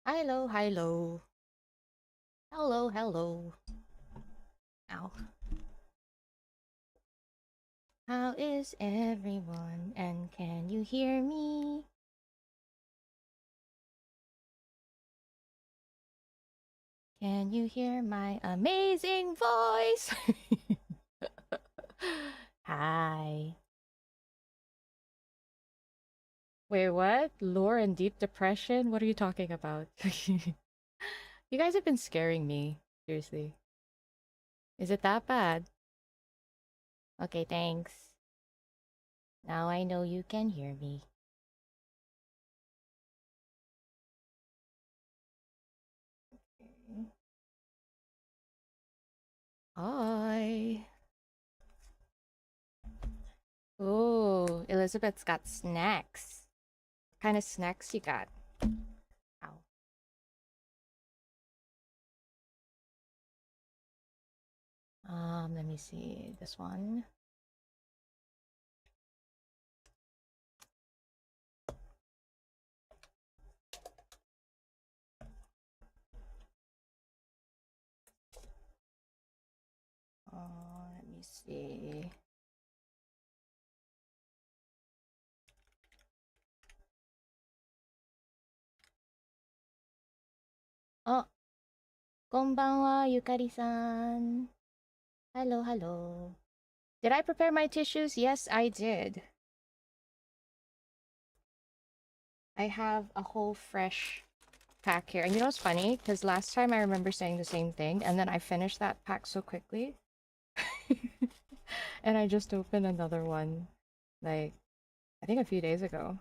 Hello, hello. Hello, hello. Ow. How is everyone? And can you hear me? Can you hear my amazing voice? Hi. Wait, what? Lore and deep depression? What are you talking about? You guys have been scaring me. Seriously. Is it that bad? Okay, thanks. Now I know you can hear me. Hi. Oh, Elizabeth's got snacks. What kind of snacks you got? Ow. Let me see this one. Let me see. Oh, こんばんは, Yukari-san. Hello, hello. Did I prepare my tissues? Yes, I did. I have a whole fresh pack here. And you know what's funny? Because last time I remember saying the same thing, and then I finished that pack so quickly. And I just opened another one, like, I think a few days ago.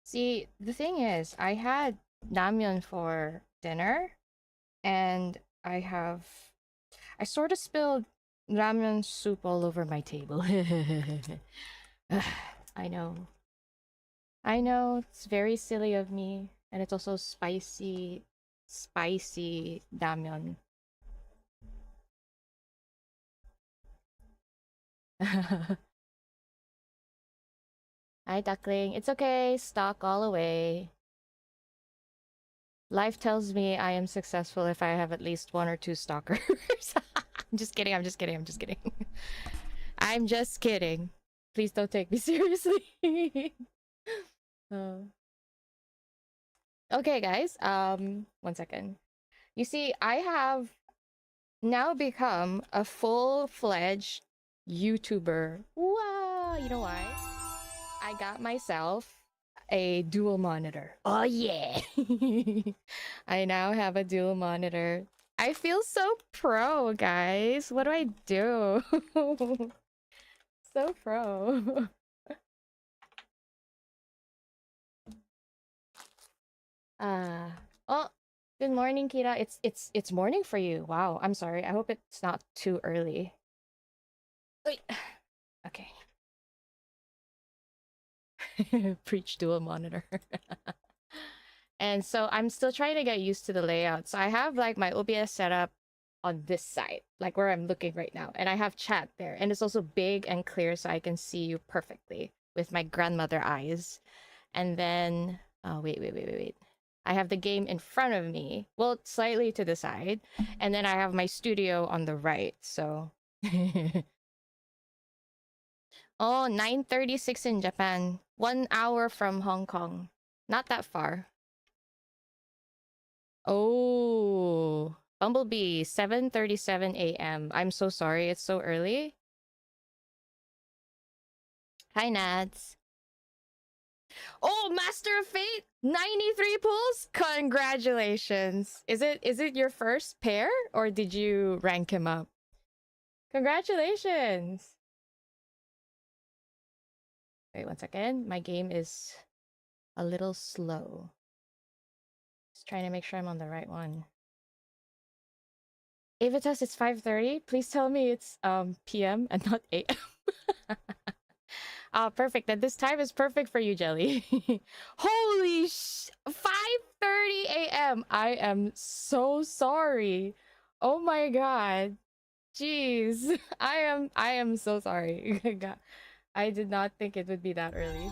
See, the thing is, I had ramyeon for dinner, and I sort of spilled ramyeon soup all over my table. I know. I know, it's very silly of me, and it's also spicy ramyeon. Hi, duckling. It's okay. Stock all away. Life tells me I am successful if I have at least 1 or 2 stalkers. I'm just kidding. I'm just kidding. I'm just kidding. I'm just kidding. Please don't take me seriously. Okay, guys. 1 second. You see, I have now become a full-fledged YouTuber. Wow! You know why? I got myself a dual monitor. Oh yeah! I now have a dual monitor. I feel so pro, guys. What do I do? So pro. Oh, good morning, Kira. It's morning for you. Wow. I'm sorry. I hope it's not too early. Wait. Okay. Preach dual monitor. And so I'm still trying to get used to the layout. So I have like my OBS setup on this side, like where I'm looking right now. And I have chat there. And it's also big and clear so I can see you perfectly with my grandmother eyes. And then, oh, wait. I have the game in front of me. Well, slightly to the side. And then I have my studio on the right. So, oh, 9:36 in Japan. 1 hour from Hong Kong. Not that far. Oh, Bumblebee, 7:37 a.m. I'm so sorry, it's so early. Hi, Nads. Oh, Master of Fate, 93 pulls. Congratulations. Is it your first pair or did you rank him up? Congratulations. Wait 1 second. My game is a little slow. Just trying to make sure I'm on the right one. Avitas, it's 5:30. Please tell me it's PM and not AM. Ah, perfect. Then this time is perfect for you, Jelly. Holy 5:30 a.m. I am so sorry. Oh my god. Jeez. I am so sorry. God. I did not think it would be that early.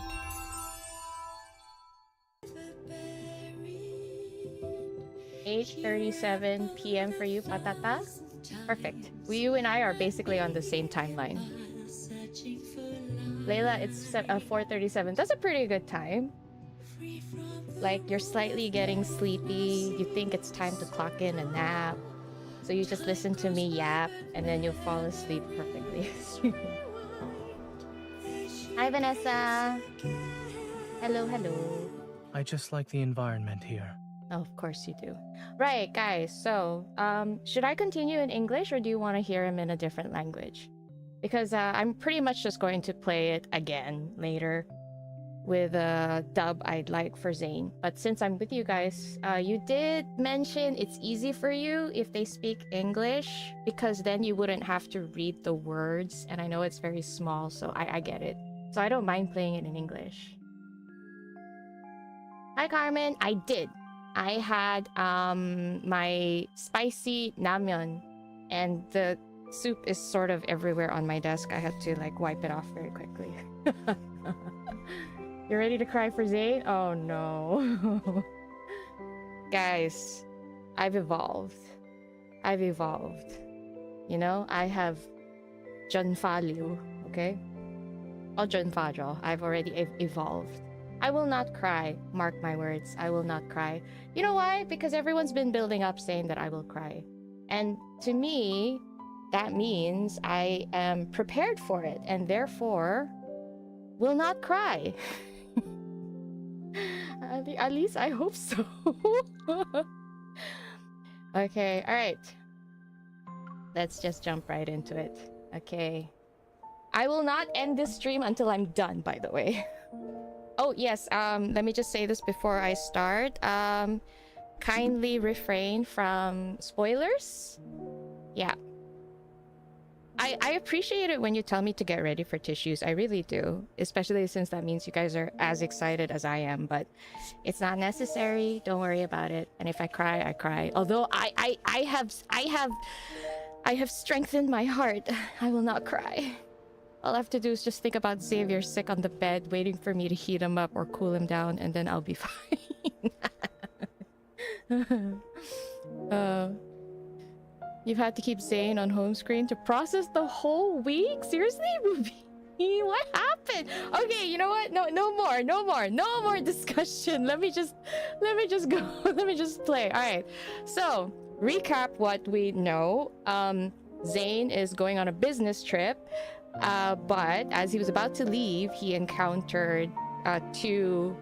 8:37 p.m. for you, Patata. Perfect. You and I are basically on the same timeline. Layla, it's 4:37. That's a pretty good time. Like, you're slightly getting sleepy. You think it's time to clock in a nap. So you just listen to me yap, and then you'll fall asleep perfectly. Hi, Vanessa. Hello, hello. I just like the environment here. Oh, of course you do. Right, guys. So, should I continue in English, or do you want to hear him in a different language? Because I'm pretty much just going to play it again later with a dub I'd like for Zayne. But since I'm with you guys, you did mention it's easy for you if they speak English, because then you wouldn't have to read the words. And I know it's very small, so I get it. So I don't mind playing it in English. Hi, Carmen. I did. I had my spicy ramyeon, and the soup is sort of everywhere on my desk. I had to like wipe it off very quickly. You ready to cry for Zayne? Oh no. Guys, I've evolved. You know, I have 𝓥𝓲𝓮𝓀, okay? 𝓥𝓲𝓮𝓲. I've already evolved. I will not cry. Mark my words. I will not cry. You know why? Because everyone's been building up saying that I will cry. And to me, that means I am prepared for it, and therefore will not cry. At least I hope so. Okay, alright. Let's just jump right into it. Okay. I will not end this stream until I'm done, by the way. Oh, yes, let me just say this before I start. Kindly refrain from spoilers. Yeah. I appreciate it when you tell me to get ready for tissues. I really do. Especially since that means you guys are as excited as I am. But it's not necessary. Don't worry about it. And if I cry, I cry. Although I have strengthened my heart. I will not cry. All I have to do is just think about Xavier sick on the bed, waiting for me to heat him up or cool him down, and then I'll be fine. You've had to keep Zayne on home screen to process the whole week? Seriously, Ruby? What happened? Okay, you know what? No more discussion. Let me just go. Let me just play. All right. So, recap what we know. Zayne is going on a business trip. But as he was about to leave, he encountered two...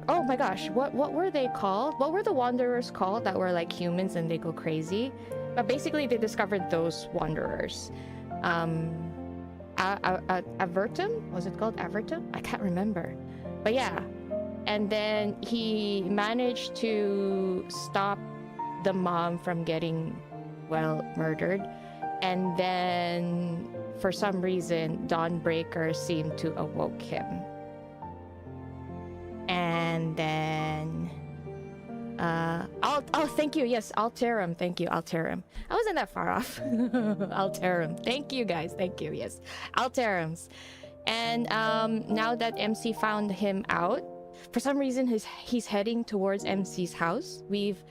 Oh my gosh, what were they called? What were the wanderers called that were like humans and they go crazy? But basically, they discovered those wanderers. Avertum? Was it called Avertum? I can't remember. But yeah. And then he managed to stop the mom from getting, well, murdered. And then, for some reason, Dawnbreaker seemed to awoke him. And then... thank you. Yes, 𝓥𝓲𝓮𝓻. Thank you, 𝓥𝓲𝓮𝓻. I wasn't that far off. 𝓥𝓲𝓮𝓻. Thank you, guys. Thank you. Yes, 𝓥𝓲𝓮𝓻s. And now that MC found him out, for some reason he's heading towards MC's house. We've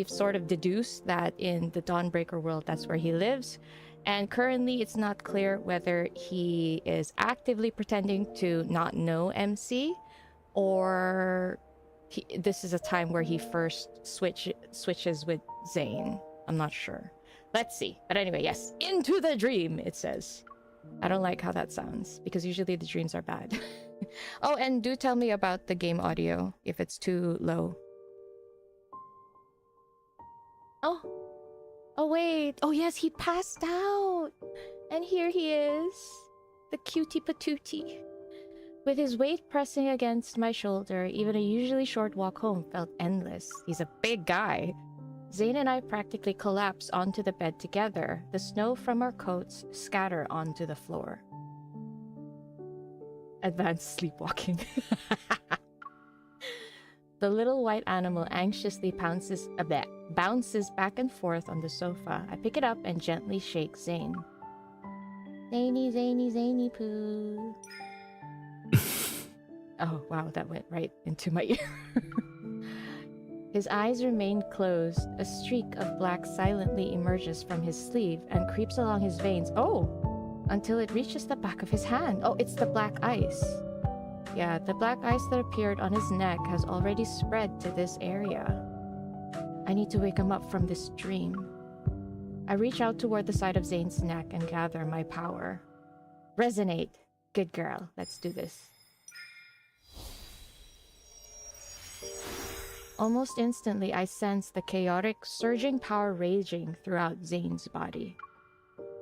sort of deduced that in the Dawnbreaker world, that's where he lives. And currently, it's not clear whether he is actively pretending to not know MC, or this is a time where he first switches with Zayne. I'm not sure. Let's see. But anyway, yes. Into the dream, it says. I don't like how that sounds, because usually the dreams are bad. Oh, and do tell me about the game audio, if it's too low. Oh wait. Oh yes, he passed out. And here he is. The cutie patootie. With his weight pressing against my shoulder, even a usually short walk home felt endless. He's a big guy. Zayne and I practically collapse onto the bed together. The snow from our coats scatter onto the floor. Advanced sleepwalking. The little white animal anxiously bounces back and forth on the sofa. I pick it up and gently shake Zayne. Zany, zany, zany poo. Oh, wow, that went right into my ear. His eyes remain closed. A streak of black silently emerges from his sleeve and creeps along his veins. Oh! Until it reaches the back of his hand. Oh, it's the black ice. Yeah, the black ice that appeared on his neck has already spread to this area. I need to wake him up from this dream. I reach out toward the side of Zayne's neck and gather my power. Resonate. Good girl. Let's do this. Almost instantly, I sense the chaotic, surging power raging throughout Zayne's body.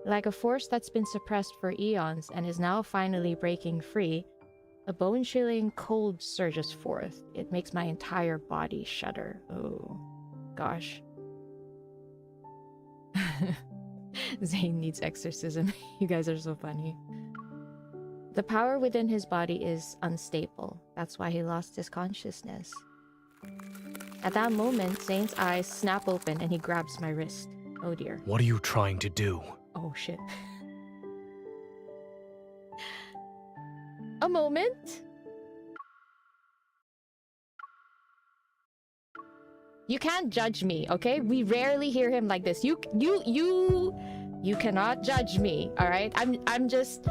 Like a force that's been suppressed for eons and is now finally breaking free, a bone-chilling cold surges forth. It makes my entire body shudder. Oh, gosh. Zayne needs exorcism. You guys are so funny. The power within his body is unstable. That's why he lost his consciousness. At that moment, Zayne's eyes snap open and he grabs my wrist. Oh dear. What are you trying to do? Oh shit. A moment. You can't judge me, okay? We rarely hear him like this. You cannot judge me, all right? I'm just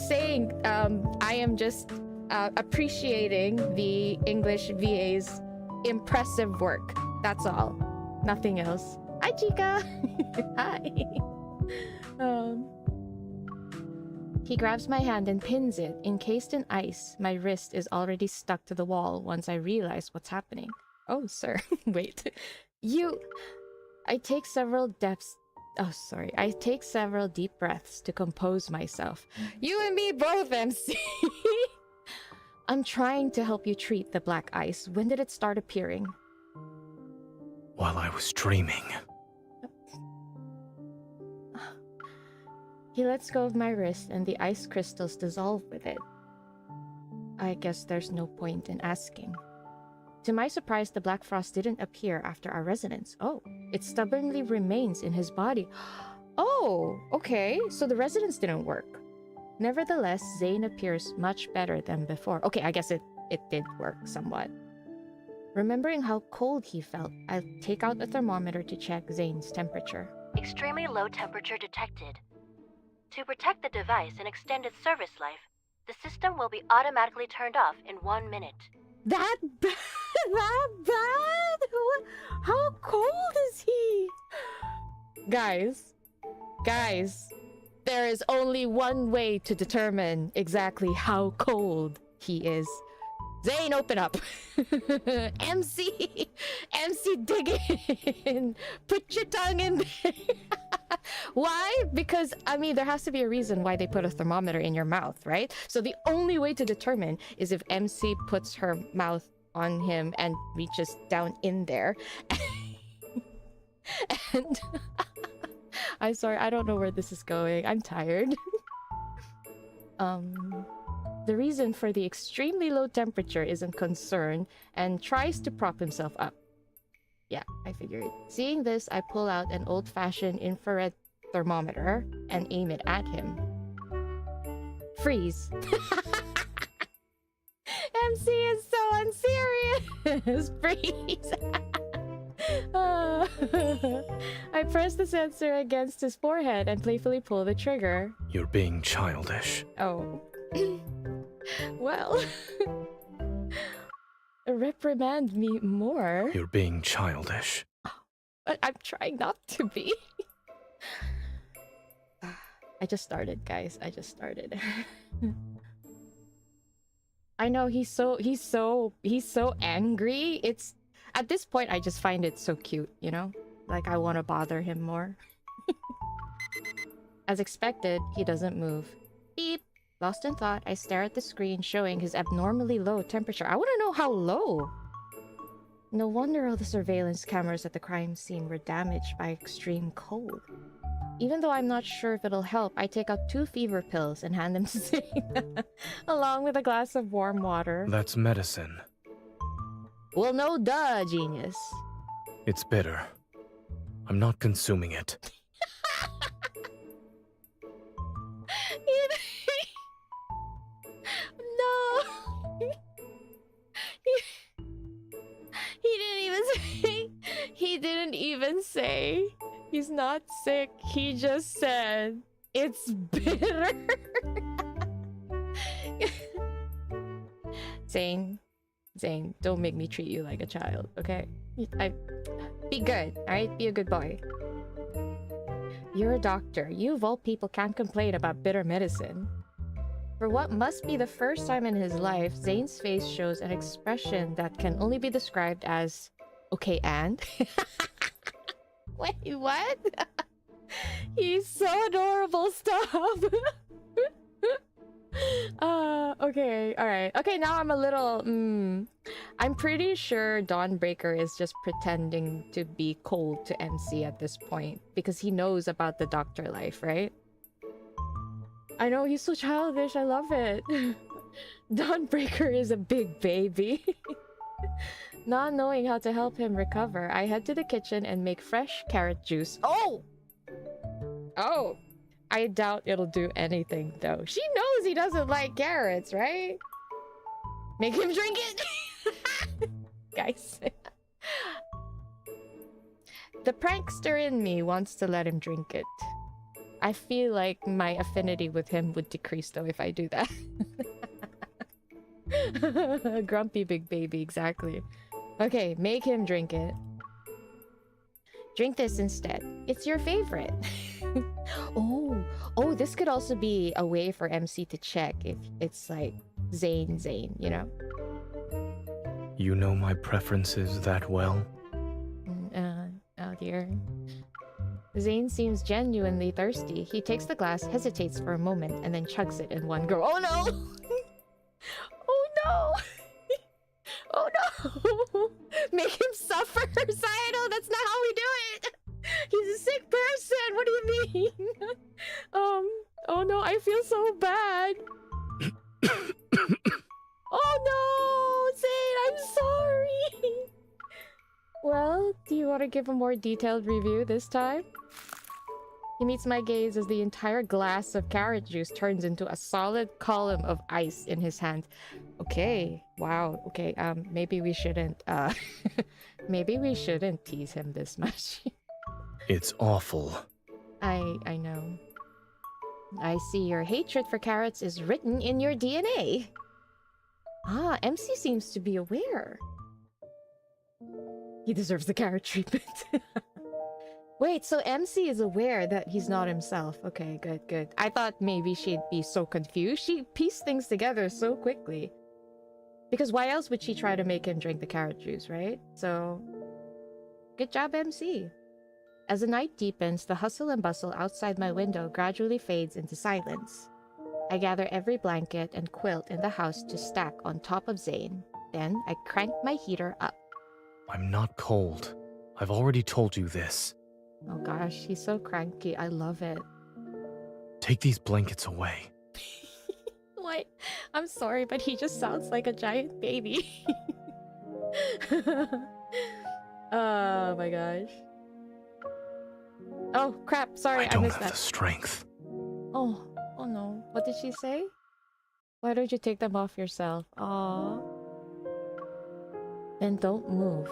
saying. I am just appreciating the English VA's impressive work. That's all. Nothing else. Hi, Chica. Hi. He grabs my hand and pins it. Encased in ice, my wrist is already stuck to the wall once I realize what's happening. Oh, sir. Wait. I take several I take several deep breaths to compose myself. You and me both, MC. I'm trying to help you treat the black ice. When did it start appearing? While I was dreaming. He lets go of my wrist and the ice crystals dissolve with it. I guess there's no point in asking. To my surprise, the black frost didn't appear after our resonance. Oh, it stubbornly remains in his body. Oh, okay, so the resonance didn't work. Nevertheless, Zayne appears much better than before. Okay, I guess it did work somewhat. Remembering how cold he felt, I take out a thermometer to check Zayne's temperature. Extremely low temperature detected. To protect the device and extend its service life, the system will be automatically turned off in 1 minute. That bad? That bad? How cold is he? Guys, there is only one way to determine exactly how cold he is. Zayne, open up. MC, dig in. Put your tongue in there. Why? Because, I mean, there has to be a reason why they put a thermometer in your mouth, right? So the only way to determine is if MC puts her mouth on him and reaches down in there. And I'm sorry, I don't know where this is going. I'm tired. The reason for the extremely low temperature isn't concerned and tries to prop himself up. Yeah, I figured. Seeing this, I pull out an old-fashioned infrared thermometer and aim it at him. Freeze. MC is so unserious. Freeze. I press the sensor against his forehead and playfully pull the trigger. You're being childish. Oh. Well, reprimand me more. You're being childish. But I'm trying not to be. I just started, guys. I just started. I know he's so angry. It's at this point I just find it so cute, you know? Like I want to bother him more. As expected, he doesn't move. Beep. Lost in thought, I stare at the screen showing his abnormally low temperature. I want to know how low. No wonder all the surveillance cameras at the crime scene were damaged by extreme cold. Even though I'm not sure if it'll help, I take out 2 fever pills and hand them to Zayne, along with a glass of warm water. That's medicine. Well, no duh, genius. It's bitter. I'm not consuming it. No. He didn't even say even say he's not sick. He just said it's bitter. Zayne, don't make me treat you like a child, okay? Be good, alright? Be a good boy. You're a doctor. You of all people can't complain about bitter medicine. For what must be the first time in his life, Zayne's face shows an expression that can only be described as, okay, and? Wait, what? He's so adorable, stop! Okay, alright. Okay, now I'm a little, I'm pretty sure Dawnbreaker is just pretending to be cold to MC at this point, because he knows about the doctor life, right? I know, he's so childish, I love it. Dawnbreaker is a big baby. Not knowing how to help him recover, I head to the kitchen and make fresh carrot juice. Oh! Oh! I doubt it'll do anything, though. She knows he doesn't like carrots, right? Make him drink it! Guys. The prankster in me wants to let him drink it. I feel like my affinity with him would decrease, though, if I do that. Grumpy big baby, exactly. Okay, make him drink it. Drink this instead. It's your favorite. Oh, this could also be a way for MC to check if it's like Zayne, you know? You know my preferences that well? Oh dear. Zayne seems genuinely thirsty. He takes the glass, hesitates for a moment, and then chugs it in one go. Oh no! Oh no! Oh no! Make him suffer! Sayano, that's not how we do it! He's a sick person! What do you mean? Oh no, I feel so bad. Oh no! Zayne, I'm sorry! Well, do you want to give a more detailed review this time? He meets my gaze as the entire glass of carrot juice turns into a solid column of ice in his hand. Okay, wow, okay, maybe we shouldn't, maybe we shouldn't tease him this much. It's awful. I know. I see your hatred for carrots is written in your DNA. Ah, MC seems to be aware. He deserves the carrot treatment. Wait, so MC is aware that he's not himself. Okay, good. I thought maybe she'd be so confused. She pieced things together so quickly. Because why else would she try to make him drink the carrot juice, right? So, good job, MC. As the night deepens, the hustle and bustle outside my window gradually fades into silence. I gather every blanket and quilt in the house to stack on top of Zayne. Then, I crank my heater up. I'm not cold. I've already told you this. Oh gosh, he's so cranky. I love it. Take these blankets away. What? I'm sorry, but he just sounds like a giant baby. Oh my gosh. Oh crap, sorry, I don't missed have that. the strength. Oh no. What did she say? Why don't you take them off yourself? Aww. Then don't move.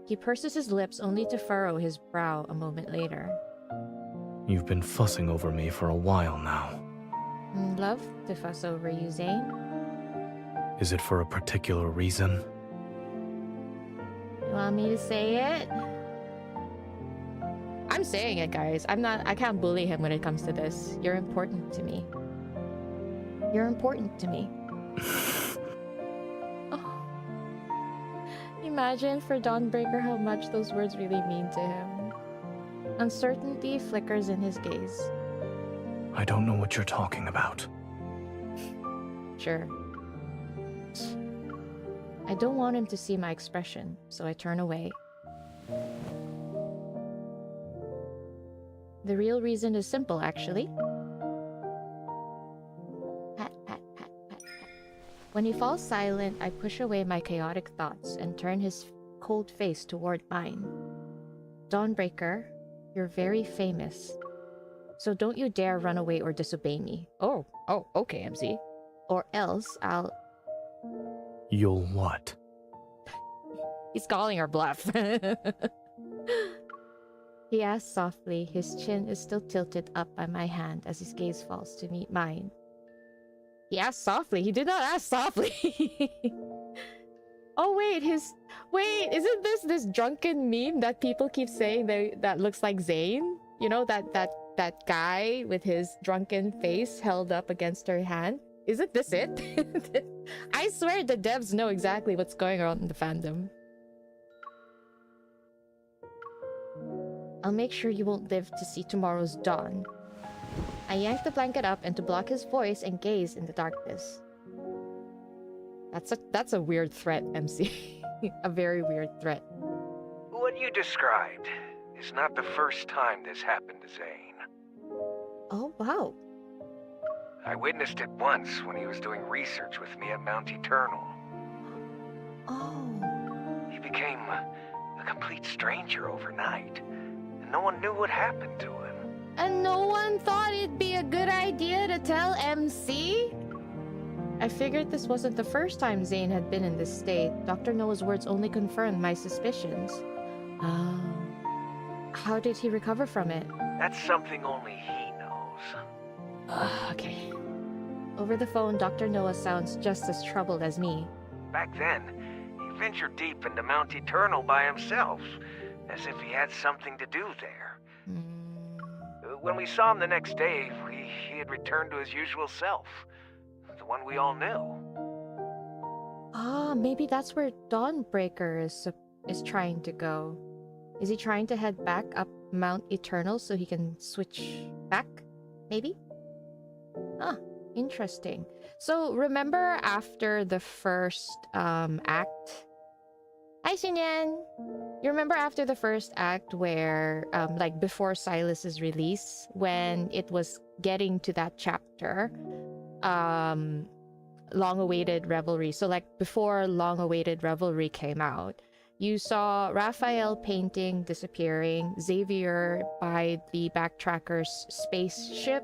He purses his lips only to furrow his brow a moment later. You've been fussing over me for a while now. Love to fuss over you, Zayne. Is it for a particular reason? You want me to say it? I'm saying it, guys. I can't bully him when it comes to this. You're important to me. You're important to me. Oh. Imagine for Dawnbreaker how much those words really mean to him. Uncertainty flickers in his gaze. I don't know what you're talking about. Sure. I don't want him to see my expression, so I turn away. The real reason is simple, actually. Pat, pat, pat, pat, pat. When he falls silent, I push away my chaotic thoughts and turn his cold face toward mine. Dawnbreaker, you're very famous. So don't you dare run away or disobey me. Oh, okay, MC. Or else I'll... You'll what? He's calling her bluff. He asks softly. His chin is still tilted up by my hand as his gaze falls to meet mine. He asked softly? He did not ask softly! Oh wait, wait, isn't this drunken meme that people keep saying that looks like Zayne? You know, that guy with his drunken face held up against her hand? Isn't this it? I swear the devs know exactly what's going on in the fandom. I'll make sure you won't live to see tomorrow's dawn. I yank the blanket up and to block his voice and gaze in the darkness. That's a weird threat, MC. A very weird threat. What you described is not the first time this happened to Zayne. Oh, wow. I witnessed it once when he was doing research with me at Mount Eternal. Oh. He became a complete stranger overnight, and no one knew what happened to him. And no one thought it'd be a good idea to tell MC? I figured this wasn't the first time Zayne had been in this state. Dr. Noah's words only confirmed my suspicions. How did he recover from it? That's something only he knows. Okay. Over the phone, Dr. Noah sounds just as troubled as me. Back then, he ventured deep into Mount Eternal by himself, as if he had something to do there. When we saw him the next day, he had returned to his usual self. The one we all knew. Maybe that's where Dawnbreaker is trying to go. Is he trying to head back up Mount Eternal so he can switch back? Maybe? Interesting. So remember after the first act? Hi, Xinyan! You remember after the first act where, like before Silas's release, when it was getting to that chapter, long-awaited revelry. So like before long-awaited revelry came out, you saw Raphael painting disappearing, Xavier by the backtracker's spaceship,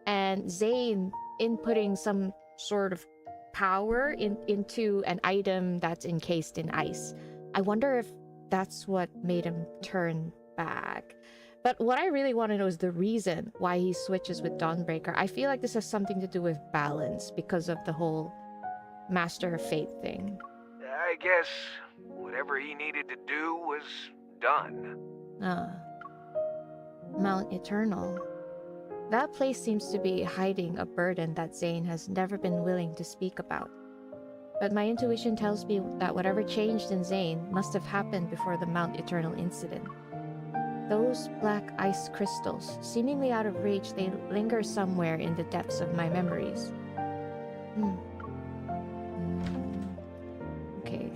and Zayne inputting some sort of power into an item that's encased in ice. I wonder if that's what made him turn back. But what I really want to know is the reason why he switches with Dawnbreaker. I feel like this has something to do with balance because of the whole Master of Fate thing. I guess whatever he needed to do was done. Mount Eternal. That place seems to be hiding a burden that Zayne has never been willing to speak about. But my intuition tells me that whatever changed in Zayne must have happened before the Mount Eternal incident. Those black ice crystals, seemingly out of reach, they linger somewhere in the depths of my memories. Okay.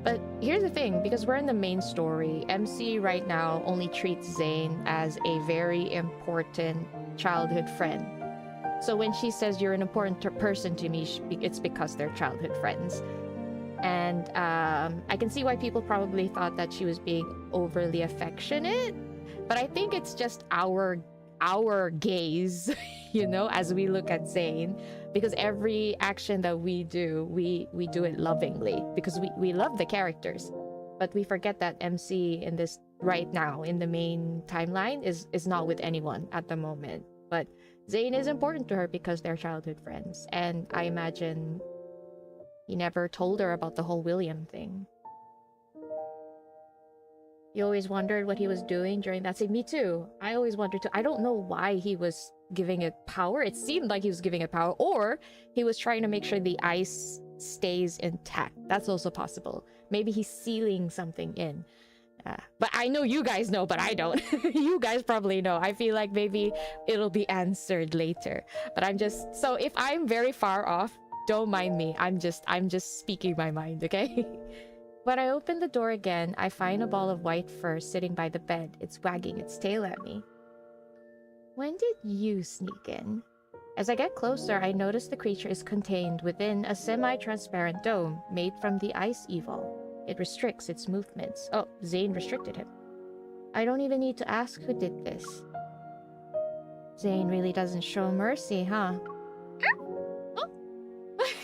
But here's the thing, because we're in the main story, MC right now only treats Zayne as a very important childhood friend. So when she says you're an important person to me, it's because they're childhood friends. And I can see why people probably thought that she was being overly affectionate, but I think it's just our gaze, you know, as we look at Zayne, because every action that we do, we do it lovingly because we love the characters, but we forget that MC in this right now in the main timeline is not with anyone at the moment. But Zayne is important to her because they're childhood friends, and I imagine he never told her about the whole William thing. You always wondered what he was doing during that scene? Me too. I always wondered too. I don't know why he was giving it power. It seemed like he was giving it power, or he was trying to make sure the ice stays intact. That's also possible. Maybe he's sealing something in. But I know you guys know, but I don't. You guys probably know. I feel like maybe it'll be answered later. But I'm just... So if I'm very far off, don't mind me. I'm just speaking my mind, okay? When I open the door again, I find a ball of white fur sitting by the bed. It's wagging its tail at me. When did you sneak in? As I get closer, I notice the creature is contained within a semi-transparent dome made from the ice evil. It restricts its movements. Oh, Zayne restricted him. I don't even need to ask who did this. Zayne really doesn't show mercy, huh?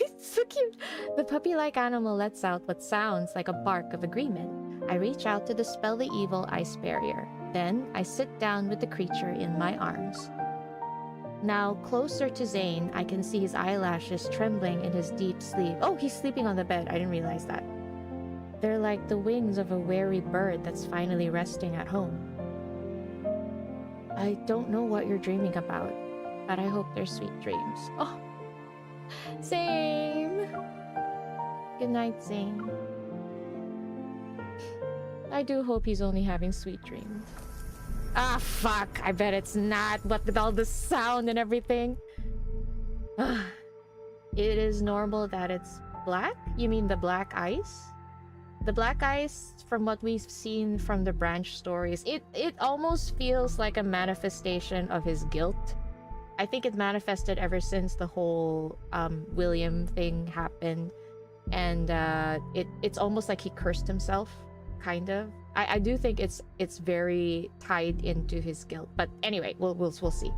It's so cute. The puppy-like animal lets out what sounds like a bark of agreement. I reach out to dispel the evil ice barrier. Then, I sit down with the creature in my arms. Now, closer to Zayne, I can see his eyelashes trembling in his deep sleep. Oh, he's sleeping on the bed. I didn't realize that. They're like the wings of a wary bird that's finally resting at home. I don't know what you're dreaming about, but I hope they're sweet dreams. Oh, Zayne! Good night, Zayne. I do hope he's only having sweet dreams. Ah, fuck! I bet it's not, what with all the sound and everything. It is normal that it's black? You mean the black ice? The black ice, from what we've seen from the branch stories, it almost feels like a manifestation of his guilt. I think it manifested ever since the whole William thing happened. And it's almost like he cursed himself, kind of. I do think it's very tied into his guilt. But anyway, we'll see.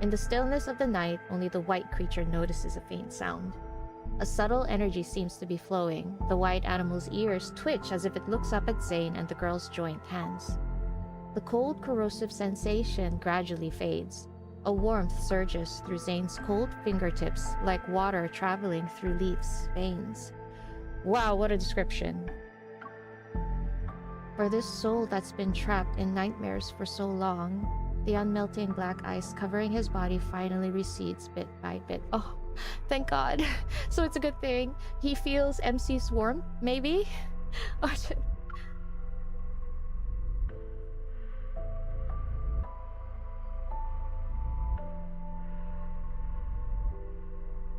In the stillness of the night, only the white creature notices a faint sound. A subtle energy seems to be flowing. The white animal's ears twitch as if it looks up at Zayne and the girl's joined hands. The cold, corrosive sensation gradually fades. A warmth surges through Zayne's cold fingertips, like water traveling through Leaf's veins. Wow, what a description. For this soul that's been trapped in nightmares for so long, the unmelting black ice covering his body finally recedes bit by bit. Oh, thank God. So it's a good thing. He feels MC's warmth, maybe?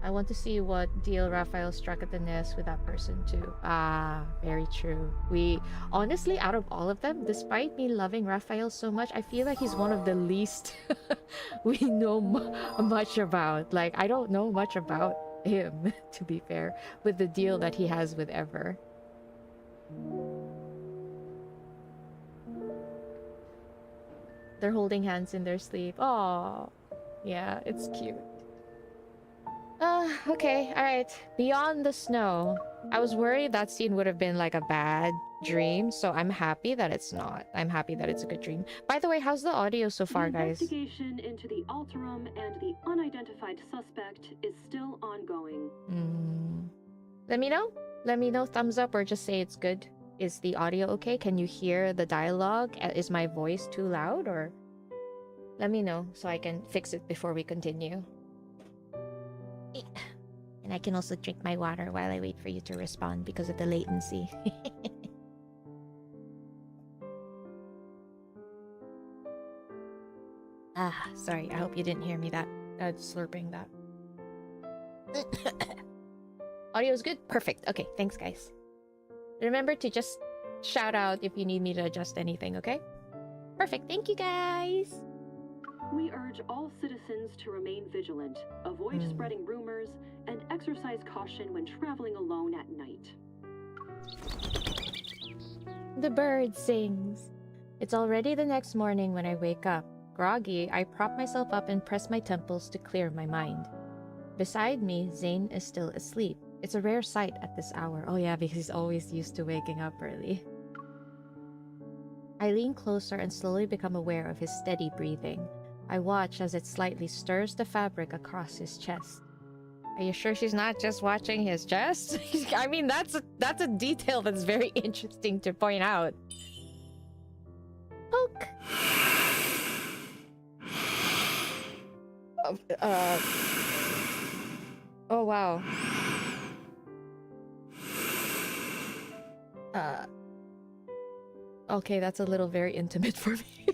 I want to see what deal Raphael struck at the nest with that person too. Ah, very true. We honestly, out of all of them, despite me loving Raphael so much, I feel like he's one of the least we know much about. Like, I don't know much about him, to be fair, with the deal that he has with Ever. They're holding hands in their sleep. Oh, yeah, it's cute. Okay, alright. Beyond the snow. I was worried that scene would have been like a bad dream, so I'm happy that it's not. I'm happy that it's a good dream. By the way, how's the audio so far, guys? The investigation into the Alterum and the unidentified suspect is still ongoing. Let me know. Let me know, thumbs up, or just say it's good. Is the audio okay? Can you hear the dialogue? Is my voice too loud, or... Let me know so I can fix it before we continue. And I can also drink my water while I wait for you to respond because of the latency. Sorry. I hope you didn't hear me slurping that. Audio's good? Perfect. Okay, thanks, guys. Remember to just shout out if you need me to adjust anything, okay? Perfect. Thank you, guys. We urge all citizens to remain vigilant, avoid spreading rumors, and exercise caution when traveling alone at night. The bird sings. It's already the next morning when I wake up. Groggy, I prop myself up and press my temples to clear my mind. Beside me, Zayne is still asleep. It's a rare sight at this hour. Oh yeah, because he's always used to waking up early. I lean closer and slowly become aware of his steady breathing. I watch as it slightly stirs the fabric across his chest. Are you sure she's not just watching his chest? I mean, that's a detail that's very interesting to point out. Poke! Oh, wow. Okay, that's a little very intimate for me.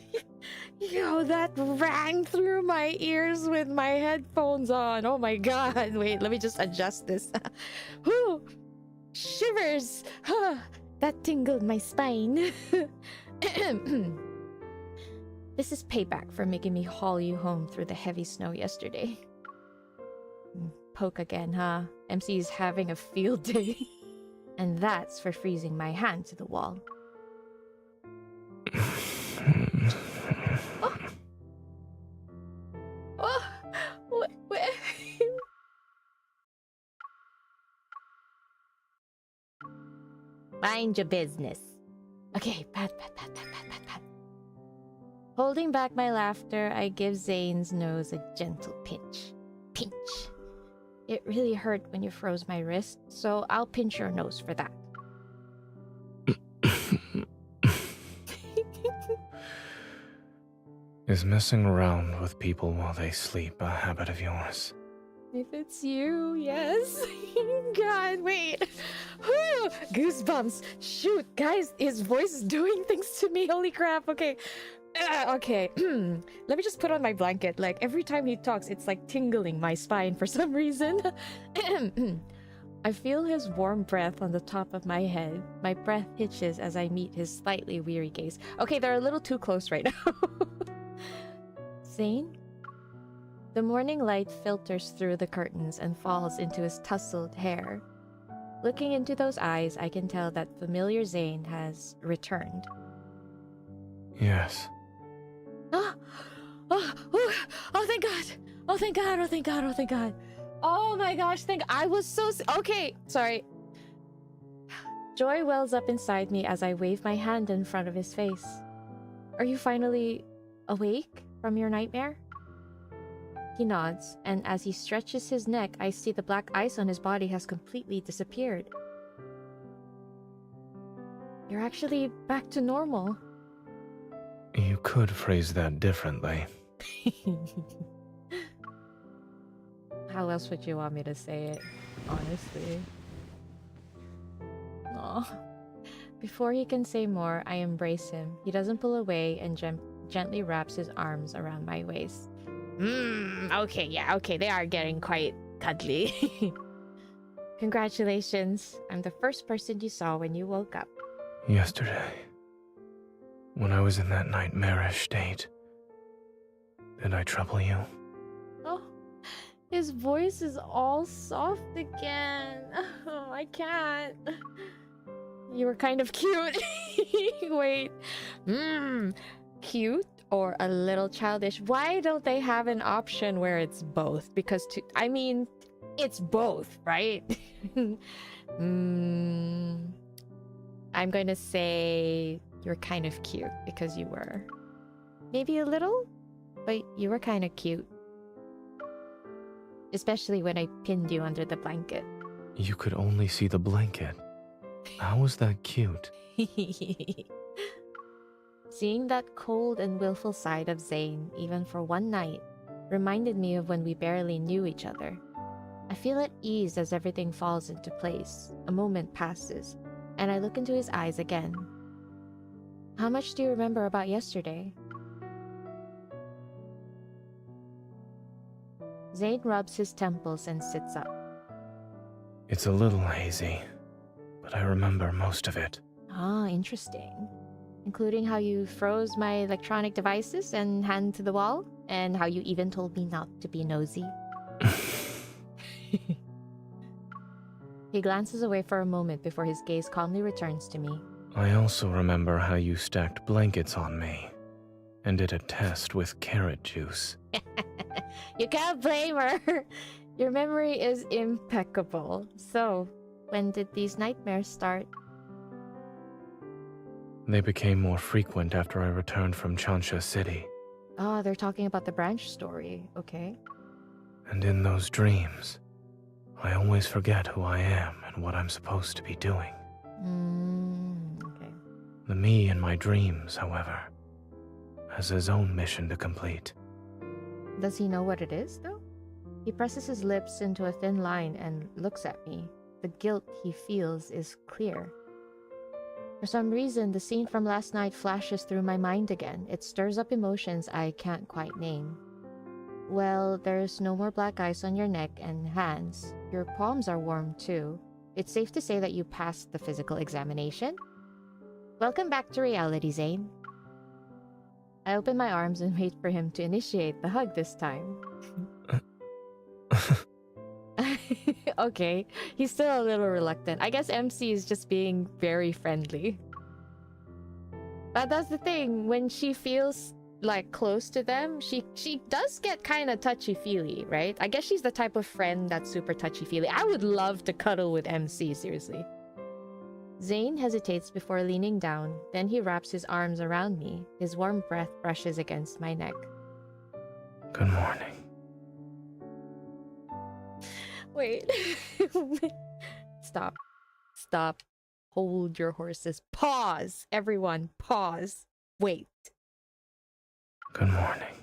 Yo, that rang through my ears with my headphones on. Oh my god. Wait, let me just adjust this. Whew. Shivers. That tingled my spine. This is payback for making me haul you home through the heavy snow yesterday. Poke again, huh? MC's having a field day. And that's for freezing my hand to the wall. Oh. Oh. What? Mind your business. Okay, pat. Holding back my laughter, I give Zayne's nose a gentle pinch. Pinch. It really hurt when you froze my wrist, so I'll pinch your nose for that. Is messing around with people while they sleep a habit of yours? If it's you, yes. God, wait. Whew, goosebumps. Shoot, guys, his voice is doing things to me. Holy crap. Okay. Okay. Let me just put on my blanket. Like, every time he talks, it's like tingling my spine for some reason. I feel his warm breath on the top of my head. My breath hitches as I meet his slightly weary gaze. Okay, they're a little too close right now. Zayne? The morning light filters through the curtains and falls into his tousled hair. Looking into those eyes, I can tell that familiar Zayne has returned. Yes. Oh, thank God! Oh, thank God! Oh, thank God! Oh, thank God! Oh my gosh, I was so... Okay, sorry. Joy wells up inside me as I wave my hand in front of his face. Are you finally awake from your nightmare? He nods, and as he stretches his neck, I see the black ice on his body has completely disappeared. You're actually back to normal. You could phrase that differently. How else would you want me to say it, honestly? Aw. Before he can say more, I embrace him. He doesn't pull away and gently wraps his arms around my waist. Okay, yeah, okay, they are getting quite cuddly. Congratulations. I'm the first person you saw when you woke up. Yesterday, when I was in that nightmarish state, did I trouble you? Oh, his voice is all soft again. Oh, I can't. You were kind of cute. Wait. Cute or a little childish? Why don't they have an option where it's both? Because I mean, it's both, right? I'm going to say you're kind of cute because you were. Maybe a little, but you were kind of cute. Especially when I pinned you under the blanket. You could only see the blanket. How was that cute? Seeing that cold and willful side of Zayne, even for one night, reminded me of when we barely knew each other. I feel at ease as everything falls into place. A moment passes, and I look into his eyes again. How much do you remember about yesterday? Zayne rubs his temples and sits up. It's a little hazy, but I remember most of it. Ah, interesting. Including how you froze my electronic devices and hand to the wall, and how you even told me not to be nosy. He glances away for a moment before his gaze calmly returns to me. I also remember how you stacked blankets on me and did a test with carrot juice. You can't blame her. Your memory is impeccable. So, when did these nightmares start? They became more frequent after I returned from Chansha City. Ah, they're talking about the branch story. Okay. And in those dreams, I always forget who I am and what I'm supposed to be doing. Okay. The me in my dreams, however, has his own mission to complete. Does he know what it is, though? He presses his lips into a thin line and looks at me. The guilt he feels is clear. For some reason, the scene from last night flashes through my mind again. It stirs up emotions I can't quite name. Well, there's no more black ice on your neck and hands. Your palms are warm, too. It's safe to say that you passed the physical examination. Welcome back to reality, Zayne. I open my arms and wait for him to initiate the hug this time. Okay, he's still a little reluctant. I guess MC is just being very friendly. But that's the thing, when she feels like close to them, she does get kind of touchy-feely, right? I guess she's the type of friend that's super touchy-feely. I would love to cuddle with MC, seriously. Zayne hesitates before leaning down, then he wraps his arms around me. His warm breath brushes against my neck. Good morning. Wait. Stop. Stop. Hold your horses. Pause. Everyone, pause. Wait. Good morning.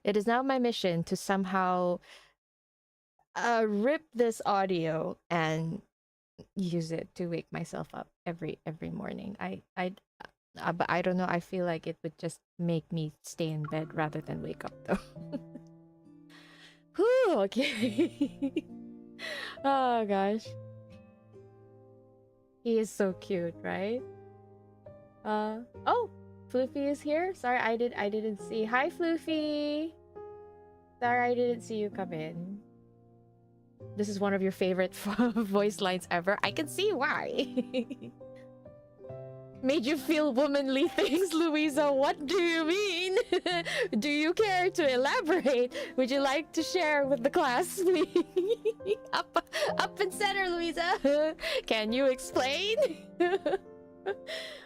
It is now my mission to somehow rip this audio and use it to wake myself up every morning. But I don't know. I feel like it would just make me stay in bed rather than wake up, though. Whew, okay. Oh gosh, he is so cute, right? Oh, Floofy is here. Sorry, I didn't see. Hi, Floofy. Sorry, I didn't see you come in. This is one of your favorite voice lines ever. I can see why. Made you feel womanly things, Louisa. What do you mean? Do you care to elaborate? Would you like to share with the class, please? Up and center, Louisa. Can you explain?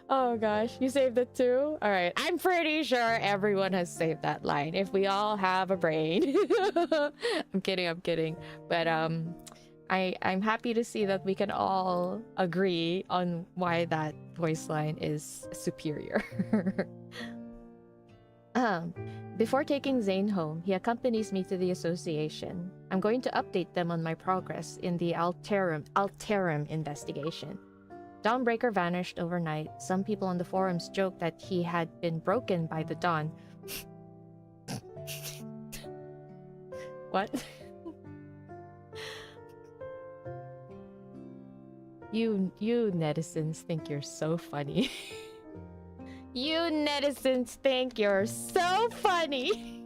Oh gosh, you saved it too? Alright, I'm pretty sure everyone has saved that line if we all have a brain. I'm kidding. But I'm happy to see that we can all agree on why that voice line is superior. Before taking Zayne home, he accompanies me to the association. I'm going to update them on my progress in the 𝓥𝓲𝓮𝓻 investigation. Dawnbreaker vanished overnight. Some people on the forums joked that he had been broken by the dawn. What? You netizens think you're so funny. You netizens think you're so funny.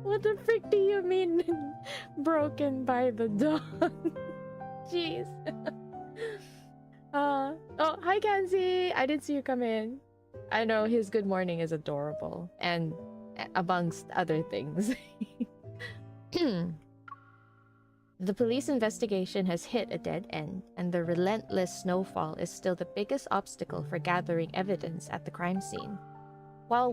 What the frick do you mean broken by the dawn? Jeez. Oh, hi Kanzi. I didn't see you come in. I know his good morning is adorable, and amongst other things. The police investigation has hit a dead end, and the relentless snowfall is still the biggest obstacle for gathering evidence at the crime scene. While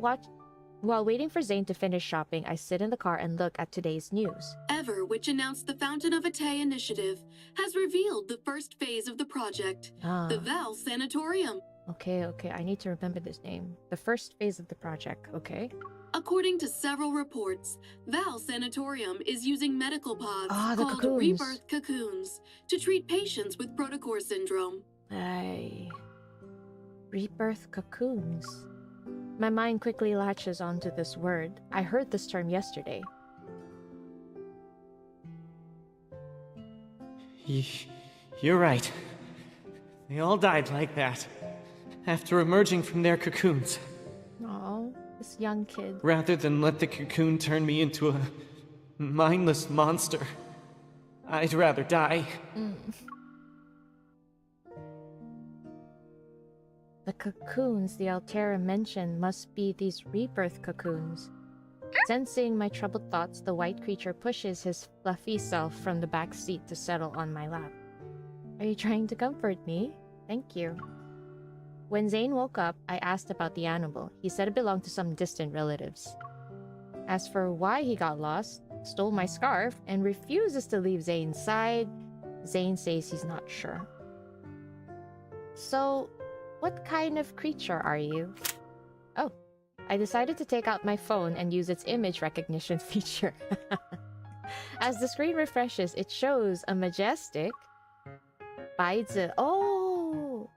waiting for Zayne to finish shopping, I sit in the car and look at today's news. Ever, which announced the Fountain of Ate initiative, has revealed the first phase of the project, the Val Sanatorium. Okay, I need to remember this name. The first phase of the project, okay. According to several reports, Val Sanatorium is using medical pods called cocoons. rebirth cocoons to treat patients with protocore syndrome. Aye. Rebirth cocoons. My mind quickly latches onto this word. I heard this term yesterday. You're right. They all died like that, after emerging from their cocoons. Oh, this young kid. Rather than let the cocoon turn me into a mindless monster, I'd rather die. The cocoons the 𝓥𝓲𝓮𝓻 mentioned must be these rebirth cocoons. Sensing my troubled thoughts, the white creature pushes his fluffy self from the back seat to settle on my lap. Are you trying to comfort me? Thank you. When Zayne woke up, I asked about the animal. He said it belonged to some distant relatives. As for why he got lost, stole my scarf, and refuses to leave Zayne's side, Zayne says he's not sure. So, what kind of creature are you? Oh, I decided to take out my phone and use its image recognition feature. As the screen refreshes, it shows a majestic 𝓥𝓲𝓮𝓻. Oh!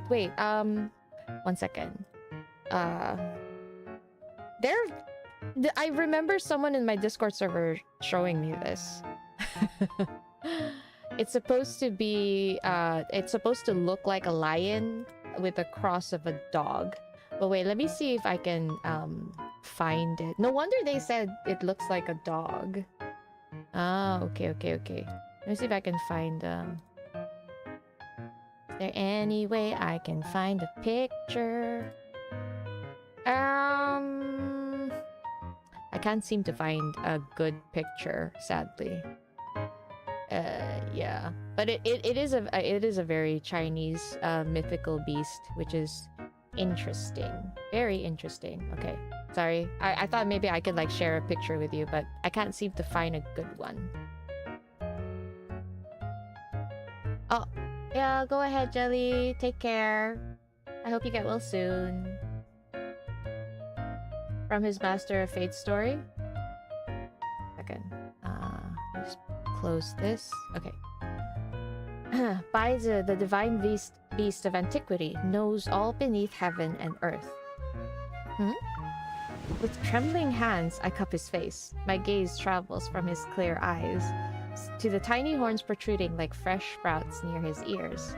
Wait, one second. I remember someone in my Discord server showing me this. It's supposed to be, it's supposed to look like a lion with a cross of a dog. But wait, let me see if I can find it. No wonder they said it looks like a dog. Ah, okay. Let me see if I can find is there any way I can find a picture? I I can't seem to find a good picture, sadly. Yeah, but it is a very Chinese mythical beast, which is interesting, very interesting. Okay, sorry, I thought maybe I could like share a picture with you, but I can't seem to find a good one. Oh, yeah, go ahead, Jelly. Take care. I hope you get well soon. From his Master of Fate story. Second. Just close this. Okay. Baizi, the divine beast of antiquity, knows all beneath heaven and earth. With trembling hands, I cup his face. My gaze travels from his clear eyes to the tiny horns protruding like fresh sprouts near his ears.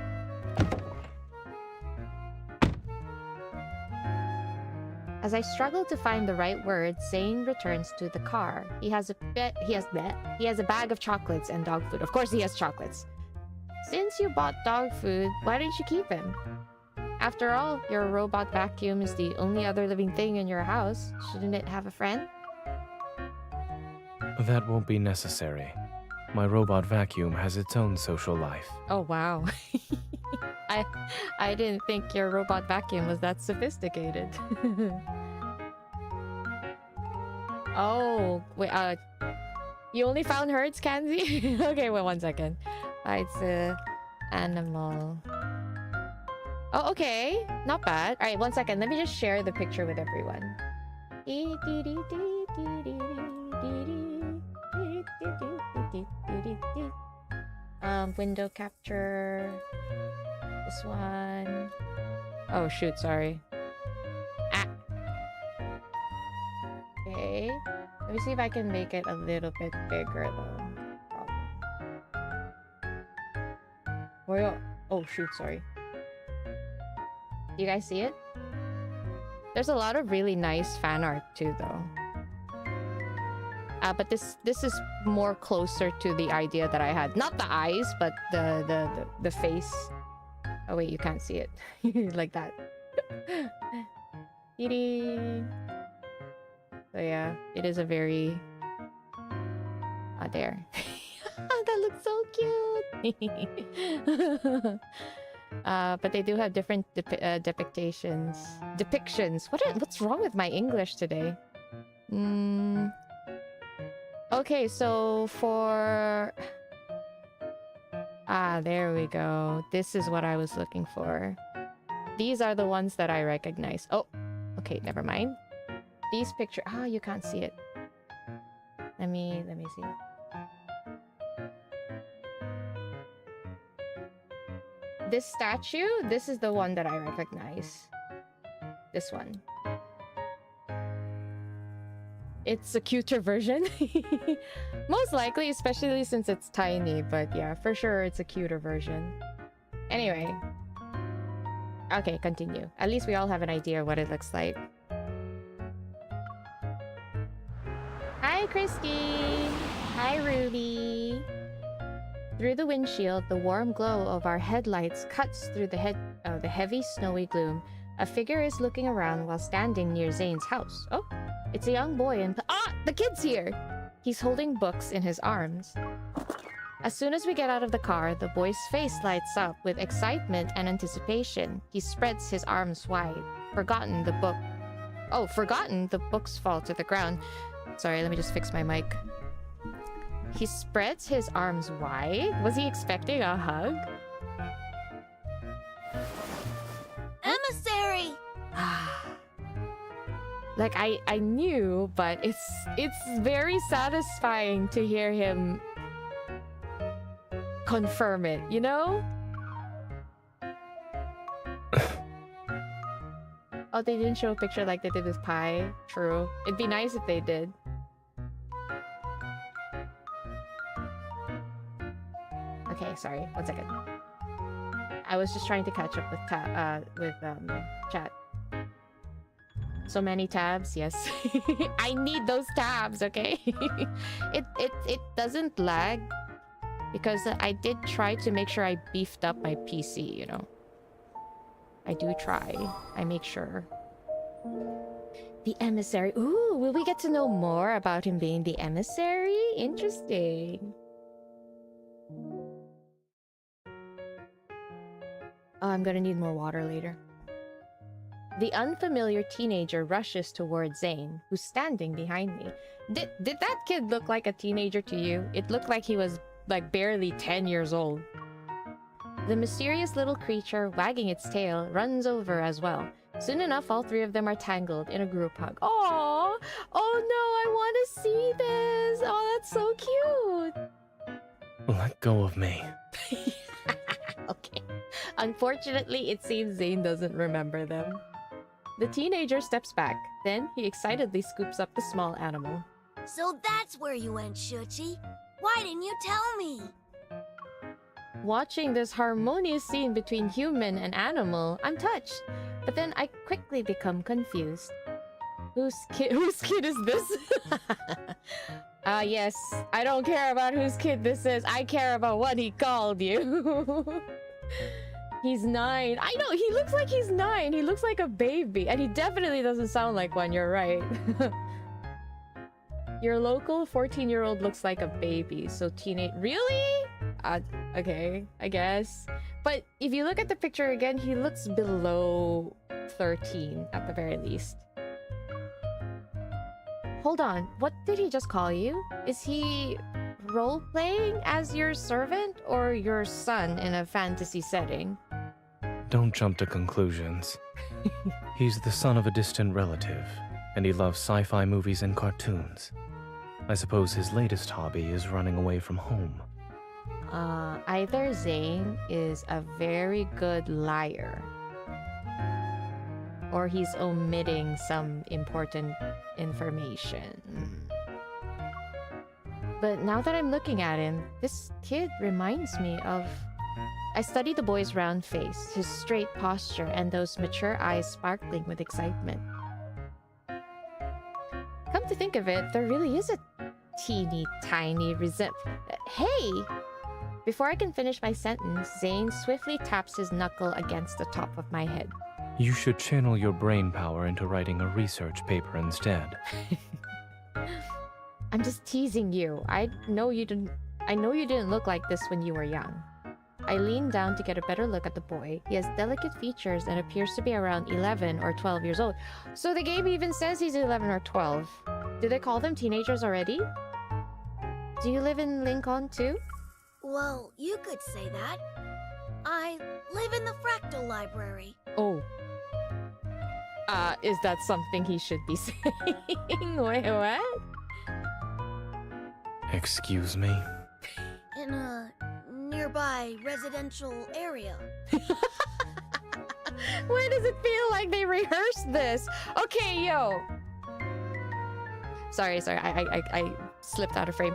As I struggle to find the right words, Zayne returns to the car. He has a bag of chocolates and dog food. Of course he has chocolates. Since you bought dog food, why didn't you keep him? After all, your robot vacuum is the only other living thing in your house. Shouldn't it have a friend? That won't be necessary. My robot vacuum has its own social life. Oh, wow. I didn't think your robot vacuum was that sophisticated. Oh, wait, you only found herds, Kanzi? Okay, wait 1 second. It's a animal. Oh, okay. Not bad. Alright, 1 second. Let me just share the picture with everyone. Window capture. This one. Oh shoot, sorry. Ah. Okay. Let me see if I can make it a little bit bigger though. Oh shoot, sorry. Do you guys see it? There's a lot of really nice fan art too though. But this is more closer to the idea that I had. Not the eyes, but the face. Oh wait, you can't see it. Like that. So yeah, it is a very... there. That looks so cute! But they do have different depictions. What's wrong with my English today? Okay, so for... there we go. This is what I was looking for. These are the ones that I recognize. Oh, okay, never mind. These pictures... you can't see it. Let me see. This statue, this is the one that I recognize. This one. It's a cuter version. Most likely, especially since it's tiny, but yeah, for sure it's a cuter version. Anyway. Okay, continue. At least we all have an idea of what it looks like. Hi, Christy! Hi, Ruby! Through the windshield, the warm glow of our headlights cuts through the heavy, snowy gloom. A figure is looking around while standing near Zayne's house. Oh, it's a young boy and... the kid's here! He's holding books in his arms. As soon as we get out of the car, the boy's face lights up with excitement and anticipation. He spreads his arms wide. Forgotten, the books fall to the ground. Sorry, let me just fix my mic. He spreads his arms wide? Was he expecting a hug? Emissary! Like, I knew, but it's very satisfying to hear him confirm it, you know? Oh, they didn't show a picture like they did with Pi. True. It'd be nice if they did. Okay, sorry. 1 second. I was just trying to catch up with chat. So many tabs, yes. I need those tabs, okay? It doesn't lag because I did try to make sure I beefed up my PC, you know. I do try. I make sure. The emissary. Ooh, will we get to know more about him being the emissary? Interesting. Oh, I'm gonna need more water later. The unfamiliar teenager rushes towards Zayne, who's standing behind me. Did that kid look like a teenager to you? It looked like he was like barely 10 years old. The mysterious little creature, wagging its tail, runs over as well. Soon enough, all three of them are tangled in a group hug. Aww! Oh no, I want to see this! Oh, that's so cute! Let go of me. Okay. Unfortunately, it seems Zayne doesn't remember them. The teenager steps back. Then, he excitedly scoops up the small animal. So that's where you went, Shuchi. Why didn't you tell me? Watching this harmonious scene between human and animal, I'm touched. But then I quickly become confused. Whose kid is this? Yes. I don't care about whose kid this is. I care about what he called you. He's 9. I know, he looks like he's 9. He looks like a baby. And he definitely doesn't sound like one, you're right. Your local 14-year-old looks like a baby, so teenage... Really? Okay, I guess. But if you look at the picture again, he looks below 13 at the very least. Hold on, what did he just call you? Is he role-playing as your servant or your son in a fantasy setting? Don't jump to conclusions. He's the son of a distant relative, and he loves sci-fi movies and cartoons. I suppose his latest hobby is running away from home. Either Zayne is a very good liar, or he's omitting some important information. But now that I'm looking at him, this kid reminds me of... I study the boy's round face, his straight posture, and those mature eyes sparkling with excitement. Come to think of it, there really is a teeny tiny Hey! Before I can finish my sentence, Zayne swiftly taps his knuckle against the top of my head. You should channel your brain power into writing a research paper instead. I'm just teasing you. I know you didn't look like this when you were young. I lean down to get a better look at the boy. He has delicate features and appears to be around 11 or 12 years old. So the game even says he's 11 or 12. Do they call them teenagers already? Do you live in Lincoln too? Well, you could say that. I live in the Fractal Library. Oh. Is that something he should be saying? Wait, what? Excuse me? In a nearby residential area. Why does it feel like they rehearsed this? Okay, yo. Sorry, I slipped out of frame.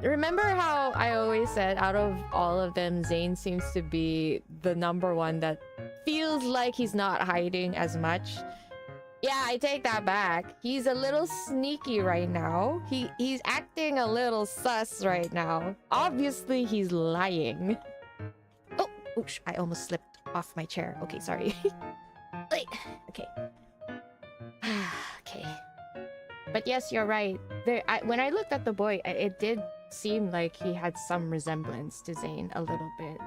Remember how I always said out of all of them, Zayne seems to be the number one that feels like he's not hiding as much? Yeah, I take that back. He's a little sneaky right now. He's acting a little sus right now. Obviously, he's lying. Oh, oosh, I almost slipped off my chair. Okay, sorry. Okay. Okay. But yes, you're right. When I looked at the boy, it did seem like he had some resemblance to Zayne a little bit.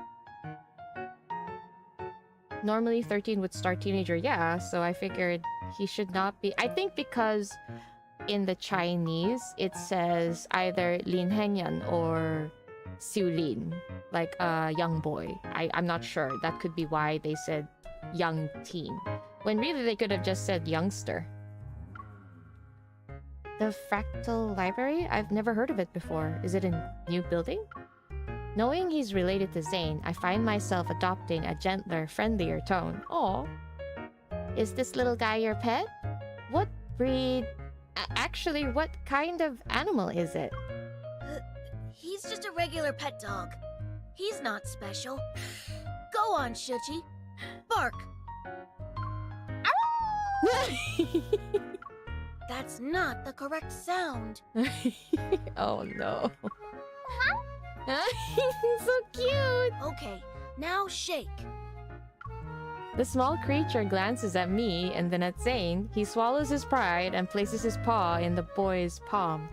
Normally 13 would start teenager, yeah, so I figured he should not be. I think because in the Chinese it says either Lin Hengyan or Siu Lin, like a young boy. I'm not sure. That could be why they said young teen, when really they could have just said youngster. The Fractal Library? I've never heard of it before. Is it a new building? Knowing he's related to Zayne, I find myself adopting a gentler, friendlier tone. Aw. Is this little guy your pet? What breed... Actually, what kind of animal is it? He's just a regular pet dog. He's not special. Go on, Shuchi. Bark. That's not the correct sound. Oh no. He's so cute. Okay, now shake. The small creature glances at me and then at Zayne. He swallows his pride and places his paw in the boy's palm.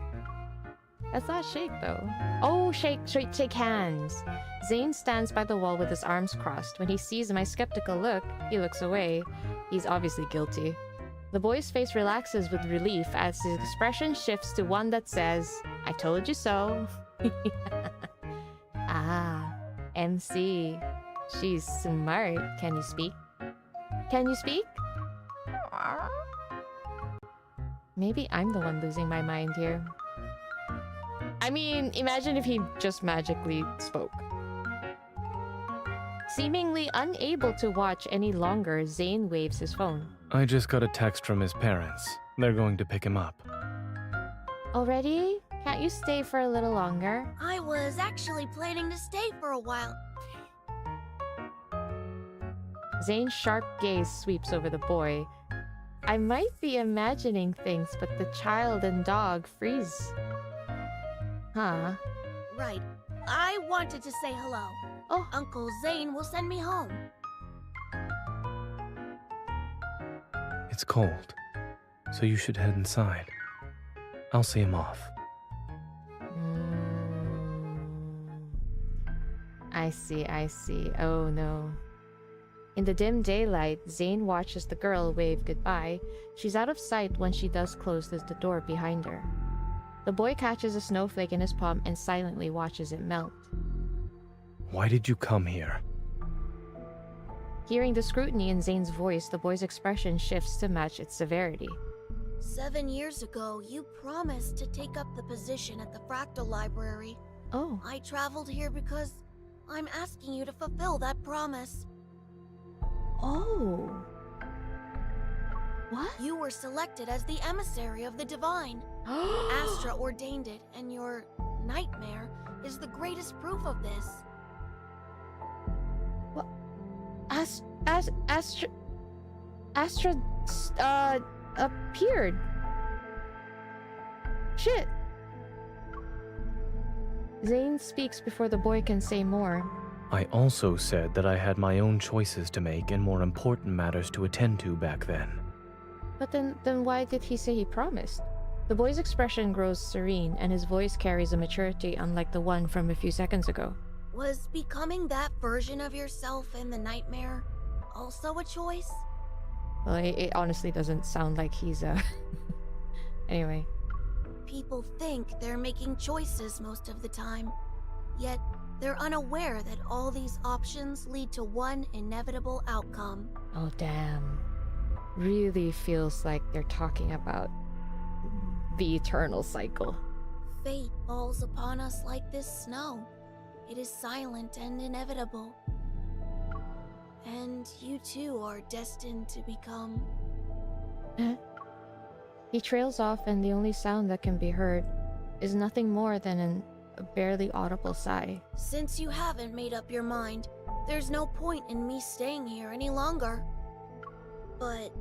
That's not shake though. Oh, shake hands. Zayne stands by the wall with his arms crossed. When he sees my skeptical look, he looks away. He's obviously guilty. The boy's face relaxes with relief as his expression shifts to one that says, I told you so. Ah, MC. She's smart. Can you speak? Can you speak? Maybe I'm the one losing my mind here. I mean, imagine if he just magically spoke. Seemingly unable to watch any longer, Zayne waves his phone. I just got a text from his parents. They're going to pick him up. Already? Can't you stay for a little longer? I was actually planning to stay for a while. Zayne's sharp gaze sweeps over the boy. I might be imagining things, but the child and dog freeze. Huh? Right. I wanted to say hello. Oh. Uncle Zayne will send me home. It's cold, so you should head inside. I'll see him off. I see. Oh no. In the dim daylight, Zayne watches the girl wave goodbye. She's out of sight when she does close the door behind her. The boy catches a snowflake in his palm and silently watches it melt. Why did you come here? Hearing the scrutiny in Zayne's voice, the boy's expression shifts to match its severity. 7 years ago, you promised to take up the position at the Fractal Library. Oh. I traveled here because I'm asking you to fulfill that promise. Oh. What? You were selected as the emissary of the divine. Astra ordained it, and your nightmare is the greatest proof of this. What? Astra appeared. Shit. Zayne speaks before the boy can say more. I also said that I had my own choices to make and more important matters to attend to back then. But then why did he say he promised? The boy's expression grows serene, and his voice carries a maturity unlike the one from a few seconds ago. Was becoming that version of yourself in the nightmare also a choice? Well, it honestly doesn't sound like he's a... Anyway. People think they're making choices most of the time, yet they're unaware that all these options lead to one inevitable outcome. Oh, damn. Really feels like they're talking about the eternal cycle. Fate falls upon us like this snow. It is silent and inevitable. And you too are destined to become... Huh? He trails off, and the only sound that can be heard is nothing more than a barely audible sigh. Since you haven't made up your mind, there's no point in me staying here any longer. But...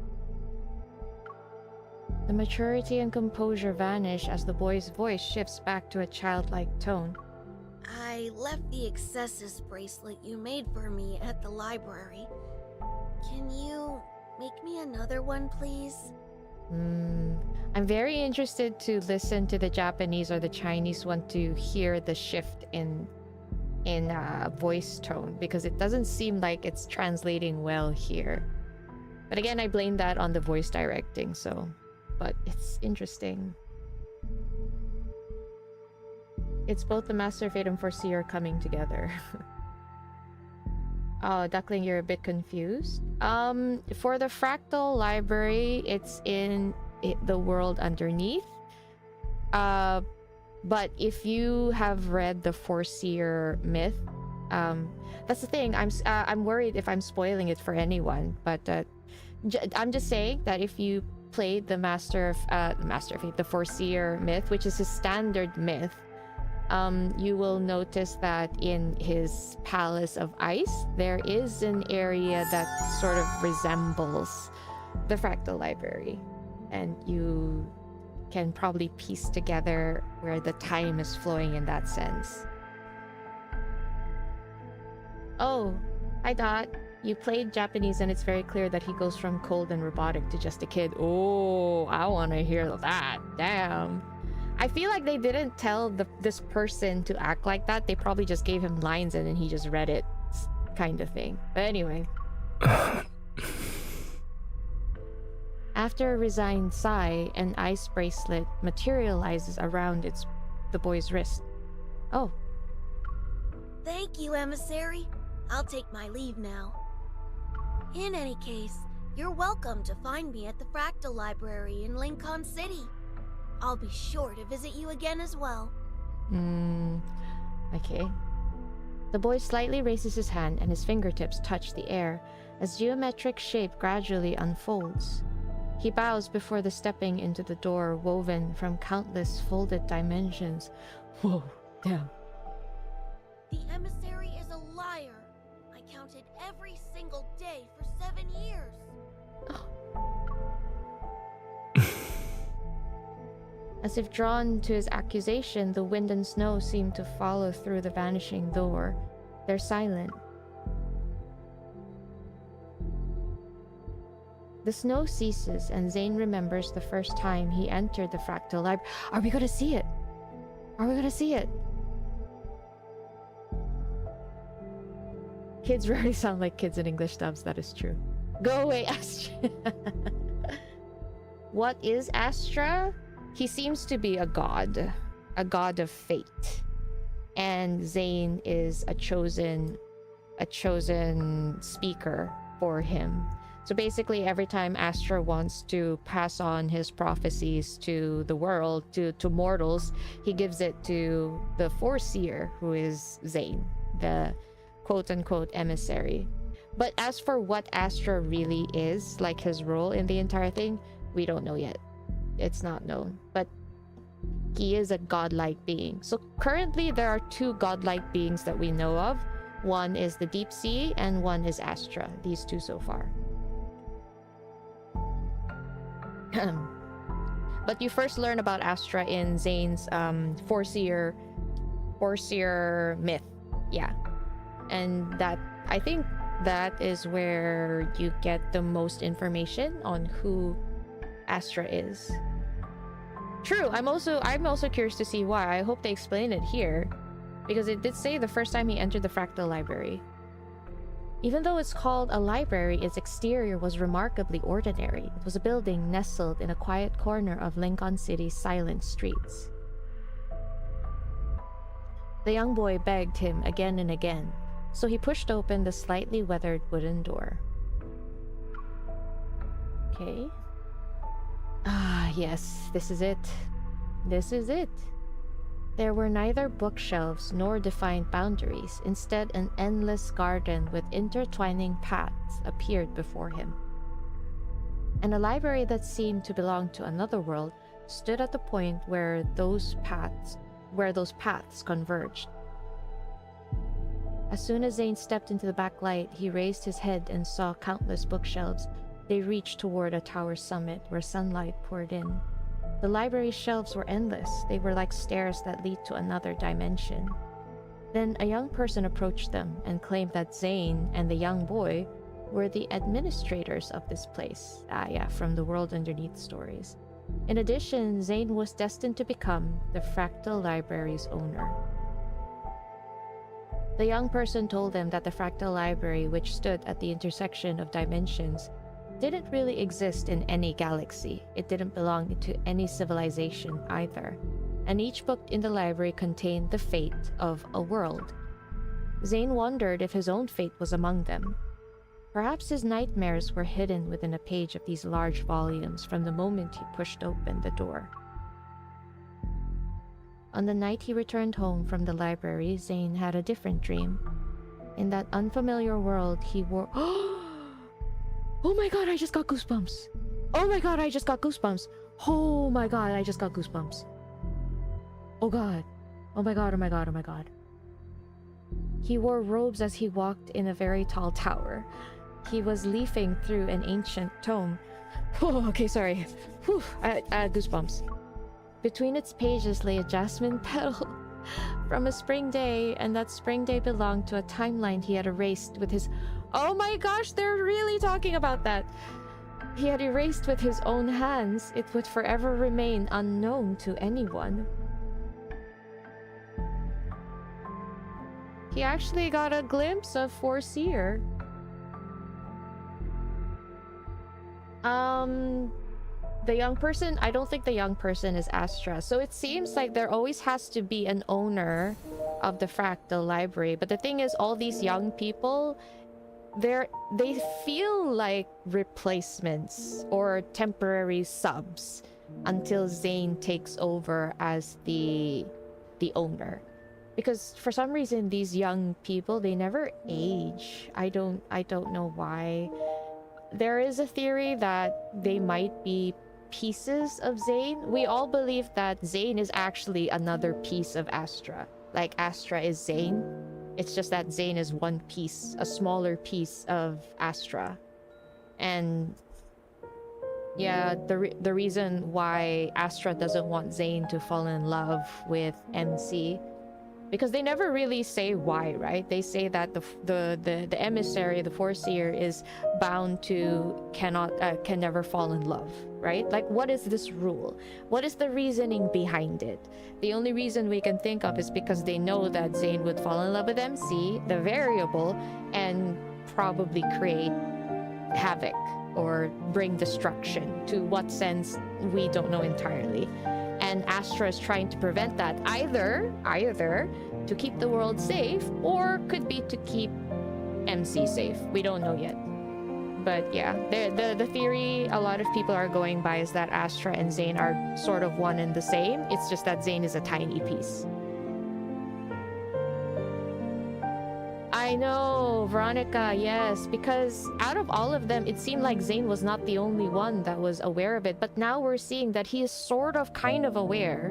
The maturity and composure vanish as the boy's voice shifts back to a childlike tone. I left the excesses bracelet you made for me at the library. Can you make me another one, please? I'm very interested to listen to the Japanese or the Chinese one to hear the shift in voice tone, because it doesn't seem like it's translating well here. But again, I blame that on the voice directing, so... But it's interesting. It's both the Master Fate and Foreseer coming together. Oh, Duckling, you're a bit confused. For the Fractal Library, it's in the world underneath. But if you have read the Foreseer myth, that's the thing. I'm worried if I'm spoiling it for anyone. But I'm just saying that if you played the Master of Fate, the Foreseer myth, which is his standard myth, you will notice that in his Palace of Ice, there is an area that sort of resembles the Fractal Library. And you can probably piece together where the time is flowing in that sense. Oh, hi Dot. You played Japanese and it's very clear that he goes from cold and robotic to just a kid. Oh, I want to hear that. Damn. I feel like they didn't tell this person to act like that. They probably just gave him lines and then he just read it, kind of thing. But anyway. After a resigned sigh, an ice bracelet materializes around the boy's wrist. Oh. Thank you, emissary. I'll take my leave now. In any case, you're welcome to find me at the Fractal Library in Lincoln City. I'll be sure to visit you again as well. Okay. The boy slightly raises his hand and his fingertips touch the air as geometric shape gradually unfolds. He bows before the stepping into the door woven from countless folded dimensions. Whoa, damn. The emissary is a liar. I counted every single day for 7 years. As if drawn to his accusation, the wind and snow seem to follow through the vanishing door. They're silent. The snow ceases, and Zayne remembers the first time he entered the Fractal Library. Are we gonna see it? Are we gonna see it? Kids rarely sound like kids in English dubs, that is true. Go away, Astra. What is Astra? He seems to be a god of fate. And Zayne is a chosen speaker for him. So basically, every time Astra wants to pass on his prophecies to the world, to mortals, he gives it to the Foreseer, who is Zayne, the quote-unquote emissary. But as for what Astra really is, like his role in the entire thing, we don't know yet. It's not known. But he is a godlike being. So currently, there are 2 godlike beings that we know of. One is the Deep Sea, and one is Astra. These 2 so far. But you first learn about Astra in Zayne's Foreseer myth. Yeah. And that, I think that is where you get the most information on who Astra is. True, I'm also curious to see why. I hope they explain it here, because it did say the first time he entered the Fractal Library. Even though it's called a library, its exterior was remarkably ordinary. It was a building nestled in a quiet corner of Lincoln City's silent streets. The young boy begged him again and again, so he pushed open the slightly weathered wooden door. Okay. Ah, yes, this is it. This is it. There were neither bookshelves nor defined boundaries. Instead, an endless garden with intertwining paths appeared before him. And a library that seemed to belong to another world stood at the point where those paths converged. As soon as Zayne stepped into the backlight, he raised his head and saw countless bookshelves. They reached toward a tower summit where sunlight poured in. The library's shelves were endless. They were like stairs that lead to another dimension. Then a young person approached them and claimed that Zayne and the young boy were the administrators of this place. Ah yeah, from the World Underneath stories. In addition, Zayne was destined to become the Fractal Library's owner. The young person told them that the Fractal Library, which stood at the intersection of dimensions, didn't really exist in any galaxy. It didn't belong to any civilization either, and each book in the library contained the fate of a world. Zayne wondered if his own fate was among them. Perhaps his nightmares were hidden within a page of these large volumes from the moment he pushed open the door. On the night he returned home from the library, Zayne had a different dream. In that unfamiliar world, he wore... Oh my god, I just got goosebumps. Oh my god, I just got goosebumps. Oh my god, I just got goosebumps. Oh god. Oh my god, oh my god, oh my god. He wore robes as he walked in a very tall tower. He was leafing through an ancient tome. Oh, okay, sorry. Whew, I had goosebumps. Between its pages lay a jasmine petal from a spring day, and that spring day belonged to a timeline he had erased with his... Oh my gosh, they're really talking about that. He had erased with his own hands. It would forever remain unknown to anyone. He actually got a glimpse of Foreseer. The young person, I don't think the young person is Astra. So it seems like there always has to be an owner of the Fractal Library. But the thing is, all these young people, they feel like replacements or temporary subs until Zayne takes over as the owner. Because for some reason, these young people, they never age. I don't know why. There is a theory that they might be pieces of Zayne. We all believe that Zayne is actually another piece of Astra. Like Astra is Zayne. It's just that Zayne is one piece, a smaller piece of Astra. And yeah, the reason why Astra doesn't want Zayne to fall in love with MC, because they never really say why, right? They say that the emissary, the Foreseer, is bound to can never fall in love, right? Like, what is this rule? What is the reasoning behind it? The only reason we can think of is because they know that Zayne would fall in love with MC, the variable, and probably create havoc or bring destruction. To what sense, we don't know entirely. And Astra is trying to prevent that, either to keep the world safe, or could be to keep MC safe. We don't know yet. But yeah, the theory a lot of people are going by is that Astra and Zayne are sort of one and the same. It's just that Zayne is a tiny piece. I know, Veronica, yes, because out of all of them, it seemed like Zayne was not the only one that was aware of it, but now we're seeing that he is sort of kind of aware,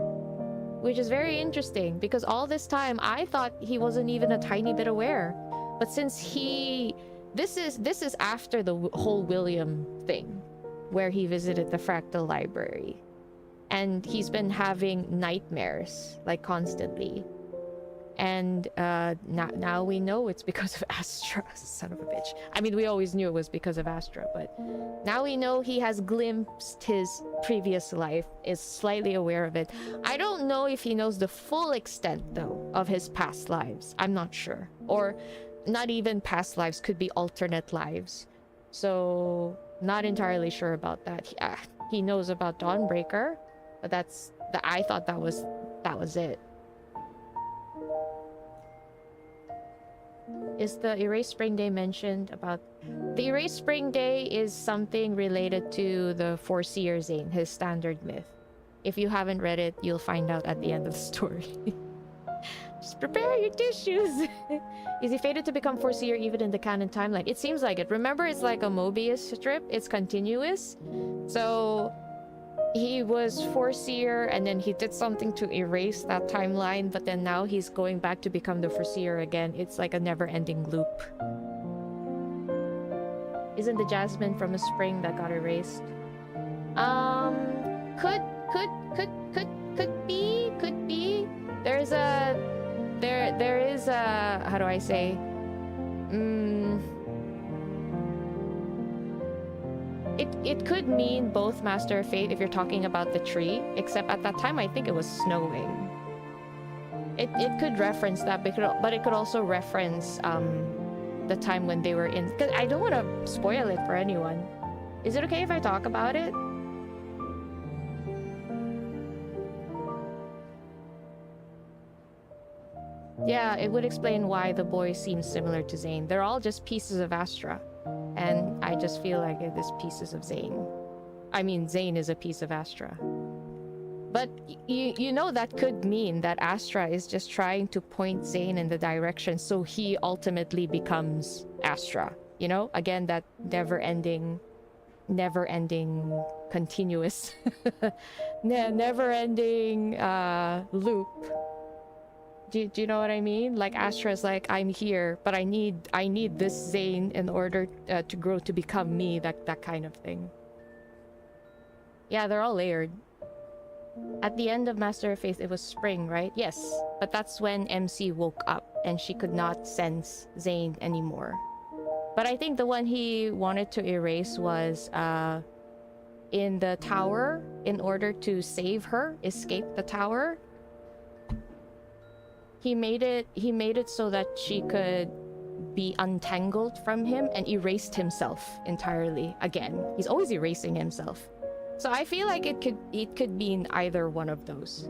which is very interesting, because all this time I thought he wasn't even a tiny bit aware. But since this is after the whole William thing, where he visited the Fractal Library, and he's been having nightmares, like, constantly. And now we know it's because of Astra. Son of a bitch. I mean, we always knew it was because of Astra, but now we know he has glimpsed his previous life, is slightly aware of it. I don't know if he knows the full extent, though, of his past lives. I'm not sure. Or not even past lives, could be alternate lives. So, not entirely sure about that. He knows about Dawnbreaker, but I thought that was it. Is the Erased Spring Day mentioned about... The Erased Spring Day is something related to the Foreseer Zayne, his standard myth. If you haven't read it, you'll find out at the end of the story. Just prepare your tissues! Is he fated to become Foreseer even in the canon timeline? It seems like it. Remember, it's like a Mobius strip. It's continuous. So... he was Foreseer, and then he did something to erase that timeline, but then now he's going back to become the Foreseer again. It's like a never-ending loop. Isn't the Jasmine from a spring that got erased? Could be. There is a, how do I say? It could mean both Master of Fate if you're talking about the tree, except at that time I think it was snowing. It could reference that, but it could also reference the time when they were in... Because I don't want to spoil it for anyone. Is it okay if I talk about it? Yeah, it would explain why the boy seems similar to Zayne. They're all just pieces of Astra. And I just feel like it is pieces of Zayne. I mean, Zayne is a piece of Astra. But you know that could mean that Astra is just trying to point Zayne in the direction so he ultimately becomes Astra. You know? Again, that never-ending continuous... never-ending loop. Do you know what I mean? Like, Astra's like, I'm here, but I need this Zayne in order to grow to become me, that kind of thing. Yeah, they're all layered. At the end of Master of Faith, it was spring, right? Yes, but that's when MC woke up and she could not sense Zayne anymore. But I think the one he wanted to erase was in the tower, in order to save her, escape the tower. He made it so that she could be untangled from him and erased himself entirely again. He's always erasing himself. So I feel like it could be in either one of those.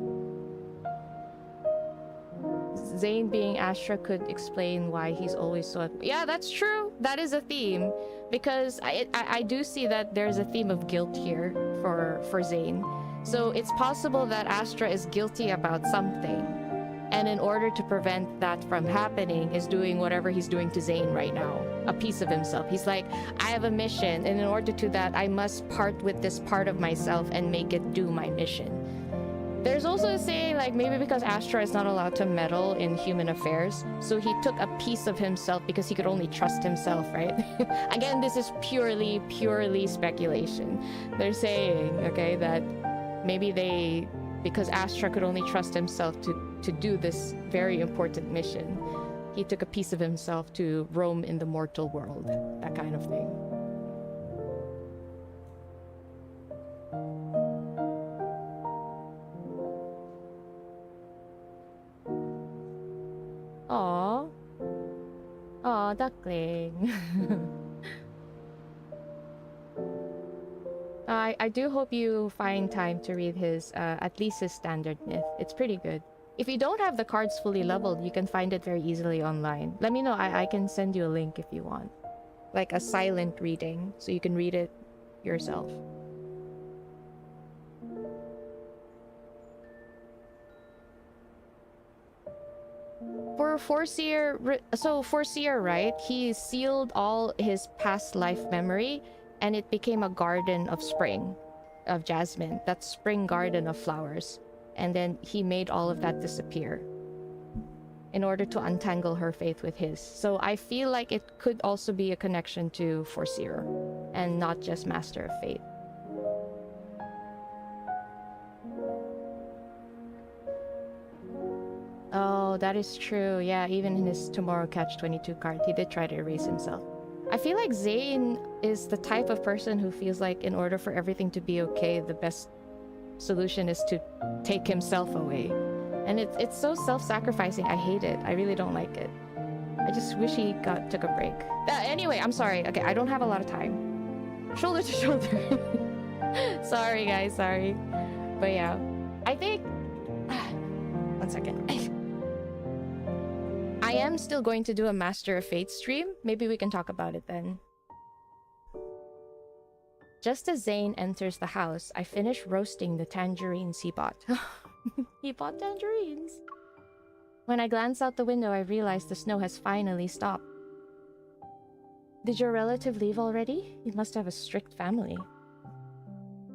Zayne being Astra could explain why he's always so... Yeah, that's true. That is a theme. Because I do see that there's a theme of guilt here for Zayne. So it's possible that Astra is guilty about something. And in order to prevent that from happening, is doing whatever he's doing to Zayne right now. A piece of himself. He's like, I have a mission, and in order to do that, I must part with this part of myself and make it do my mission. There's also a saying, like, maybe because Astra is not allowed to meddle in human affairs, so he took a piece of himself because he could only trust himself, right? Again, this is purely speculation. They're saying, okay, that maybe because Astra could only trust himself to do this very important mission, he took a piece of himself to roam in the mortal world. That kind of thing. Aww. Aw, duckling. I do hope you find time to read his, at least his standard myth. It's pretty good. If you don't have the cards fully leveled, you can find it very easily online. Let me know. I can send you a link if you want. Like a silent reading, so you can read it yourself. For Foreseer, right? He sealed all his past life memory, and it became a garden of spring, of jasmine. That spring garden of flowers. And then he made all of that disappear in order to untangle her faith with his. So I feel like it could also be a connection to Foreseer, and not just Master of Fate. Oh, that is true. Yeah, even in his Tomorrow Catch 22 card, he did try to erase himself. I feel like Zayne is the type of person who feels like in order for everything to be okay, the best solution is to take himself away. And it's so self-sacrificing. I hate it. I really don't like it. I just wish he took a break. Anyway, I'm sorry. Okay, I don't have a lot of time. Shoulder to shoulder. Sorry, guys. Sorry. But yeah, I think... One second. I am still going to do a Master of Fate stream. Maybe we can talk about it then. Just as Zayne enters the house, I finish roasting the tangerines he bought. He bought tangerines. When I glance out the window, I realize the snow has finally stopped. Did your relative leave already? You must have a strict family.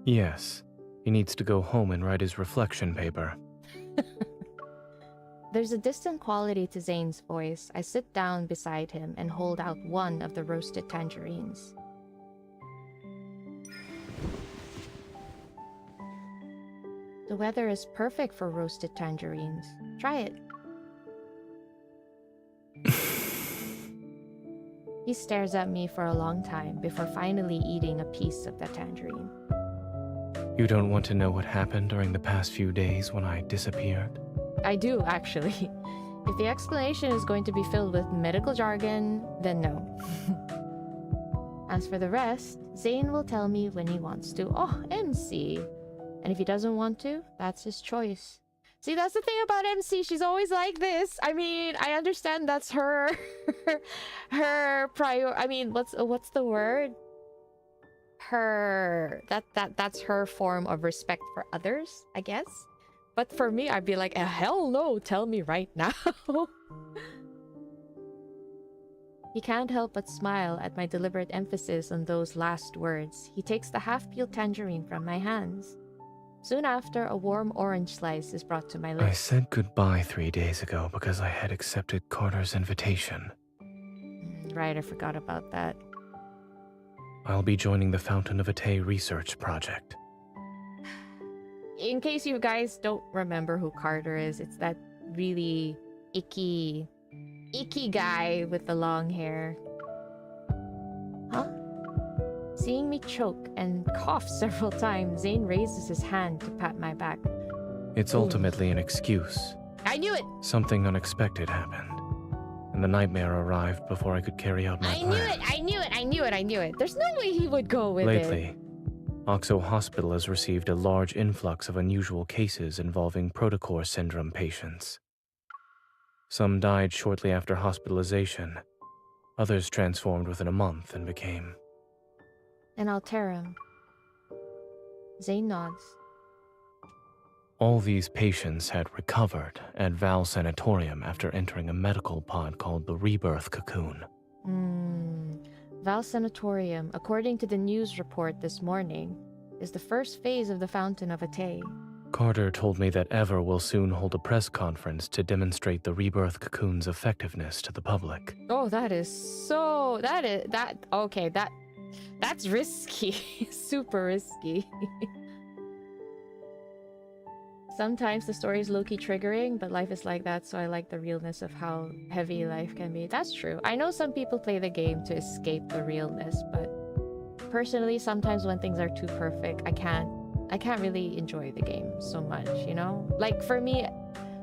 Yes. He needs to go home and write his reflection paper. There's a distant quality to Zayne's voice. I sit down beside him and hold out one of the roasted tangerines. The weather is perfect for roasted tangerines. Try it. He stares at me for a long time before finally eating a piece of the tangerine. You don't want to know what happened during the past few days when I disappeared? I do, actually. If the explanation is going to be filled with medical jargon, then no. As for the rest, Zayne will tell me when he wants to. Oh, MC. And if he doesn't want to, that's his choice. See, that's the thing about MC. She's always like this. I mean, I understand that's her... her prior... I mean, what's the word? Her... That's her form of respect for others, I guess. But for me, I'd be like, hell no, tell me right now. He can't help but smile at my deliberate emphasis on those last words. He takes the half-peeled tangerine from my hands. Soon after, a warm orange slice is brought to my lips. I said goodbye 3 days ago because I had accepted Carter's invitation. Right, I forgot about that. I'll be joining the Fountain of Pt research project. In case you guys don't remember who Carter is, it's that really icky guy with the long hair. Seeing me choke and cough several times, Zayne raises his hand to pat my back. It's ultimately an excuse. I knew it! Something unexpected happened, and the nightmare arrived before I could carry out my plan. I knew it. There's no way he would go with Lately, Oxo Hospital has received a large influx of unusual cases involving 𝓥𝓲𝓮𝓻 syndrome patients. Some died shortly after hospitalization. Others transformed within a month and became... And I'll tear him. Zayne nods. All these patients had recovered at Val Sanatorium after entering a medical pod called the Rebirth Cocoon. Val Sanatorium, according to the news report this morning, is the first phase of the Fountain of Ate. Carter told me that Ever will soon hold a press conference to demonstrate the Rebirth Cocoon's effectiveness to the public. Oh, that's risky. Super risky. Sometimes the story is low-key triggering, but life is like that, so I like the realness of how heavy life can be. That's true. I know some people play the game to escape the realness, but personally, sometimes when things are too perfect, I can't really enjoy the game so much, you know? Like, for me,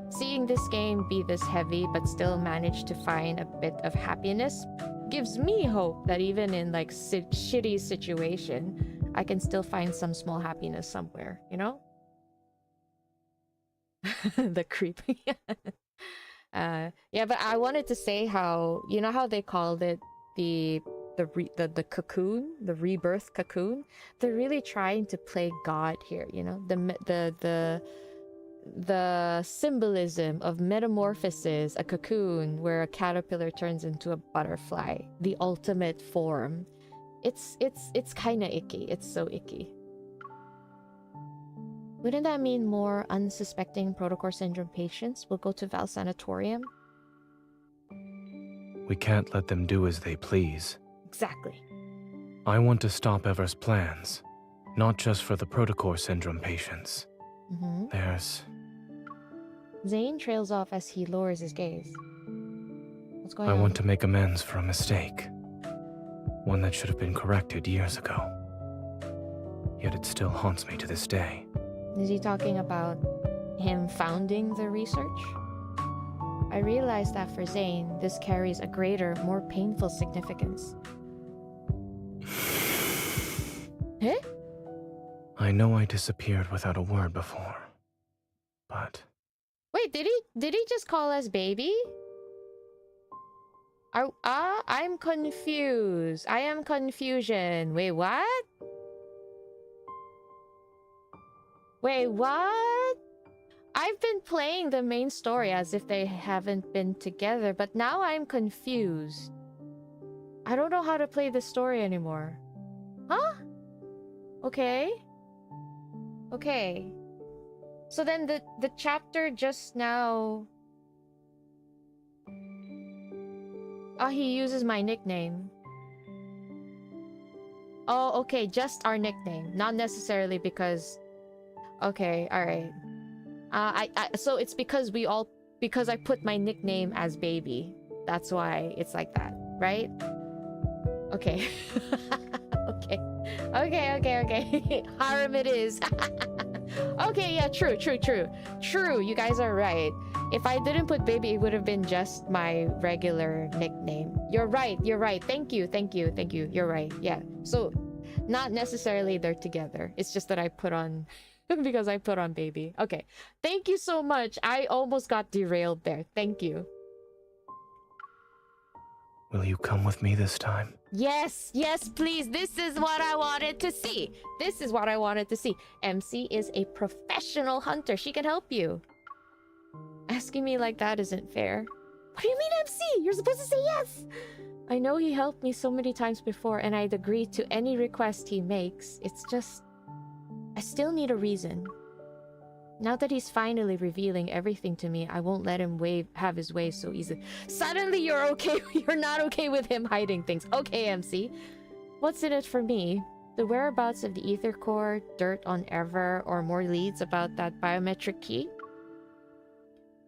seeing this game be this heavy but still manage to find a bit of happiness gives me hope that even in, like, shitty situation, I can still find some small happiness somewhere, you know? The creep. Yeah, but I wanted to say how, you know how they called it the cocoon, the rebirth cocoon? They're really trying to play God here, you know? The symbolism of metamorphosis, a cocoon where a caterpillar turns into a butterfly, the ultimate form. It's kind of icky. It's so icky. Wouldn't that mean more unsuspecting 𝓥𝓲𝓮𝓻 syndrome patients will go to Val Sanatorium? We can't let them do as they please. Exactly. I want to stop Ever's plans, not just for the 𝓥𝓲𝓮 syndrome patients. There's... Zayne trails off as he lowers his gaze. What's going on? I want to make amends for a mistake. One that should have been corrected years ago. Yet it still haunts me to this day. Is he talking about him founding the research? I realize that for Zayne, this carries a greater, more painful significance. Eh? I know I disappeared without a word before, but... Wait, did he just call us baby? I'm confused. I am confusion. Wait, what? Wait, what? I've been playing the main story as if they haven't been together, but now I'm confused. I don't know how to play this story anymore. Huh? Okay. Okay. So then the chapter just now... Oh, he uses my nickname. Oh, okay, just our nickname. Not necessarily because... Okay, alright. So it's because because I put my nickname as baby. That's why it's like that, right? Okay. Okay. Harem it is. Okay, yeah, true. True, you guys are right. If I didn't put baby, it would have been just my regular nickname. You're right. Thank you. You're right, yeah. So, not necessarily they're together. It's just that I put on... because I put on baby. Okay. Thank you so much. I almost got derailed there. Thank you. Will you come with me this time? Yes, please. This is what I wanted to see. MC is a professional hunter. She can help you. Asking me like that isn't fair. What do you mean, MC? You're supposed to say yes. I know he helped me so many times before, and I'd agree to any request he makes. It's just... I still need a reason. Now that he's finally revealing everything to me, I won't let him have his way so easily. Suddenly you're okay. You're not okay with him hiding things. Okay, MC. What's in it for me? The whereabouts of the ether core, dirt on Ever, or more leads about that biometric key?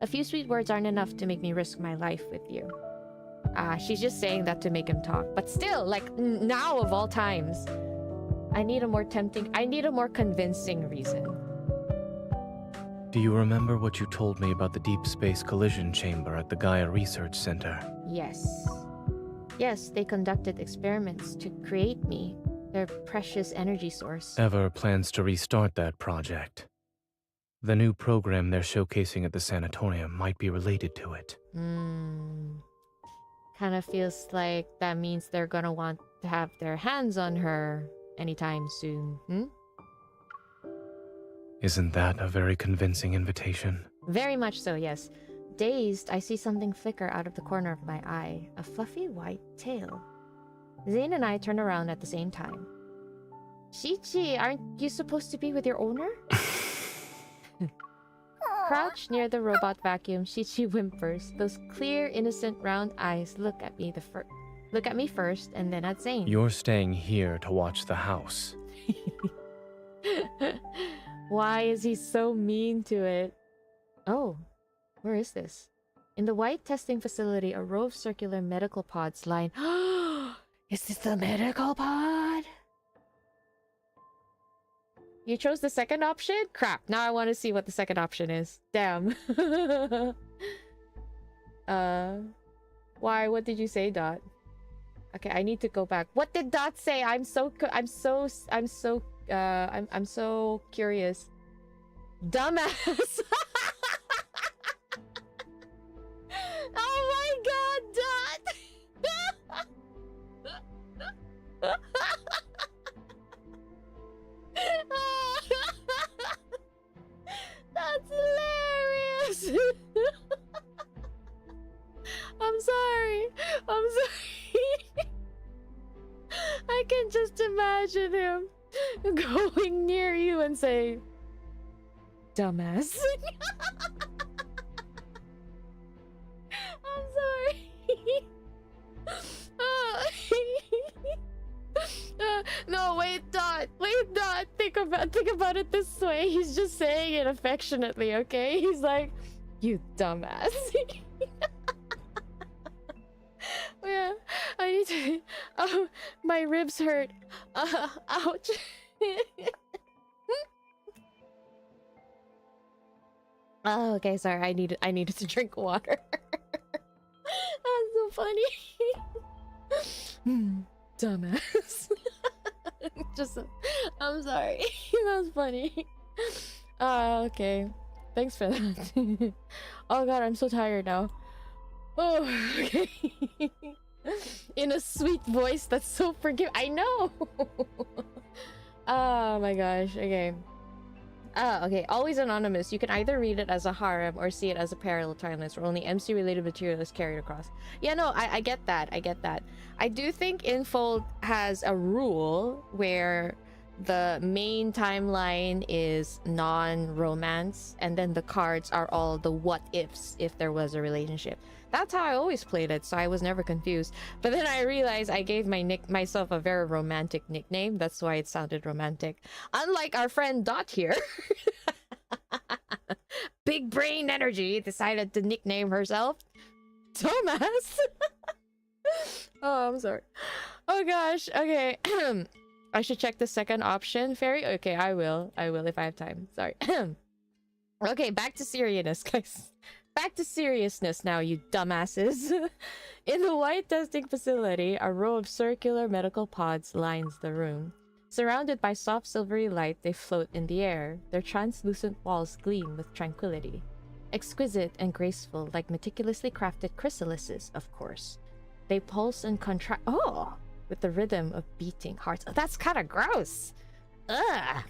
A few sweet words aren't enough to make me risk my life with you. She's just saying that to make him talk. But still, like, now of all times. I need a more tempting... I need a more convincing reason. Do you remember what you told me about the Deepspace collision chamber at the Gaia Research Center? Yes. Yes, they conducted experiments to create me, their precious energy source. Ever plans to restart that project? The new program they're showcasing at the sanatorium might be related to it. Kind of feels like that means they're gonna want to have their hands on her anytime soon. Isn't that a very convincing invitation? Very much so, yes. Dazed, I see something flicker out of the corner of my eye. A fluffy white tail. Zayne and I turn around at the same time. Shichi, aren't you supposed to be with your owner? Crouched near the robot vacuum, Shichi whimpers. Those clear, innocent, round eyes look at me first, and then at Zayne. You're staying here to watch the house. Why is he so mean to it? Oh, where is this? In the white testing facility, a row of circular medical pods line. Is this the medical pod? You chose the second option? Crap, now I want to see what the second option is. Damn. Why? What did you say, Dot? Okay, I need to go back. What did Dot say? I'm so curious. Dumbass. Oh my god, Dot. That's hilarious. I'm sorry. I can just imagine him going near you and say, dumbass. I'm sorry. No, wait, Dot. Think about it this way. He's just saying it affectionately, okay? He's like, you dumbass. Yeah, I need to... Oh, my ribs hurt. Ouch. Oh, okay, sorry. I needed to drink water. That's so funny. Dumbass. I'm sorry. That was funny. Okay. Thanks for that. Oh god, I'm so tired now. Oh, okay. In a sweet voice that's so I know. Oh my gosh. Okay. Okay. Always anonymous. You can either read it as a harem or see it as a parallel timeless where only MC-related material is carried across. Yeah, no, I get that. I do think Infold has a rule where the main timeline is non-romance and then the cards are all the what-ifs if there was a relationship. That's how I always played it, so I was never confused. But then I realized I gave myself a very romantic nickname. That's why it sounded romantic. Unlike our friend Dot here. Big brain energy decided to nickname herself Thomas. Oh, I'm sorry. Oh gosh, okay. I should check the second option. Fairy? Okay, I will if I have time. Sorry. Okay, back to seriousness, guys. Back to seriousness now, you dumbasses. In the white testing facility, a row of circular medical pods lines the room. Surrounded by soft silvery light, they float in the air. Their translucent walls gleam with tranquility. Exquisite and graceful, like meticulously crafted chrysalises, of course. They pulse and contract. Oh! With the rhythm of beating hearts. Oh, that's kind of gross! Ugh!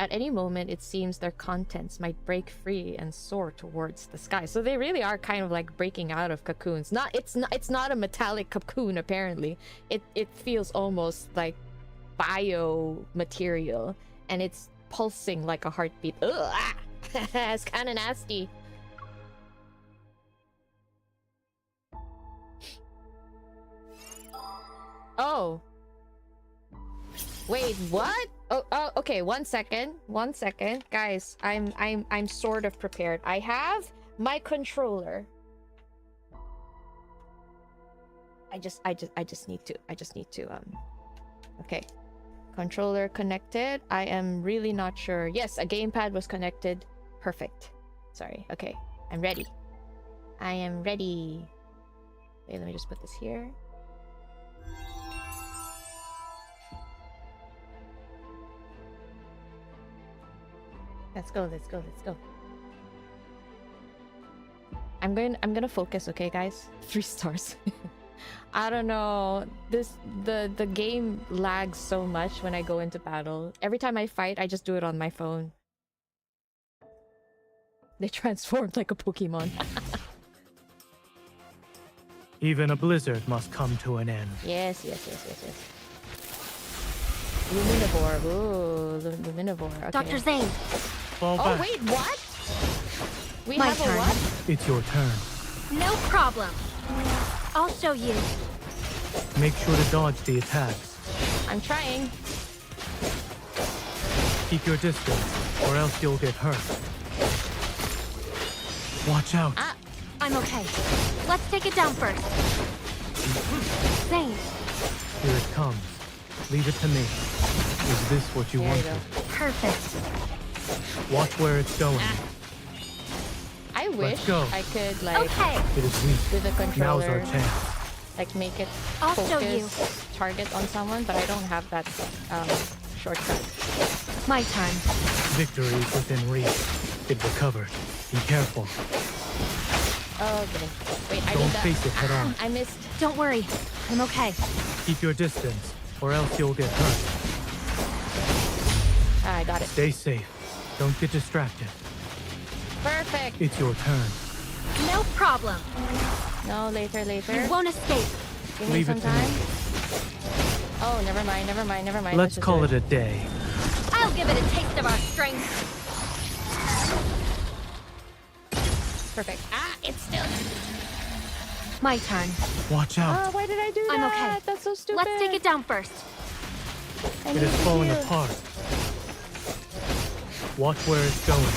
At any moment, it seems their contents might break free and soar towards the sky. So they really are kind of like breaking out of cocoons. It's not a metallic cocoon, apparently. It feels almost like biomaterial, and it's pulsing like a heartbeat. Ugh! It's kind of nasty. Oh. Wait, what? Oh, okay, one second. Guys, I'm sort of prepared. I have my controller. I just need to Okay. Controller connected. I am really not sure. Yes, a gamepad was connected. Perfect. Sorry. Okay. I'm ready. I am ready. Wait, let me just put this here. Let's go, let's go, let's go. I'm gonna focus, okay guys? 3 stars. I don't know. The game lags so much when I go into battle. Every time I fight, I just do it on my phone. They transformed like a Pokemon. Even a blizzard must come to an end. Yes. Luminivore. Ooh, Luminivore. Okay. Dr. Zayne. Fall Oh back. wait, what? We My have turn. a what? It's your turn. No problem. I'll show you. Make sure to dodge the attacks. I'm trying. Keep your distance, or else you'll get hurt. Watch out. Ah, I'm okay. Let's take it down first. Zayne. Here it comes. Leave it to me. Is this what you there you wanted? go. Perfect. Watch where it's going. I wish go. I could like Okay. It is weak. with a Now's controller our chance. like make it I'll show you. focus target on someone, but I don't have that shortcut. My turn. Victory is within reach. It recovered. Be careful. Okay. Wait, I Don't did that. face it head on. I missed. Don't worry. I'm okay. Keep your distance, or else you'll get hurt. Ah, I got it. Stay safe. Don't get distracted. Perfect. It's your turn. No problem. No, later. You won't escape. Give me Leave some it to time. me. Oh, never mind. Let's call it a day. I'll give it a taste of our strength. Perfect. Ah, it's still. My turn. Watch out. Oh, why did I do that? I'm okay. That's so stupid. Let's take it down first. I It need is to falling heal. apart. Watch where it's going.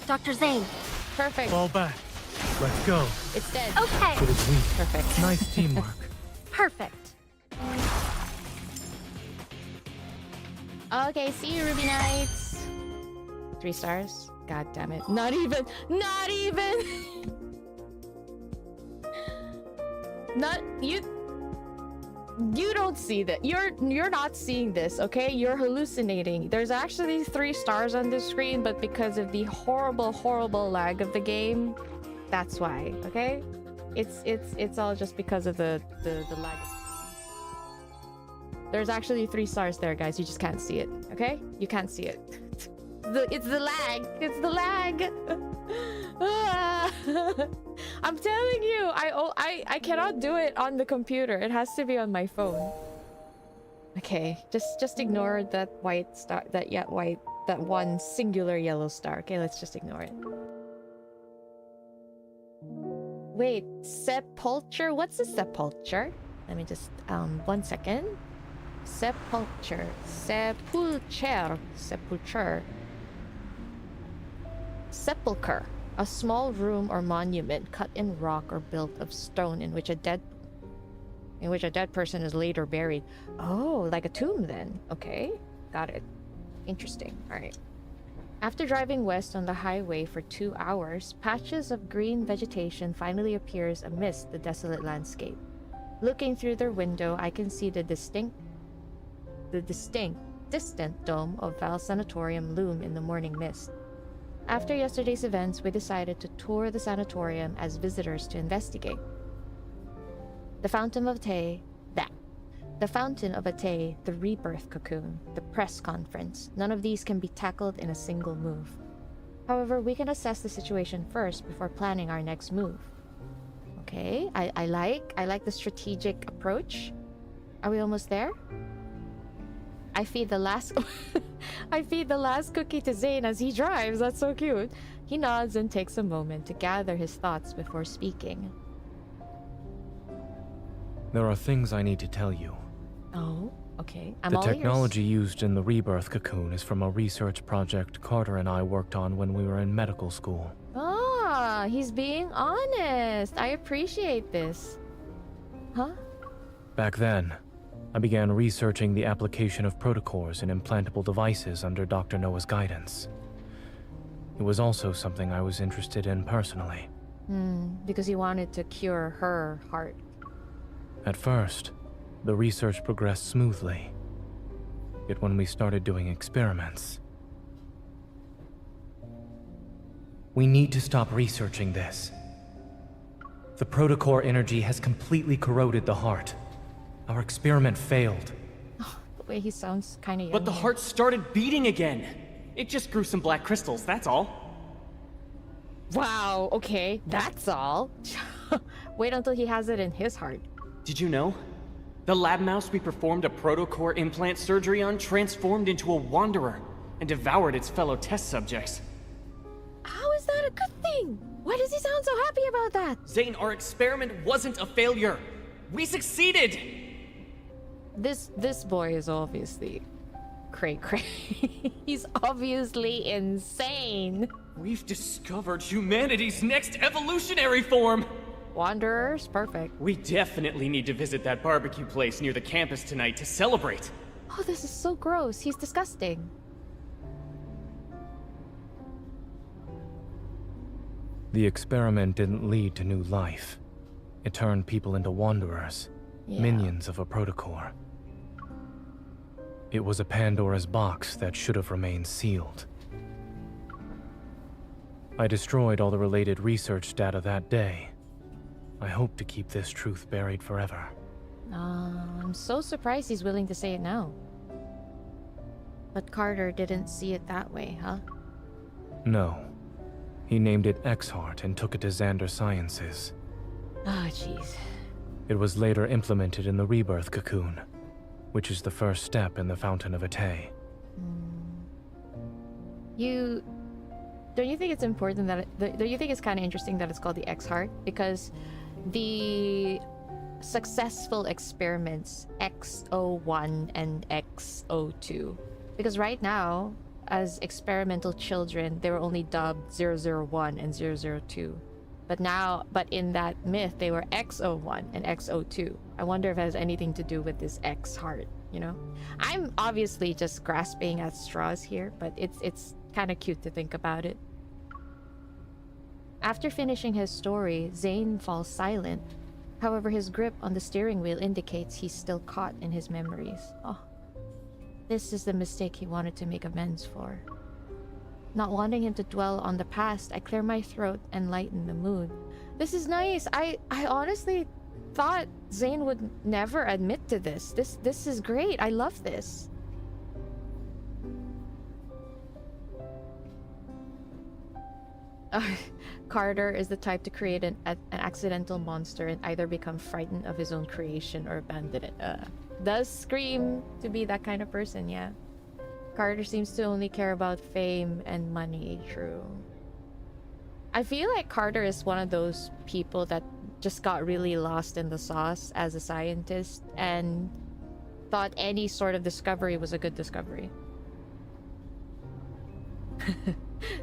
Dr. Zayne. Perfect. Fall back. Let's go. It's dead. Okay. It is weak. Perfect. Nice teamwork. Perfect. Okay, see you, Ruby Knights. 3 stars. God damn it. Not even. Not you. You don't see that. You're not seeing this, okay? You're hallucinating. There's actually 3 stars on the screen, but because of the horrible lag of the game, that's why, okay? It's all just because of the lag. There's actually 3 stars there, guys. You just can't see it, okay? You can't see it. It's the lag. It's the lag. I'm telling you, I cannot do it on the computer. It has to be on my phone. Okay, just ignore that white star. That one singular yellow star. Okay, let's just ignore it. Wait, sepulture? What's a sepulture? Let me just 1 second. Sepulture. Sepulcher. A small room or monument cut in rock or built of stone in which a dead person is later buried. Oh, like a tomb then. Okay, got it. Interesting. All right. After driving west on the highway for 2 hours, patches of green vegetation finally appears amidst the desolate landscape. Looking through their window, I can see the distant dome of Val Sanatorium loom in the morning mist. After yesterday's events, we decided to tour the sanatorium as visitors to investigate. The Fountain of Tea, the rebirth cocoon, the press conference, none of these can be tackled in a single move. However, we can assess the situation first before planning our next move. Okay, I like the strategic approach. Are we almost there? I feed the last cookie to Zayne as he drives. That's so cute. He nods and takes a moment to gather his thoughts before speaking. There are things I need to tell you. Oh, okay. I'm The all technology ears. used in the rebirth cocoon is from a research project Carter and I worked on when we were in medical school. Ah, he's being honest. I appreciate this. Huh? Back then, I began researching the application of protocors in implantable devices under Dr. Noah's guidance. It was also something I was interested in personally. Because he wanted to cure her heart. At first, the research progressed smoothly. Yet when we started doing experiments... We need to stop researching this. The protocor energy has completely corroded the heart. Our experiment failed. The way he sounds kind of young. But the heart started beating again. It just grew some black crystals, that's all. Wow, okay, that's all. Wait until he has it in his heart. Did you know? The lab mouse we performed a protocor implant surgery on transformed into a wanderer and devoured its fellow test subjects. How is that a good thing? Why does he sound so happy about that? Zayne, our experiment wasn't a failure. We succeeded! This boy is obviously cray-cray. He's obviously insane. We've discovered humanity's next evolutionary form! Wanderers? Perfect. We definitely need to visit that barbecue place near the campus tonight to celebrate. Oh, this is so gross. He's disgusting. The experiment didn't lead to new life. It turned people into wanderers, minions of a protocor. It was a Pandora's box that should have remained sealed. I destroyed all the related research data that day. I hope to keep this truth buried forever. I'm so surprised he's willing to say it now. But Carter didn't see it that way, huh? No. He named it X-Heart and took it to Xander Sciences. Ah, jeez. It was later implemented in the rebirth cocoon, which is the first step in the Fountain of Ate. Don't you think it's important that don't you think it's kind of interesting that it's called the X-Heart? Because the successful experiments X01 and X02, because right now, as experimental children, they were only dubbed 001 and 002. But in that myth, they were X01 and X02. I wonder if it has anything to do with this X-Heart, you know? I'm obviously just grasping at straws here, but it's kind of cute to think about it. After finishing his story, Zayne falls silent. However, his grip on the steering wheel indicates he's still caught in his memories. Oh, this is the mistake he wanted to make amends for. Not wanting him to dwell on the past, I clear my throat and lighten the mood. This is nice. I honestly thought Zayne would never admit to this. This is great. I love this. Carter is the type to create an accidental monster and either become frightened of his own creation or abandon it. Does scream to be that kind of person, yeah. Carter seems to only care about fame and money, true. I feel like Carter is one of those people that just got really lost in the sauce as a scientist and thought any sort of discovery was a good discovery.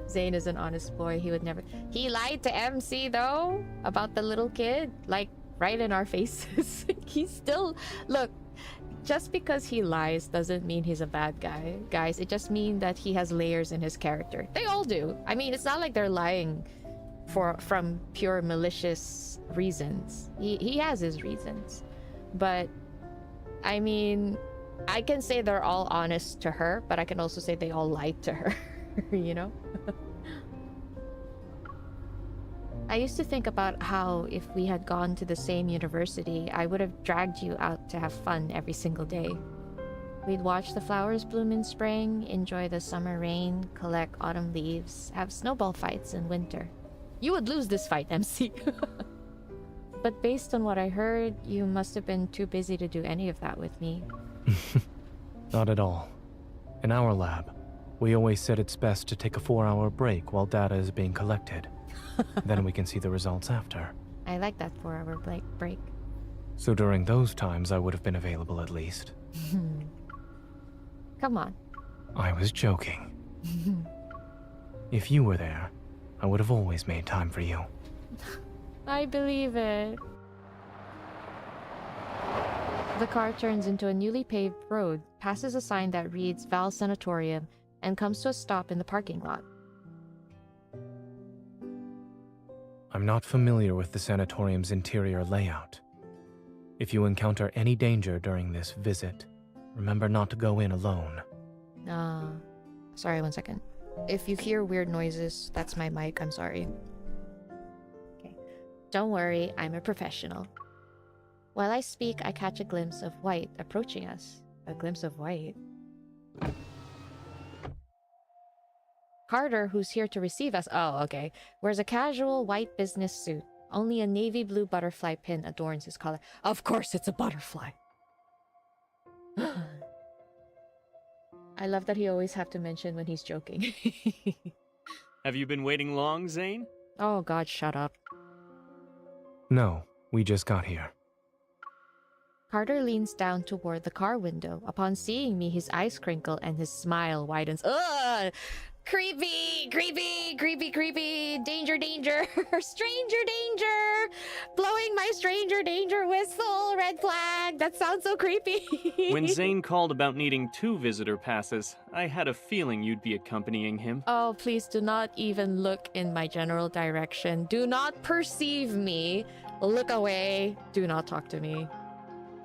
Zayne is an honest boy. He would never... He lied to MC, though, about the little kid. Like, right in our faces. He's still... Look, just because he lies doesn't mean he's a bad guy. Guys, it just means that he has layers in his character. They all do. I mean, it's not like they're lying from pure malicious reasons. He has his reasons. But, I mean, I can say they're all honest to her, but I can also say they all lied to her. You know? I used to think about how if we had gone to the same university, I would have dragged you out to have fun every single day. We'd watch the flowers bloom in spring, enjoy the summer rain, collect autumn leaves, have snowball fights in winter. You would lose this fight, MC. But based on what I heard, you must have been too busy to do any of that with me. Not at all. In our lab, we always said it's best to take a 4-hour break while data is being collected. Then we can see the results after. I like that 4-hour break. So during those times, I would have been available at least. Come on. I was joking. If you were there, I would have always made time for you. I believe it. The car turns into a newly paved road, passes a sign that reads Val Sanatorium, and comes to a stop in the parking lot. I'm not familiar with the sanatorium's interior layout. If you encounter any danger during this visit, remember not to go in alone. Sorry, 1 second. If you hear weird noises, that's my mic, I'm sorry. Okay. Don't worry, I'm a professional. While I speak, I catch a glimpse of White approaching us. A glimpse of White? Carter, who's here to receive us, wears a casual white business suit. Only a navy blue butterfly pin adorns his collar. Of course it's a butterfly! I love that he always have to mention when he's joking. Have you been waiting long, Zayne? Oh god, shut up. No, we just got here. Carter leans down toward the car window. Upon seeing me, his eyes crinkle and his smile widens. Ugh! Creepy! Creepy! Creepy! Creepy! Danger! Danger! Stranger danger! Blowing my stranger danger whistle! Red flag! That sounds so creepy! When Zayne called about needing 2 visitor passes, I had a feeling you'd be accompanying him. Oh, please do not even look in my general direction. Do not perceive me. Look away. Do not talk to me.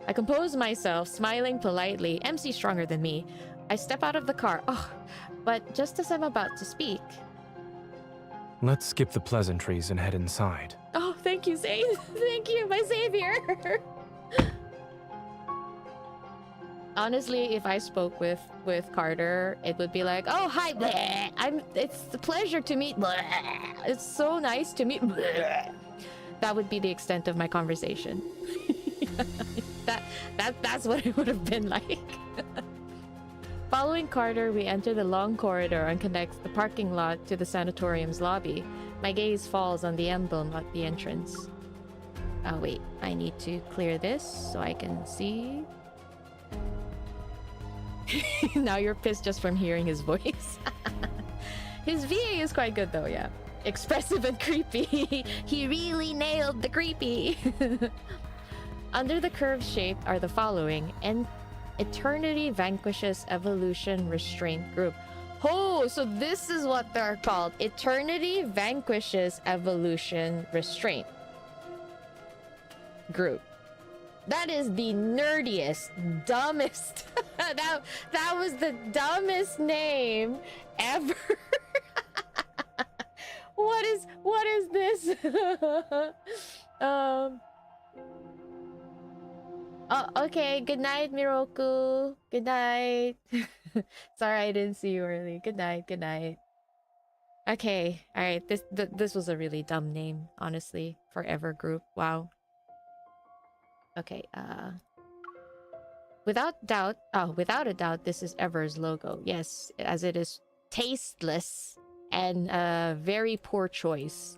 I compose myself, smiling politely. MC stronger than me. I step out of the car. But just as I'm about to speak... Let's skip the pleasantries and head inside. Oh, thank you, Zayne. Thank you, my savior. Honestly, if I spoke with Carter, it would be like, oh, hi, bleh. It's a pleasure to meet, bleh. It's so nice to meet, bleh. That would be the extent of my conversation. That's what it would have been like. Following Carter, we enter the long corridor and connects the parking lot to the sanatorium's lobby. My gaze falls on the emblem at the entrance. Oh wait, I need to clear this so I can see. Now you're pissed just from hearing his voice. His VA is quite good though, yeah. Expressive and creepy. He really nailed the creepy. Under the curved shape are the following, and Eternity Vanquishes Evolution Restraint Group. Oh, so this is what they're called. Eternity Vanquishes Evolution Restraint Group. That is the nerdiest, dumbest. that was the dumbest name ever. What is this? Oh, okay. Good night, Miroku. Good night. Sorry, I didn't see you early. Good night. Good night. Okay. All right. This was a really dumb name, honestly. Forever Group. Wow. Okay. Without a doubt, this is Ever's logo. Yes, as it is tasteless and very poor choice.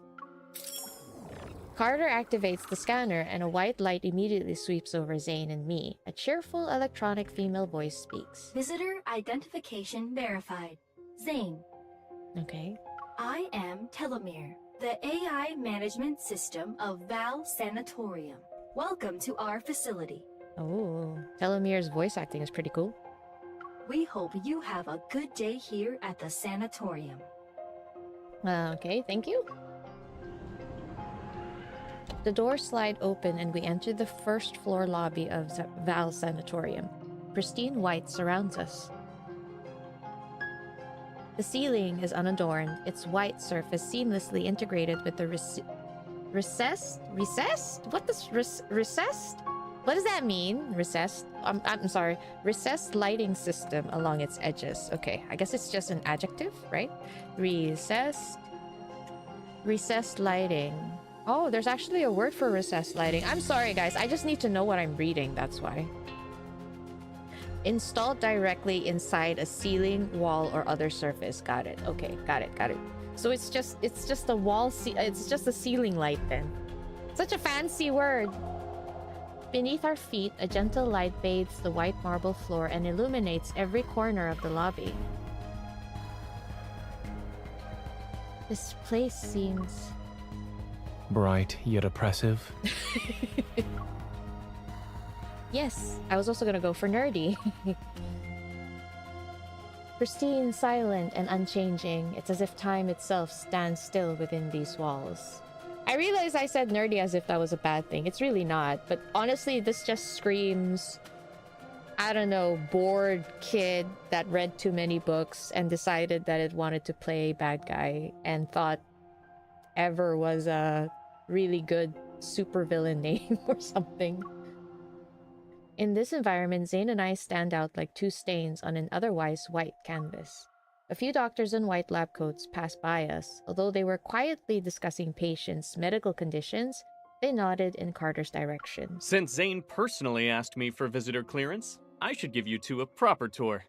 Carter activates the scanner and a white light immediately sweeps over Zayne and me. A cheerful electronic female voice speaks. Visitor identification verified. Zayne. Okay. I am Telomere, the AI management system of Val Sanatorium. Welcome to our facility. Oh, Telomere's voice acting is pretty cool. We hope you have a good day here at the sanatorium. Okay, thank you. The doors slide open and we enter the first floor lobby of Val Sanatorium. Pristine white surrounds us. The ceiling is unadorned, its white surface seamlessly integrated with the recessed? What does recessed? What does that mean? Recessed? I'm sorry. Recessed lighting system along its edges. Okay, I guess it's just an adjective, right? Recessed lighting. Oh, there's actually a word for recessed lighting. I'm sorry, guys. I just need to know what I'm reading. That's why. Installed directly inside a ceiling, wall, or other surface. Got it. Okay, got it. So it's just a wall. It's just a ceiling light then. Such a fancy word. Beneath our feet, a gentle light bathes the white marble floor and illuminates every corner of the lobby. This place seems... bright yet oppressive. Yes, I was also gonna go for nerdy. Pristine, silent, and unchanging, it's as if time itself stands still within these walls. I realize I said nerdy as if that was a bad thing. It's really not, but honestly, this just screams, I don't know, bored kid that read too many books and decided that it wanted to play bad guy and thought Ever was a really good supervillain name or something. In this environment, Zayne and I stand out like two stains on an otherwise white canvas. A few doctors in white lab coats pass by us. Although they were quietly discussing patients' medical conditions, they nodded in Carter's direction. Since Zayne personally asked me for visitor clearance, I should give you two a proper tour.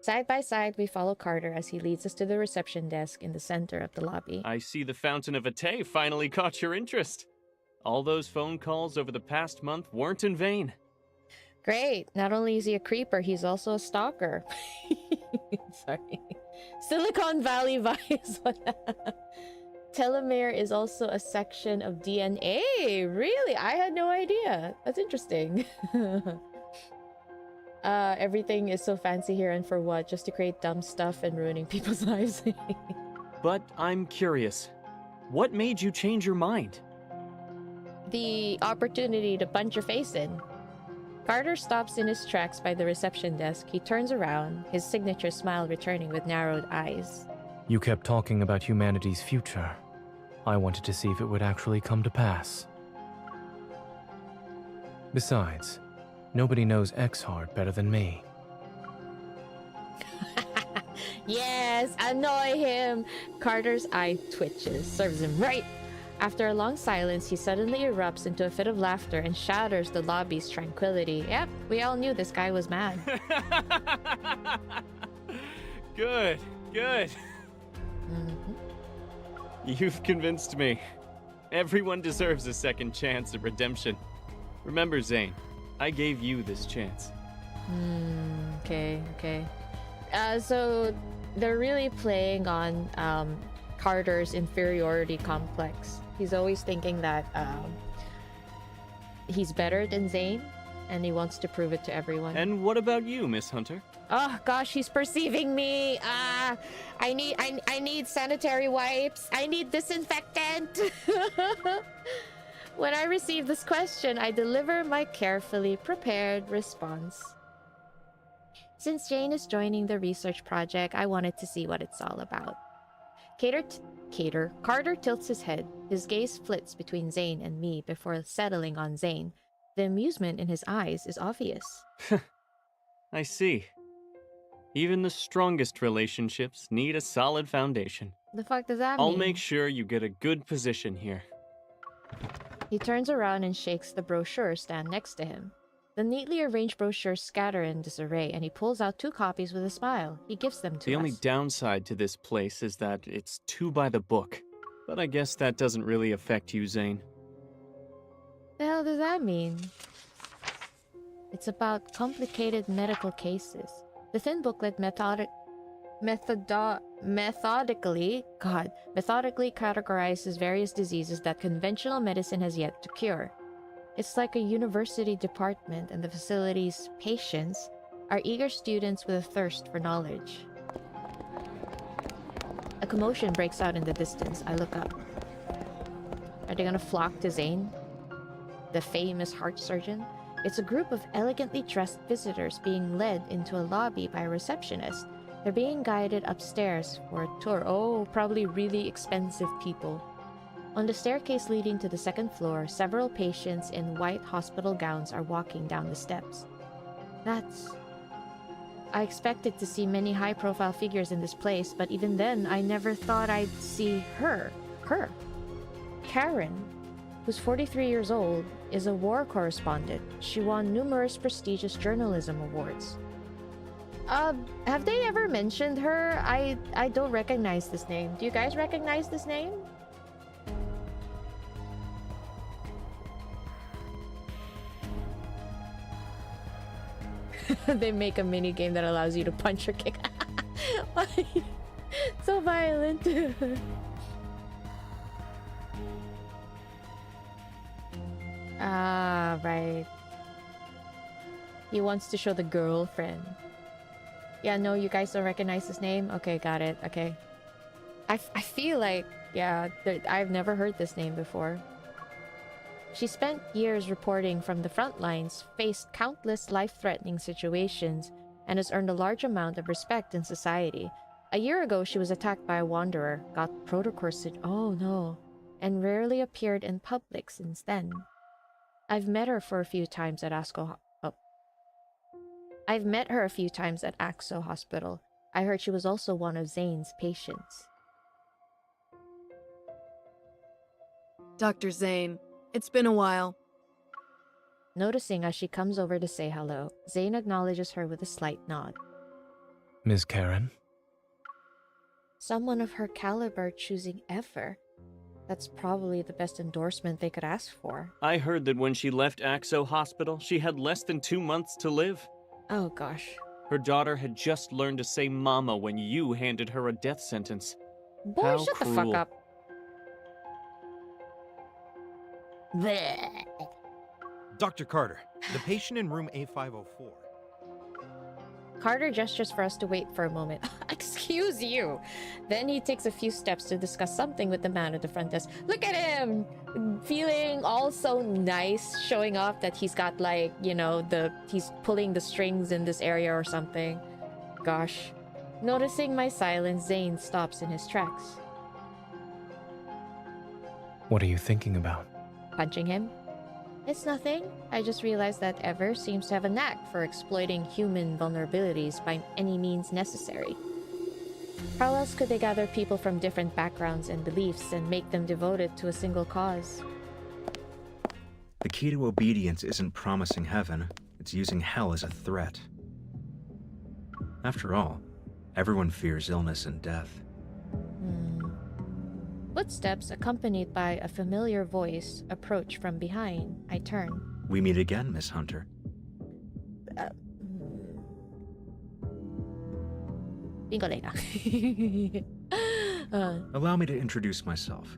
Side by side, we follow Carter as he leads us to the reception desk in the center of the lobby. I see the Fountain of Ate finally caught your interest. All those phone calls over the past month weren't in vain. Great. Not only is he a creeper, he's also a stalker. Sorry. Silicon Valley vibes. Telomere is also a section of DNA. Really? I had no idea. That's interesting. Everything is so fancy here, and for what? Just to create dumb stuff and ruining people's lives. But I'm curious. What made you change your mind? The opportunity to punch your face in. Carter stops in his tracks by the reception desk. He turns around, his signature smile returning with narrowed eyes. You kept talking about humanity's future. I wanted to see if it would actually come to pass. Besides, nobody knows 𝓥𝓲𝓮𝓻 better than me. Yes, annoy him! Carter's eye twitches. Serves him right! After a long silence, he suddenly erupts into a fit of laughter and shatters the lobby's tranquility. Yep, we all knew this guy was mad. Good, good. You've convinced me. Everyone deserves a second chance at redemption. Remember, Zayne, I gave you this chance. Okay. So they're really playing on Carter's inferiority complex. He's always thinking that he's better than Zayne, and he wants to prove it to everyone. And what about you, Miss Hunter? Oh gosh, he's perceiving me. I need sanitary wipes. I need disinfectant. When I receive this question, I deliver my carefully prepared response. Since Jane is joining the research project, I wanted to see what it's all about. Carter tilts his head. His gaze flits between Zayne and me before settling on Zayne. The amusement in his eyes is obvious. I see. Even the strongest relationships need a solid foundation. The fuck does that mean? I'll make sure you get a good position here. He turns around and shakes the brochure stand next to him. The neatly arranged brochures scatter in disarray, and he pulls out 2 copies with a smile. He gives them to us. The only downside to this place is that it's too by the book. But I guess that doesn't really affect you, Zayne. The hell does that mean? It's about complicated medical cases. The thin booklet methodically categorizes various diseases that conventional medicine has yet to cure. It's like a university department, and the facility's patients are eager students with a thirst for knowledge. A commotion breaks out in the distance. I look up. Are they gonna flock to Zayne, the famous heart surgeon? It's a group of elegantly dressed visitors being led into a lobby by a receptionist. They're being guided upstairs for a tour. Oh, probably really expensive people. On the staircase leading to the 2nd floor, several patients in white hospital gowns are walking down the steps. I expected to see many high-profile figures in this place, but even then, I never thought I'd see her. Karen, who's 43 years old, is a war correspondent. She won numerous prestigious journalism awards. Have they ever mentioned her? I don't recognize this name. Do you guys recognize this name? They make a mini game that allows you to punch or kick. So violent. Ah, right. He wants to show the girlfriend. Yeah, no, you guys don't recognize his name? Okay, got it. Okay. I feel like, yeah, I've never heard this name before. She spent years reporting from the front lines, faced countless life-threatening situations, and has earned a large amount of respect in society. A year ago, she was attacked by a wanderer, got protocorsed, oh no, and rarely appeared in public since then. I've met her a few times at Axo Hospital. I heard she was also one of Zayne's patients. Dr. Zayne, it's been a while. Noticing as she comes over to say hello, Zayne acknowledges her with a slight nod. Ms. Karen? Someone of her caliber choosing ever. That's probably the best endorsement they could ask for. I heard that when she left Axo Hospital, she had less than 2 months to live. Oh gosh. Her daughter had just learned to say mama when you handed her a death sentence. Boy, How shut cruel. the fuck up. Blech. Dr. Carter, the patient in room A504. Carter gestures for us to wait for a moment. Excuse you. Then he takes a few steps to discuss something with the man at the front desk. Look at him! Feeling all so nice, showing off that he's got like, you know, he's pulling the strings in this area or something. Gosh. Noticing my silence, Zayne stops in his tracks. What are you thinking about? Punching him? It's nothing. I just realized that Ever seems to have a knack for exploiting human vulnerabilities by any means necessary. How else could they gather people from different backgrounds and beliefs and make them devoted to a single cause? The key to obedience isn't promising heaven, it's using hell as a threat. After all, everyone fears illness and death. Footsteps, accompanied by a familiar voice, approach from behind. I turn. We meet again, Miss Hunter. Allow me to introduce myself.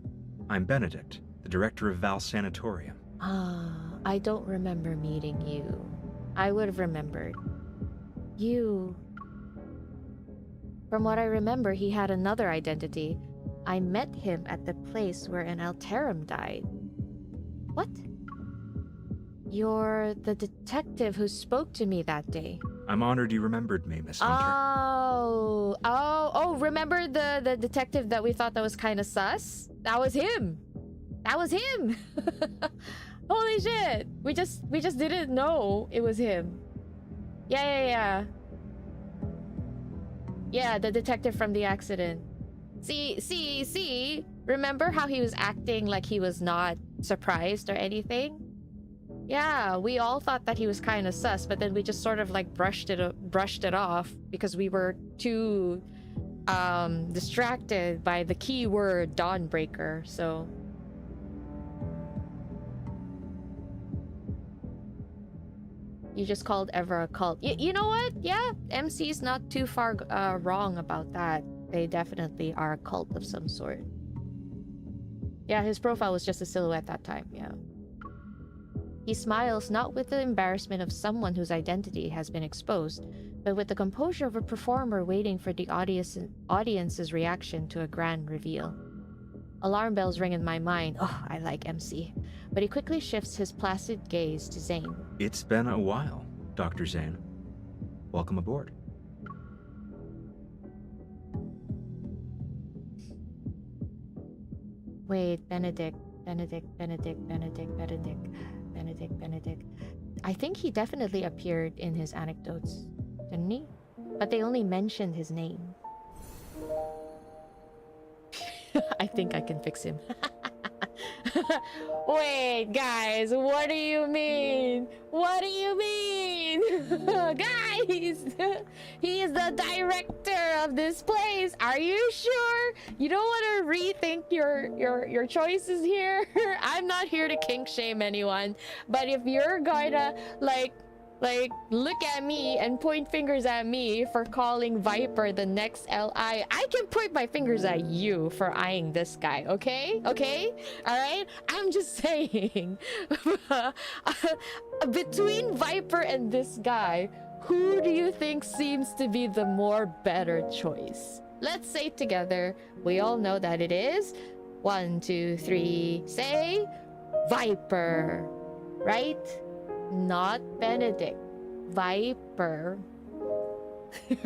I'm Benedict, the director of Val Sanatorium. I don't remember meeting you. I would have remembered. You... From what I remember, he had another identity. I met him at the place where an 𝓥𝓲𝓮𝓻 died. What? You're the detective who spoke to me that day. I'm honored you remembered me, Miss Hunter. Oh, remember the detective that we thought that was kind of sus? That was him. That was him. Holy shit. We just didn't know it was him. Yeah. Yeah, the detective from the accident. See? Remember how he was acting like he was not surprised or anything? Yeah, we all thought that he was kind of sus, but then we just sort of like brushed it off because we were too distracted by the keyword Dawnbreaker, so... You just called Ever a cult. You know what? Yeah, MC's not too far wrong about that. They definitely are a cult of some sort. Yeah, his profile was just a silhouette that time, yeah. He smiles not with the embarrassment of someone whose identity has been exposed, but with the composure of a performer waiting for the audience's reaction to a grand reveal. Alarm bells ring in my mind. Oh, I like MC. But he quickly shifts his placid gaze to Zayne. It's been a while, Dr. Zayne. Welcome aboard. Wait, Benedict. I think he definitely appeared in his anecdotes, didn't he? But they only mentioned his name. I think I can fix him. Wait, guys, what do you mean? What do you mean? Guys, he is the director of this place. Are you sure? You don't want to rethink your choices here? I'm not here to kink shame anyone, but if you're going to like Like, look at me and point fingers at me for calling Viper the next LI. I can point my fingers at you for eyeing this guy, okay? Okay? Alright? I'm just saying. Between Viper and this guy, who do you think seems to be the more better choice? Let's say together. We all know that it is 1, 2, 3. Say Viper. Right? Not Benedict. Viper. No.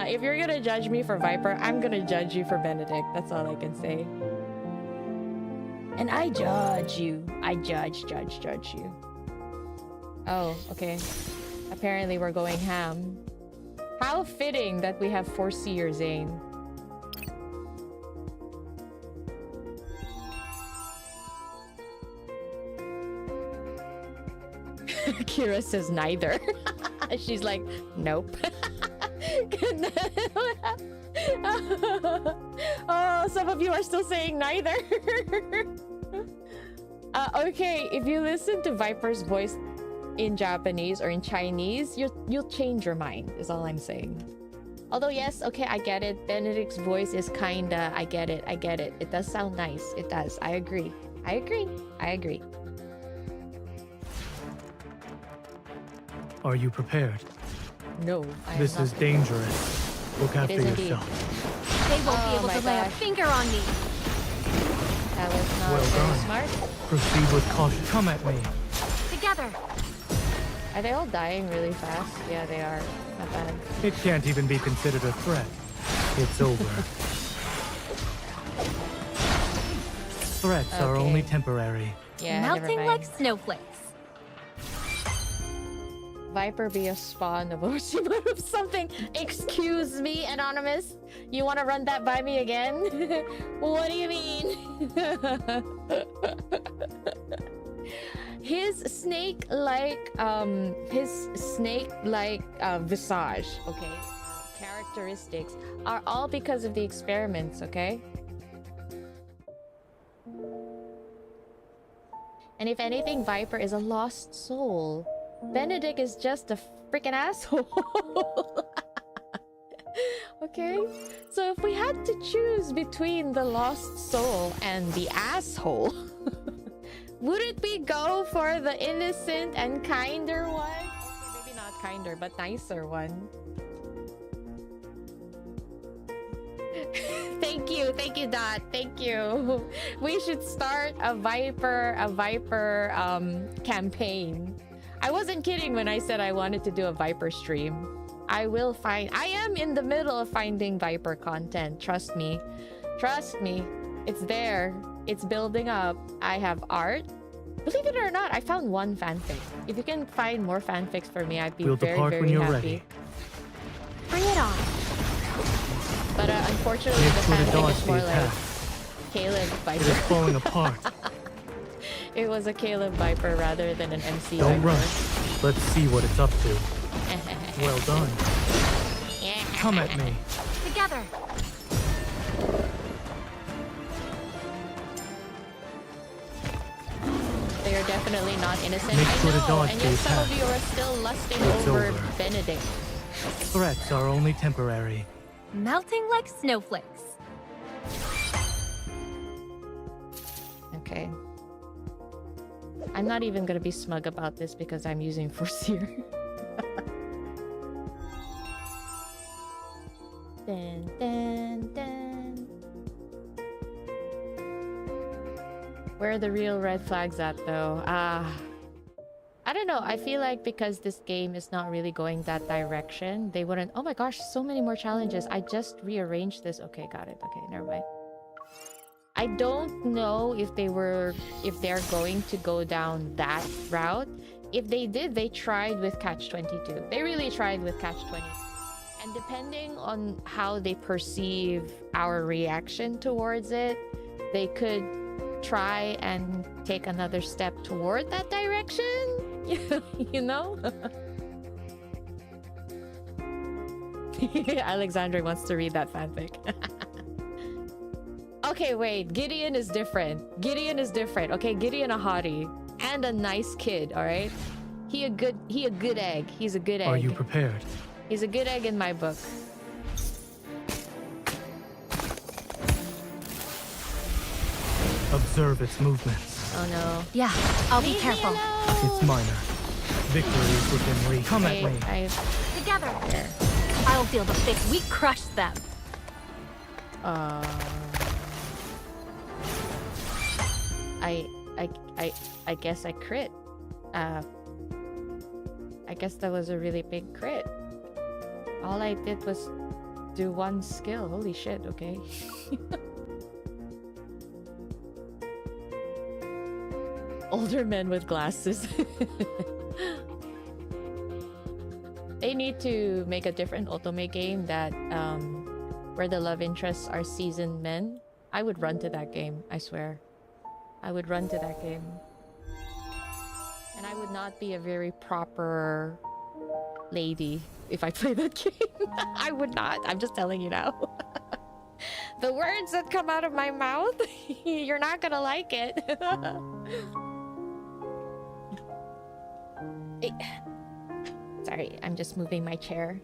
If you're gonna judge me for Viper, I'm gonna judge you for Benedict. That's all I can say. And I judge you. I judge you. Oh, okay. Apparently we're going ham. How fitting that we have 4-seer Zayne. Kira says neither. She's like, nope. Oh, some of you are still saying neither. Okay, if you listen to Viper's voice in Japanese or in Chinese, you'll change your mind, is all I'm saying. Although yes, okay, I get it. Benedict's voice is kinda, I get it. It does sound nice. It does. I agree. Are you prepared? No, I am This not is dangerous. Look after yourself. They won't be able to lay a finger on me. That was not Well very done. smart. Proceed with caution. Come at me. Together. Are they all dying really fast? Yeah, they are. Not bad. It can't even be considered a threat. It's over. Threats are only temporary. Yeah, never Melting mind. like snowflakes. Viper be a spawn of Oshima of something. Excuse me, Anonymous. You want to run that by me again? What do you mean? His snake-like visage, okay, characteristics are all because of the experiments, okay? And if anything, Viper is a lost soul. Benedict is just a freaking asshole. Okay? So if we had to choose between the lost soul and the asshole, wouldn't we go for the innocent and kinder one? Okay, maybe not kinder, but nicer one. Thank you, Dot. Thank you. We should start a Viper campaign. I wasn't kidding when I said I wanted to do a Viper stream. I am in the middle of finding Viper content. Trust me. It's there. It's building up. I have art. Believe it or not, I found one fanfic. If you can find more fanfics for me, I'd be very happy. Ready. Bring it on. But unfortunately, the fanfic is more like Caleb Viper. It is falling apart. It was a Caleb Viper rather than an MC Don't Viper. rush. Let's see what it's up to. Well done. Come at me. Together. They are definitely not innocent. Make sure to I know, dodge and yet these some of attacks. you are still lusting It's over over. Benedict. Threats are only temporary. Melting like snowflakes. Okay. I'm not even gonna be smug about this because I'm using Foreseer. Dun, dun, dun. Where are the real red flags at though? I don't know. I feel like because this game is not really going that direction, they wouldn't... Oh my gosh, so many more challenges. I just rearranged this. Okay, got it. Okay, never mind. I don't know if they're going to go down that route. If they did, they tried with Catch-22. They really tried with Catch-22. And depending on how they perceive our reaction towards it, they could try and take another step toward that direction. You know? Alexandre wants to read that fanfic. Okay, wait. Gideon is different. Gideon is different. Okay, Gideon a hottie and a nice kid. All right. He a good egg. He's a good egg. Are you prepared? He's a good egg in my book. Observe its movements. Oh no. Yeah, I'll be careful. It's minor. Victory is within reach. Come at me. Together. I'll feel the fix. We crushed them. I guess I crit. I guess that was a really big crit. All I did was do one skill. Holy shit, okay. Older men with glasses. They need to make a different otome game that where the love interests are seasoned men. I would run to that game, I swear. I would run to that game. And I would not be a very proper lady if I play that game. I would not. I'm just telling you now. The words that come out of my mouth, you're not gonna like it. Sorry, I'm just moving my chair.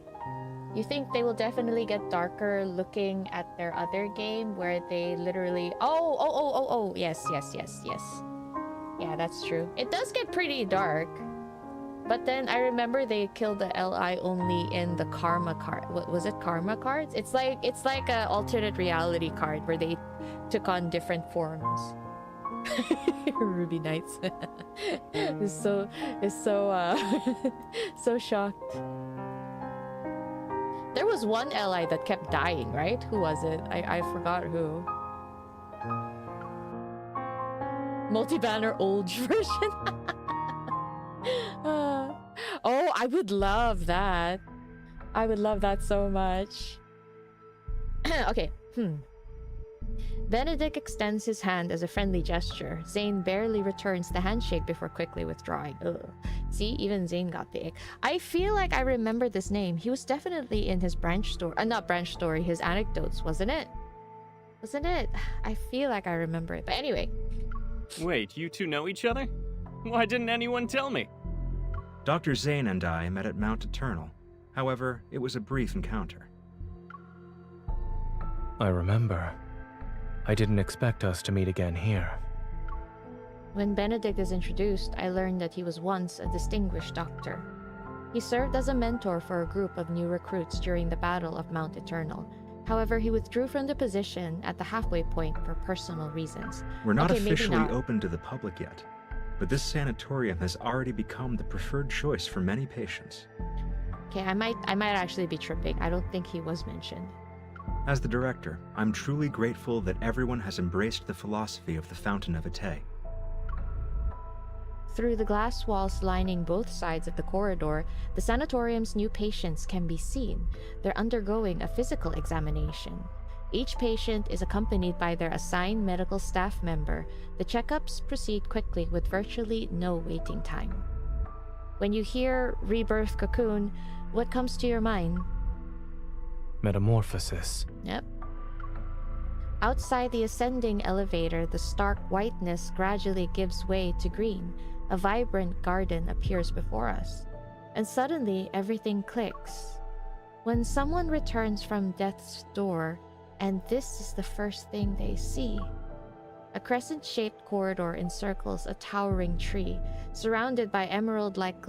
You think they will definitely get darker looking at their other game where they literally... Oh, yes. Yeah, that's true. It does get pretty dark. But then I remember they killed the LI only in the karma card. What was it? Karma cards? It's like an alternate reality card where they took on different forms. Ruby Knights is so so shocked. There was one LI that kept dying, right? Who was it? I forgot who. Multi-banner old version. Oh, I would love that. I would love that so much. Okay. Benedict extends his hand as a friendly gesture. Zayne barely returns the handshake before quickly withdrawing. Ugh. See, even Zayne got the ick. I feel like I remember this name. He was definitely in his branch story. Not branch story, his anecdotes, wasn't it? Wasn't it? I feel like I remember it. But anyway. Wait, you two know each other? Why didn't anyone tell me? Dr. Zayne and I met at Mount Eternal. However, it was a brief encounter. I remember. I didn't expect us to meet again here. When Benedict is introduced, I learned that he was once a distinguished doctor. He served as a mentor for a group of new recruits during the Battle of Mount Eternal. However, he withdrew from the position at the halfway point for personal reasons. We're not officially open to the public yet, but this sanatorium has already become the preferred choice for many patients. Okay, I might actually be tripping. I don't think he was mentioned. As the director, I'm truly grateful that everyone has embraced the philosophy of the Fountain of Ate. Through the glass walls lining both sides of the corridor, the sanatorium's new patients can be seen. They're undergoing a physical examination. Each patient is accompanied by their assigned medical staff member. The checkups proceed quickly with virtually no waiting time. When you hear rebirth cocoon, what comes to your mind? Metamorphosis. Yep. Outside the ascending elevator, the stark whiteness gradually gives way to green. A vibrant garden appears before us. And suddenly, everything clicks. When someone returns from death's door, and this is the first thing they see. A crescent-shaped corridor encircles a towering tree, surrounded by emerald-like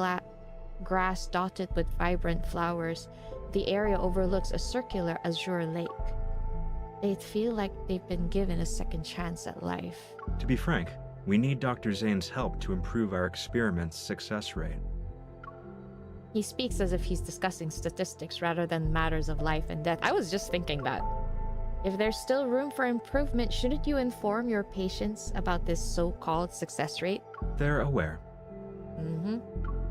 grass dotted with vibrant flowers. The area overlooks a circular azure lake. They feel like they've been given a second chance at life. To be frank, we need Dr. Zayne's help to improve our experiment's success rate. He speaks as if he's discussing statistics rather than matters of life and death. I was just thinking that. If there's still room for improvement, shouldn't you inform your patients about this so-called success rate? They're aware. Mm-hmm.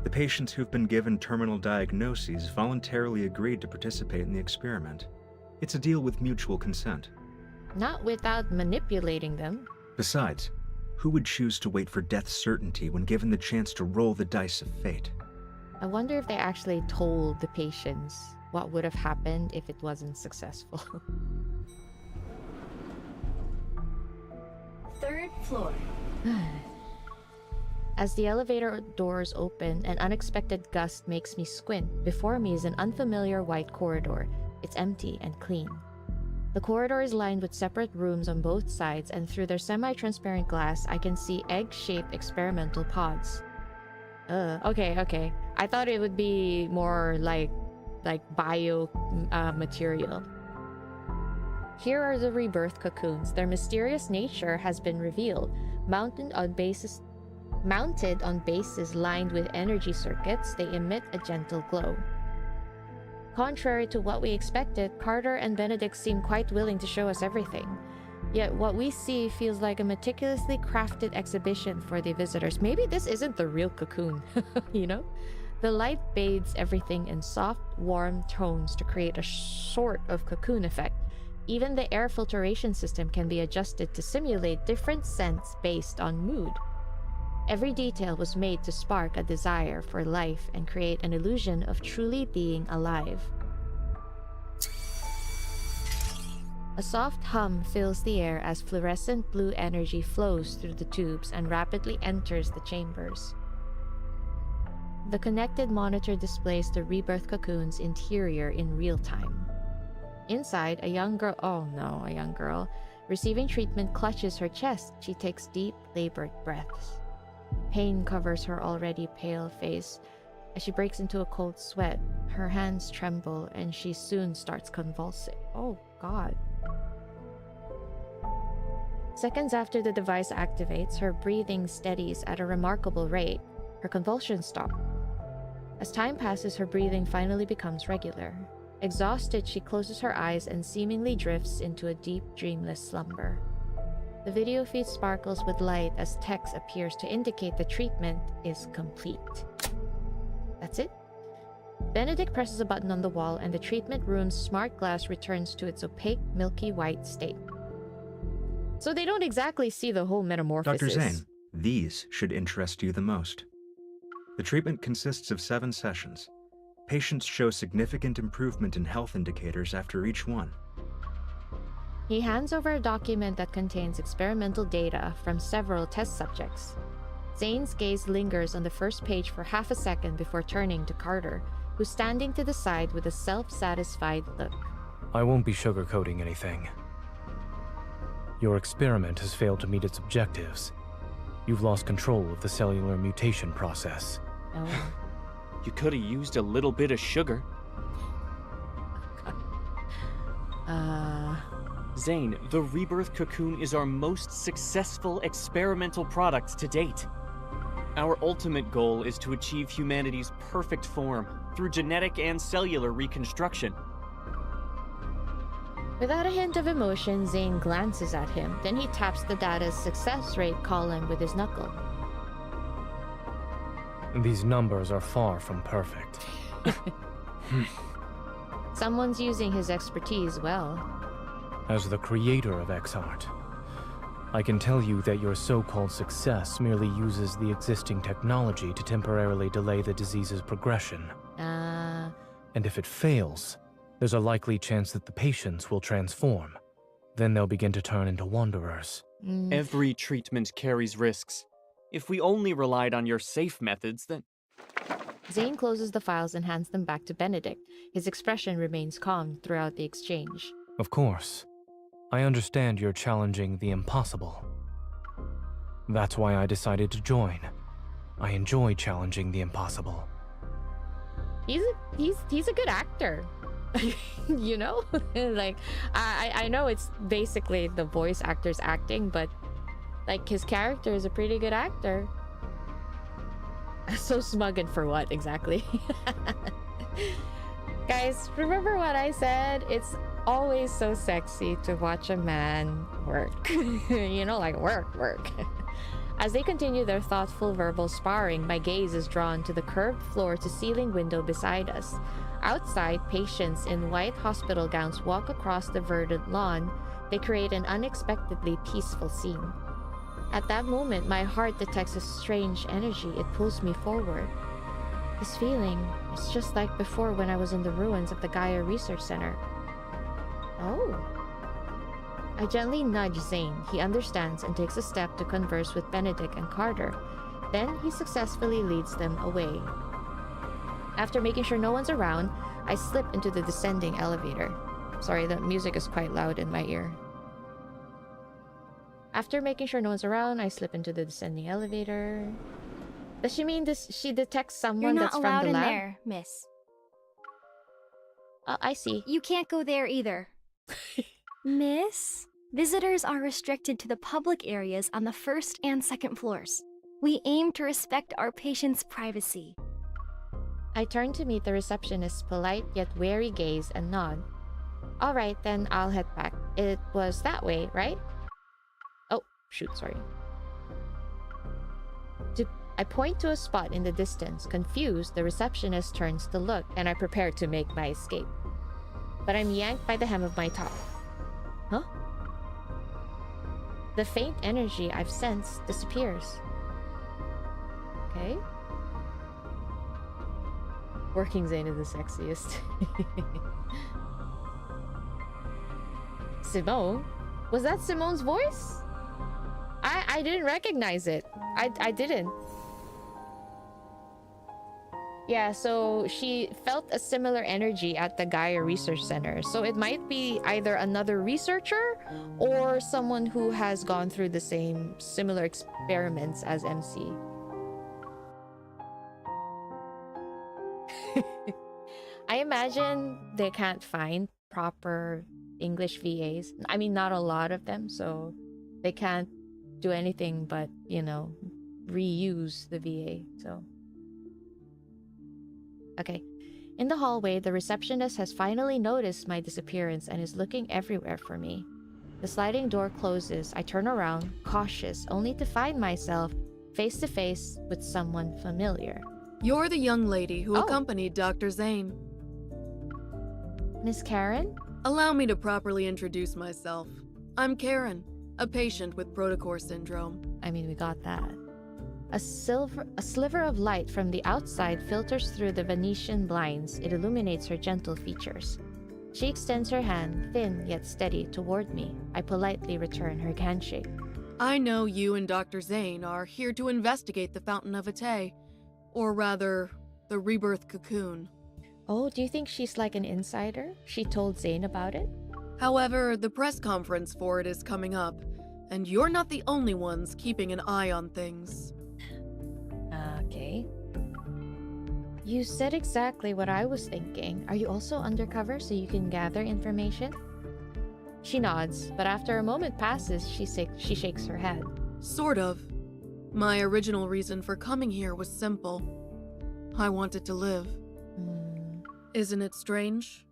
The patients who've been given terminal diagnoses voluntarily agreed to participate in the experiment. It's a deal with mutual consent. Not without manipulating them. Besides, who would choose to wait for death's certainty when given the chance to roll the dice of fate? I wonder if they actually told the patients what would have happened if it wasn't successful. floor. As the elevator doors open, an unexpected gust makes me squint. Before me is an unfamiliar white corridor. It's empty and clean. The corridor is lined with separate rooms on both sides, and through their semi-transparent glass, I can see egg-shaped experimental pods. Okay. I thought it would be more like bio material. Here are the rebirth cocoons. Their mysterious nature has been revealed. Mounted on bases lined with energy circuits, they emit a gentle glow. Contrary to what we expected, Carter and Benedict seem quite willing to show us everything. Yet what we see feels like a meticulously crafted exhibition for the visitors. Maybe this isn't the real cocoon, you know? The light bathes everything in soft, warm tones to create a sort of cocoon effect. Even the air filtration system can be adjusted to simulate different scents based on mood. Every detail was made to spark a desire for life and create an illusion of truly being alive. A soft hum fills the air as fluorescent blue energy flows through the tubes and rapidly enters the chambers. The connected monitor displays the rebirth cocoon's interior in real time. Inside, a young girl receiving treatment clutches her chest. She takes deep, labored breaths. Pain covers her already pale face as she breaks into a cold sweat. Her hands tremble and she soon starts convulsing. Oh God. Seconds after the device activates, her breathing steadies at a remarkable rate. Her convulsions stop. As time passes, her breathing finally becomes regular. Exhausted, she closes her eyes and seemingly drifts into a deep, dreamless slumber. The video feed sparkles with light as text appears to indicate the treatment is complete. That's it? Benedict presses a button on the wall and the treatment room's smart glass returns to its opaque, milky white state. So they don't exactly see the whole metamorphosis. Dr. Zayne, these should interest you the most. The treatment consists of 7 sessions. Patients show significant improvement in health indicators after each one. He hands over a document that contains experimental data from several test subjects. Zayne's gaze lingers on the first page for half a second before turning to Carter, who's standing to the side with a self-satisfied look. I won't be sugarcoating anything. Your experiment has failed to meet its objectives. You've lost control of the cellular mutation process. Oh. You could have used a little bit of sugar. Zayne, the rebirth cocoon is our most successful experimental product to date. Our ultimate goal is to achieve humanity's perfect form through genetic and cellular reconstruction. Without a hint of emotion, Zayne glances at him. Then he taps the data's success rate column with his knuckle. These numbers are far from perfect. Someone's using his expertise well. As the creator of 𝓥𝓲𝓮𝓻, I can tell you that your so-called success merely uses the existing technology to temporarily delay the disease's progression. And if it fails, there's a likely chance that the patients will transform. Then they'll begin to turn into wanderers. Every treatment carries risks. If we only relied on your safe methods, then... Zayne closes the files and hands them back to Benedict. His expression remains calm throughout the exchange. Of course. I understand you're challenging the impossible. That's why I decided to join. I enjoy challenging the impossible. He's a good actor. You know? Like, I know it's basically the voice actor's acting, but like his character is a pretty good actor. So smug and for what exactly? Guys, remember what I said? It's always so sexy to watch a man work. You know, like work. As they continue their thoughtful verbal sparring, my gaze is drawn to the curved floor-to-ceiling window beside us. Outside, patients in white hospital gowns walk across the verdant lawn. They create an unexpectedly peaceful scene. At that moment, my heart detects a strange energy. It pulls me forward. This feeling is just like before when I was in the ruins of the Gaia Research Center. Oh. I gently nudge Zayne. He understands and takes a step to converse with Benedict and Carter. Then he successfully leads them away. After making sure no one's around, I slip into the descending elevator. Sorry, the music is quite loud in my ear. After making sure no one's around, I slip into the descending elevator. Does she mean this? She detects someone that's from the lab? You're not allowed in there, miss. I see. You can't go there either. Miss? Visitors are restricted to the public areas on the first and second floors. We aim to respect our patients' privacy. I turn to meet the receptionist's polite yet wary gaze and nod. Alright, then I'll head back. It was that way, right? Oh, shoot, sorry. I point to a spot in the distance. Confused, the receptionist turns to look, and I prepare to make my escape. But I'm yanked by the hem of my top. Huh? The faint energy I've sensed disappears. Okay. Working Zayne is the sexiest. Simone? Was that Simone's voice? I didn't recognize it. I didn't. Yeah, so she felt a similar energy at the Gaia Research Center. So it might be either another researcher or someone who has gone through the same similar experiments as MC. I imagine they can't find proper English VAs. I mean, not a lot of them, so they can't do anything but, you know, reuse the VA, so... Okay. In the hallway, the receptionist has finally noticed my disappearance and is looking everywhere for me. The sliding door closes. I turn around, cautious, only to find myself face to face with someone familiar. You're the young lady who accompanied Dr. Zayne. Miss Karen? Allow me to properly introduce myself. I'm Karen, a patient with Protocore syndrome. I mean, we got that. A sliver of light from the outside filters through the Venetian blinds. It illuminates her gentle features. She extends her hand, thin yet steady, toward me. I politely return her handshake. I know you and Dr. Zayne are here to investigate the Fountain of Ate, or rather, the Rebirth Cocoon. Oh, do you think she's like an insider? She told Zayne about it? However, the press conference for it is coming up, and you're not the only ones keeping an eye on things. Okay. You said exactly what I was thinking. Are you also undercover so you can gather information? She nods, but after a moment passes, she shakes her head. Sort of. My original reason for coming here was simple. I wanted to live. Isn't it strange?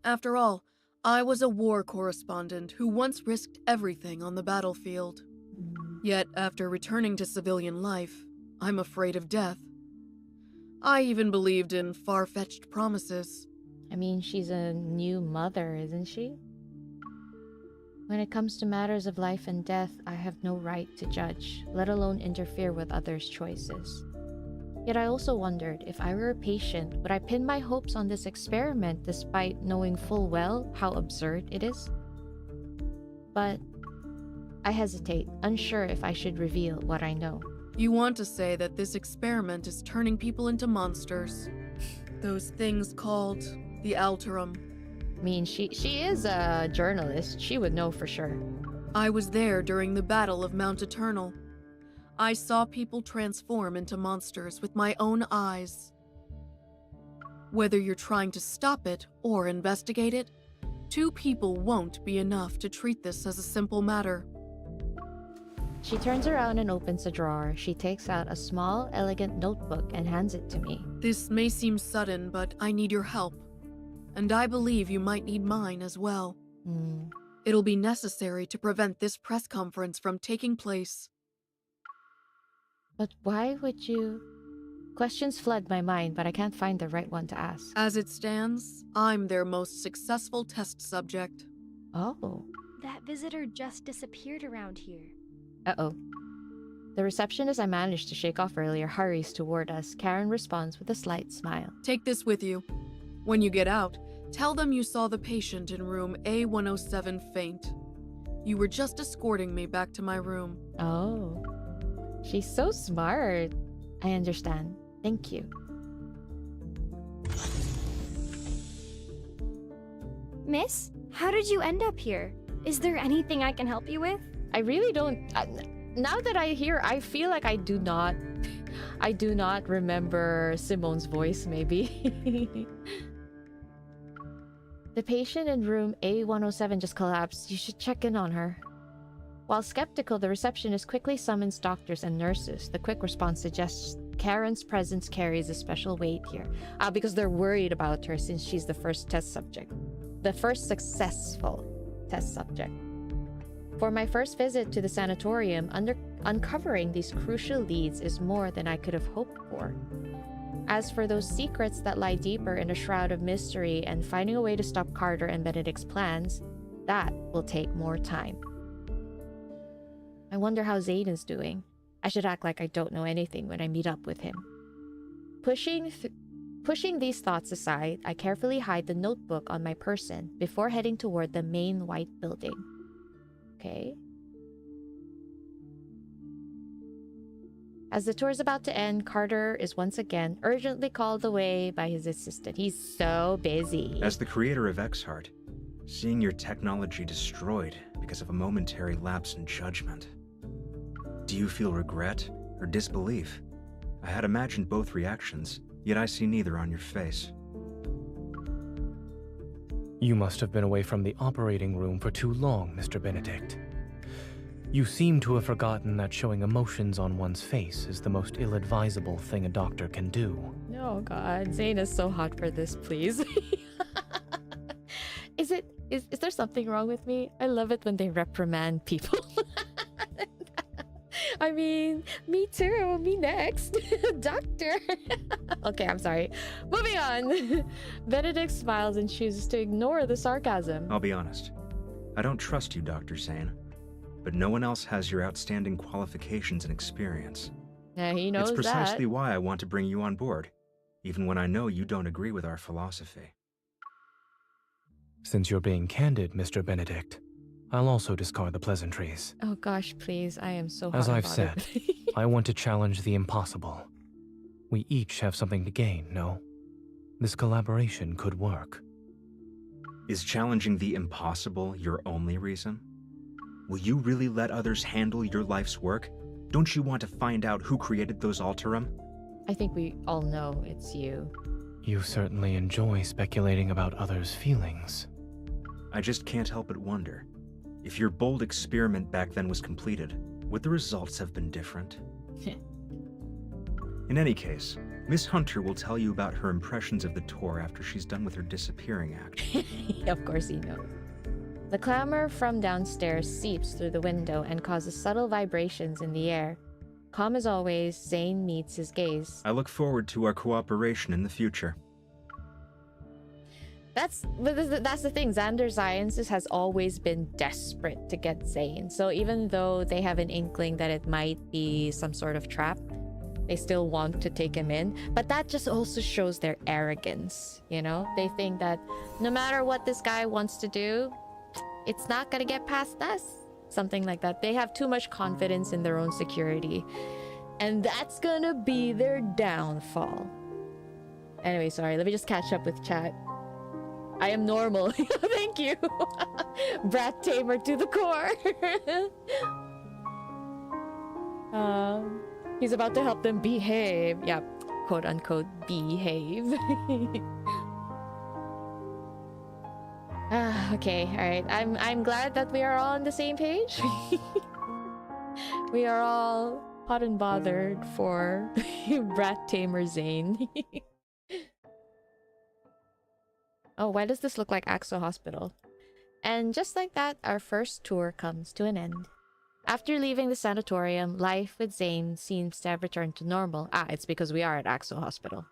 After all, I was a war correspondent who once risked everything on the battlefield. Yet, after returning to civilian life, I'm afraid of death. I even believed in far-fetched promises. I mean, she's a new mother, isn't she? When it comes to matters of life and death, I have no right to judge, let alone interfere with others' choices. Yet I also wondered, if I were a patient, would I pin my hopes on this experiment despite knowing full well how absurd it is? But I hesitate, unsure if I should reveal what I know. You want to say that this experiment is turning people into monsters. Those things called the 𝓥𝓲𝓮𝓻. I mean, she is a journalist. She would know for sure. I was there during the Battle of Mount Eternal. I saw people transform into monsters with my own eyes. Whether you're trying to stop it or investigate it, 2 people won't be enough to treat this as a simple matter. She turns around and opens a drawer. She takes out a small, elegant notebook and hands it to me. This may seem sudden, but I need your help. And I believe you might need mine as well. It'll be necessary to prevent this press conference from taking place. But why would you... Questions flood my mind, but I can't find the right one to ask. As it stands, I'm their most successful test subject. Oh. That visitor just disappeared around here. Uh-oh. The receptionist I managed to shake off earlier hurries toward us. Karen responds with a slight smile. Take this with you. When you get out, tell them you saw the patient in room A107 faint. You were just escorting me back to my room. Oh. She's so smart. I understand. Thank you. Miss, how did you end up here? Is there anything I can help you with? I really don't... now that I hear, I feel like I do not remember Simone's voice, maybe. The patient in room A107 just collapsed. You should check in on her. While skeptical, the receptionist quickly summons doctors and nurses. The quick response suggests Karen's presence carries a special weight here. Because they're worried about her since she's the first test subject. The first successful test subject. For my first visit to the sanatorium, uncovering these crucial leads is more than I could have hoped for. As for those secrets that lie deeper in a shroud of mystery and finding a way to stop Carter and Benedict's plans, that will take more time. I wonder how Zayne is doing. I should act like I don't know anything when I meet up with him. Pushing these thoughts aside, I carefully hide the notebook on my person before heading toward the main white building. Okay. As the tour is about to end, Carter is once again urgently called away by his assistant. He's so busy. As the creator of 𝓥𝓲𝓮𝓻, seeing your technology destroyed because of a momentary lapse in judgment. Do you feel regret or disbelief? I had imagined both reactions, yet I see neither on your face. You must have been away from the operating room for too long, Mr. Benedict. You seem to have forgotten that showing emotions on one's face is the most ill-advisable thing a doctor can do. Oh god, Zayne is so hot for this, please. Is there something wrong with me? I love it when they reprimand people. I mean, me too. Me next. Doctor. Okay, I'm sorry. Moving on. Benedict smiles and chooses to ignore the sarcasm. I'll be honest. I don't trust you, Dr. Zayne. But no one else has your outstanding qualifications and experience. Yeah, he knows that. It's precisely why I want to bring you on board, even when I know you don't agree with our philosophy. Since you're being candid, Mr. Benedict, I'll also discard the pleasantries. Oh gosh, please. I am so hot As I've about said, it. I want to challenge the impossible. We each have something to gain, no? This collaboration could work. Is challenging the impossible your only reason? Will you really let others handle your life's work? Don't you want to find out who created those 𝓥𝓲𝓮𝓲𝓮? I think we all know it's you. You certainly enjoy speculating about others' feelings. I just can't help but wonder. If your bold experiment back then was completed, would the results have been different? In any case, Miss Hunter will tell you about her impressions of the tour after she's done with her disappearing act. Of course he knows. The clamor from downstairs seeps through the window and causes subtle vibrations in the air. Calm as always, Zayne meets his gaze. I look forward to our cooperation in the future. That's the thing. Xander Sciences has always been desperate to get Zayne. So even though they have an inkling that it might be some sort of trap, they still want to take him in. But that just also shows their arrogance, you know? They think that no matter what this guy wants to do, it's not gonna get past us. Something like that. They have too much confidence in their own security. And that's gonna be their downfall. Anyway, sorry. Let me just catch up with chat. I am normal. Thank you. Brat tamer to the core. He's about to help them behave. Yeah, quote unquote behave. Okay, alright. I'm glad that we are all on the same page. We are all hot and bothered for Brat Tamer Zayne. Oh, why does this look like Axo Hospital? And just like that, our first tour comes to an end. After leaving the sanatorium, life with Zayne seems to have returned to normal. It's because we are at Axo Hospital.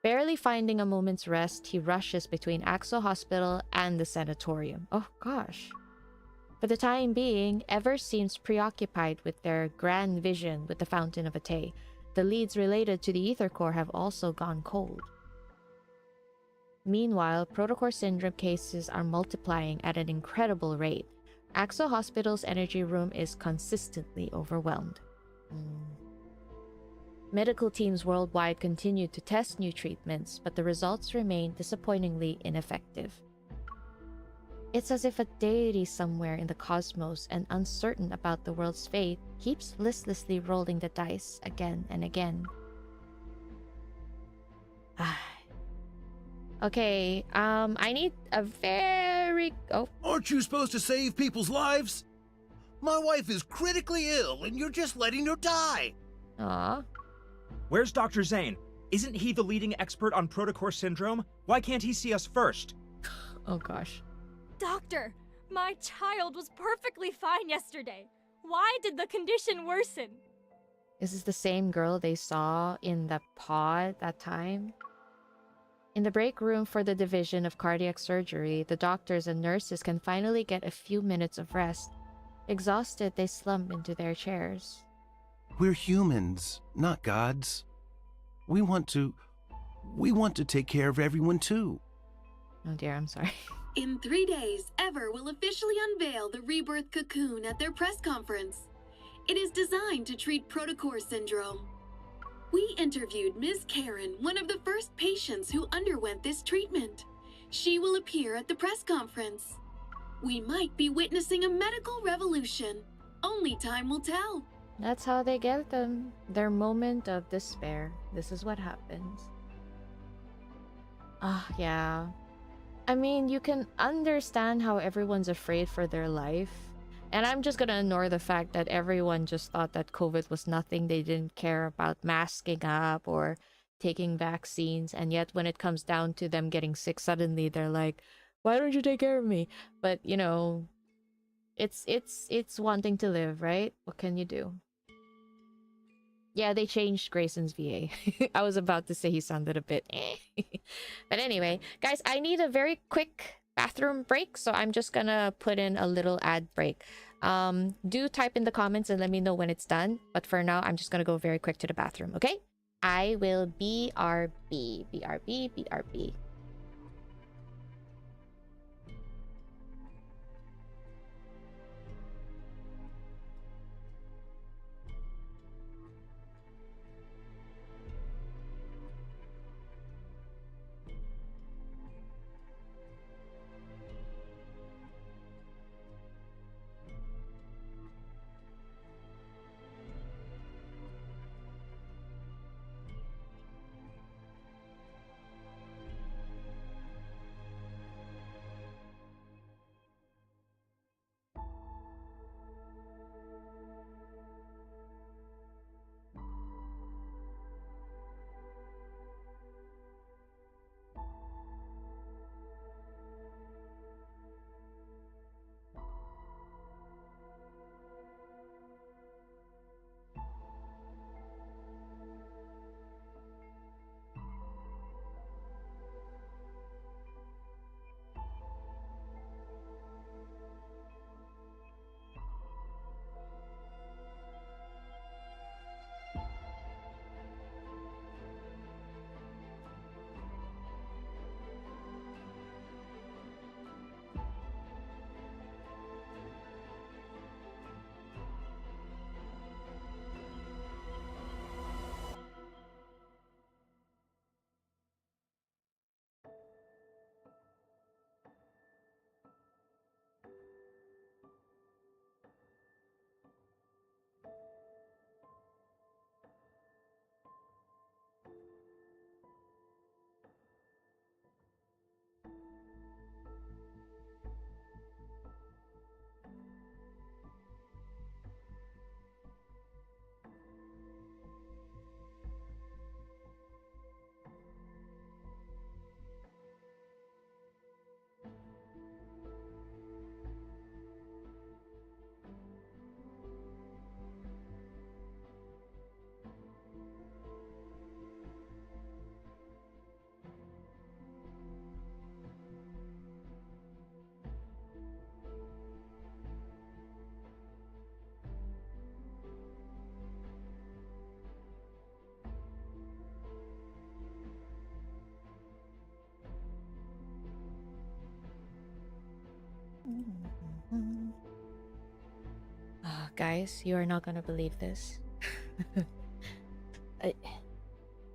Barely finding a moment's rest, he rushes between Axo Hospital and the sanatorium. Oh gosh. For the time being, Ever seems preoccupied with their grand vision with the Fountain of Ate. The leads related to the Ether Core have also gone cold. Meanwhile, protocore syndrome cases are multiplying at an incredible rate. Axel Hospital's energy room is consistently overwhelmed. Medical teams worldwide continue to test new treatments, but the results remain disappointingly ineffective. It's as if a deity somewhere in the cosmos and uncertain about the world's fate keeps listlessly rolling the dice again and again. Okay, I need a very... Oh. Aren't you supposed to save people's lives? My wife is critically ill and you're just letting her die. Aw. Where's Dr. Zayne? Isn't he the leading expert on protocore syndrome? Why can't he see us first? Oh gosh. Doctor, my child was perfectly fine yesterday. Why did the condition worsen? Is this the same girl they saw in the pod that time? In the break room for the division of cardiac surgery, the doctors and nurses can finally get a few minutes of rest. Exhausted, they slump into their chairs. We're humans, not gods. We want to take care of everyone too. Oh dear, I'm sorry. In 3 days, Ever will officially unveil the Rebirth Cocoon at their press conference. It is designed to treat protocore syndrome. We interviewed Ms. Karen, one of the first patients who underwent this treatment. She will appear at the press conference. We might be witnessing a medical revolution. Only time will tell. That's how they get them. Their moment of despair. This is what happens. Yeah. I mean, you can understand how everyone's afraid for their life. And I'm just gonna ignore the fact that everyone just thought that COVID was nothing. They didn't care about masking up or taking vaccines. And yet when it comes down to them getting sick, suddenly they're like, why don't you take care of me? But, you know, it's wanting to live, right? What can you do? Yeah, they changed Grayson's VA. I was about to say he sounded a bit But anyway, guys, I need a very quick bathroom break, so I'm just gonna put in a little ad break. Do type in the comments and let me know when it's done. But for now, I'm just gonna go very quick to the bathroom, okay? I will BRB. BRB. guys, you are not gonna believe this.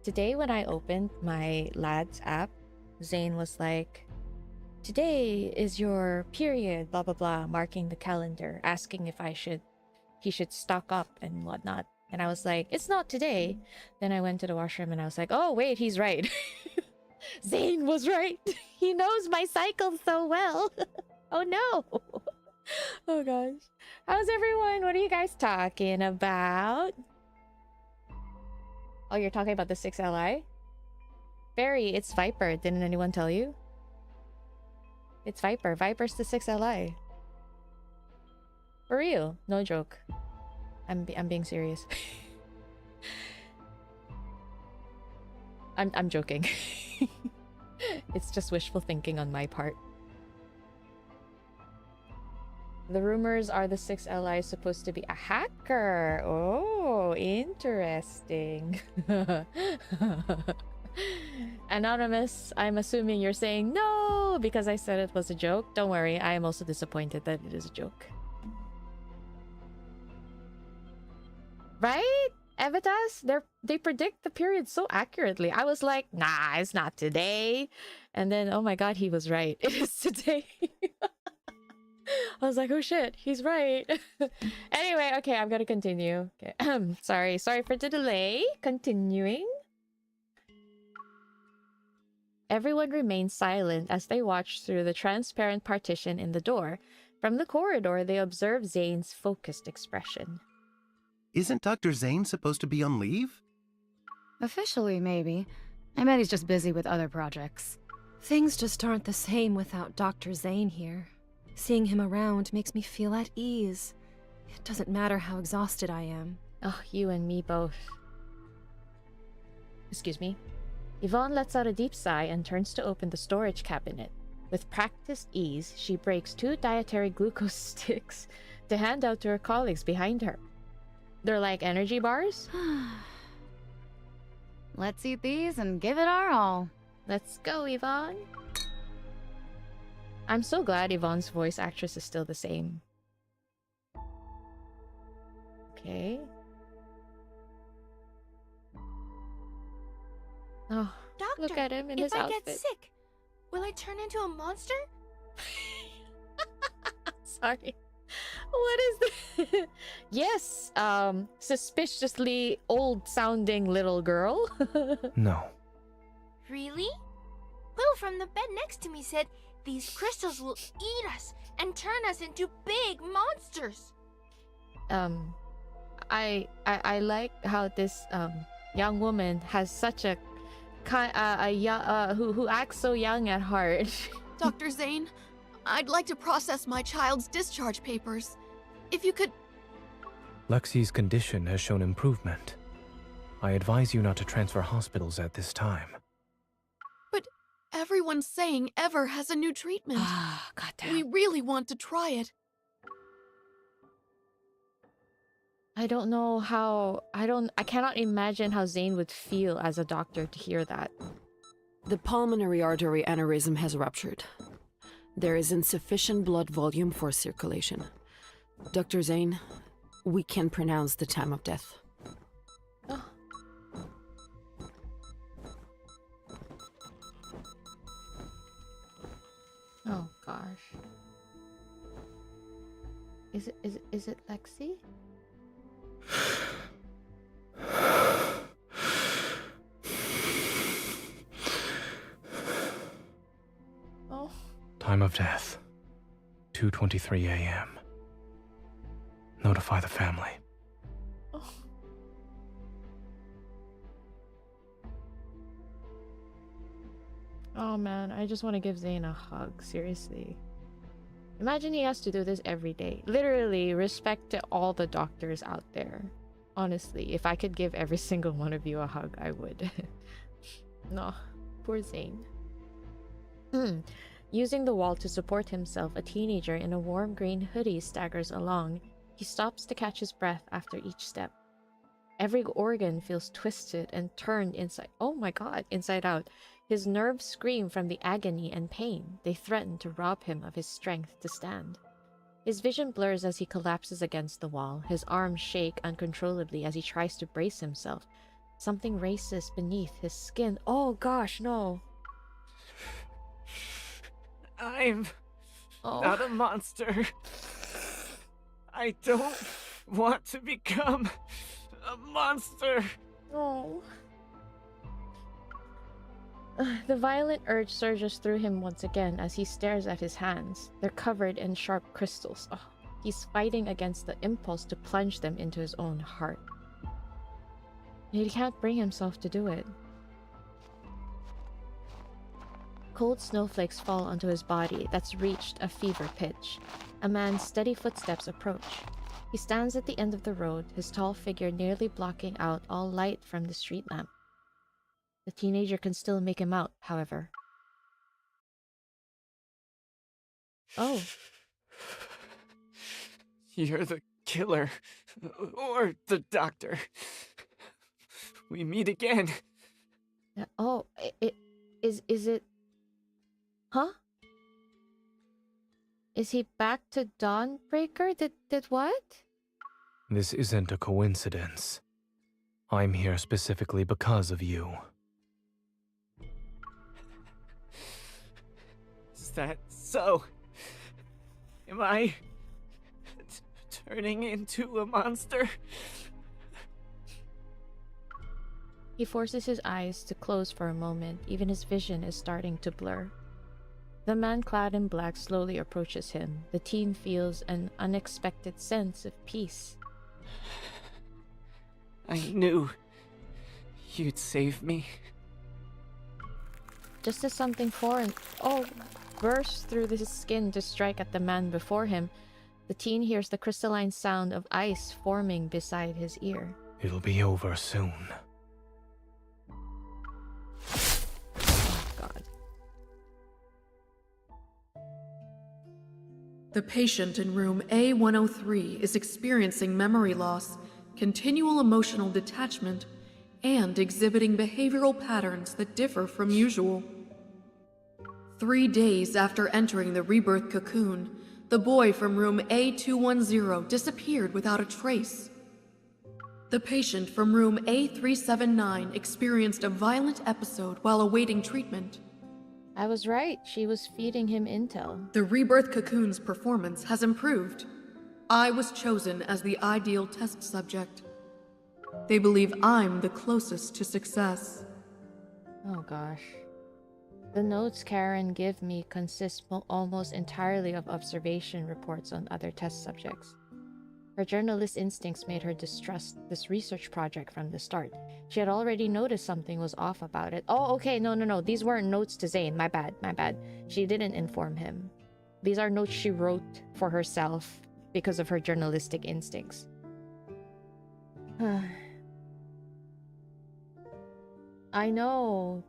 Today when I opened my lads app, Zayne was like, "Today is your period, blah blah blah," marking the calendar, asking if he should stock up and whatnot. And I was like, "It's not today." Then I went to the washroom and I was like, "Oh wait, he's right." Zayne was right. He knows my cycle so well. Oh no. Oh gosh. How's everyone? What are you guys talking about? Oh, you're talking about the 6LI? Barry, it's Viper. Didn't anyone tell you? It's Viper. Viper's the 6LI. For real. No joke. I'm being serious. I'm joking. It's just wishful thinking on my part. The rumors are the 6LI is supposed to be a hacker. Oh, interesting. Anonymous, I'm assuming you're saying no because I said it was a joke. Don't worry, I am also disappointed that it is a joke. Right? Evitas, they predict the period so accurately. I was like, nah, it's not today. And then, oh my god, he was right. It is today. I was like, oh shit, he's right. Anyway, okay, I'm gonna continue. Okay. Sorry for the delay. Continuing. Everyone remains silent as they watch through the transparent partition in the door. From the corridor, they observe Zayne's focused expression. Isn't Dr. Zayne supposed to be on leave? Officially, maybe. I bet he's just busy with other projects. Things just aren't the same without Dr. Zayne here. Seeing him around makes me feel at ease. It doesn't matter how exhausted I am. Oh, you and me both. Excuse me. Yvonne lets out a deep sigh and turns to open the storage cabinet. With practiced ease, she breaks 2 dietary glucose sticks to hand out to her colleagues behind her. They're like energy bars? Let's eat these and give it our all. Let's go, Yvonne. I'm so glad Yvonne's voice actress is still the same. Okay. Oh, Doctor, look at him in his outfit. If I get sick, will I turn into a monster? Sorry. What is this? Yes, suspiciously old-sounding little girl. No. Really? Will from the bed next to me said these crystals will eat us and turn us into big monsters. I like how this young woman has such a who acts so young at heart. Dr. Zayne, I'd like to process my child's discharge papers. If you could... Lexi's condition has shown improvement. I advise you not to transfer hospitals at this time. But everyone's saying Ever has a new treatment. Goddamn. We really want to try it. I don't know how... I cannot imagine how Zayne would feel as a doctor to hear that. The pulmonary artery aneurysm has ruptured. There is insufficient blood volume for circulation. Dr. Zayne, we can pronounce the time of death. Oh. Oh gosh. Is it Lexi? Oh. Time of death, 2:23 a.m. Notify the family. Oh. Oh man, I just want to give Zayne a hug, seriously. Imagine he has to do this every day. Literally, respect to all the doctors out there. Honestly, if I could give every single one of you a hug, I would. No, poor Zayne. Using the wall to support himself, a teenager in a warm green hoodie staggers along. He stops to catch his breath after each step. Every organ feels twisted and turned inside. Oh my god, inside out. His nerves scream from the agony and pain. They threaten to rob him of his strength to stand. His vision blurs as he collapses against the wall. His arms shake uncontrollably as he tries to brace himself. Something races beneath his skin. Oh gosh, no. I'm not a monster. I don't want to become a monster. Oh. The violent urge surges through him once again as he stares at his hands. They're covered in sharp crystals. Oh, he's fighting against the impulse to plunge them into his own heart. He can't bring himself to do it. Cold snowflakes fall onto his body that's reached a fever pitch. A man's steady footsteps approach. He stands at the end of the road, his tall figure nearly blocking out all light from the street lamp. The teenager can still make him out, however. Oh. You're the killer. Or the doctor. We meet again. Oh, is it... Huh? Is he back to Dawnbreaker? Did what? This isn't a coincidence. I'm here specifically because of you. Is that so? Am I turning into a monster? He forces his eyes to close for a moment. Even his vision is starting to blur. The man clad in black slowly approaches him. The teen feels an unexpected sense of peace. I knew you'd save me. Just as something foreign bursts through his skin to strike at the man before him, the teen hears the crystalline sound of ice forming beside his ear. It'll be over soon. Oh, God. The patient in room A103 is experiencing memory loss, continual emotional detachment, and exhibiting behavioral patterns that differ from usual. 3 days after entering the rebirth cocoon, the boy from room A210 disappeared without a trace. The patient from room A379 experienced a violent episode while awaiting treatment. I was right. She was feeding him intel. The rebirth cocoon's performance has improved. I was chosen as the ideal test subject. They believe I'm the closest to success. Oh gosh. The notes Karen give me consist almost entirely of observation reports on other test subjects. Her journalist instincts made her distrust this research project from the start. She had already noticed something was off about it. Oh, okay, no. These weren't notes to Zayne. My bad. She didn't inform him. These are notes she wrote for herself because of her journalistic instincts. I know.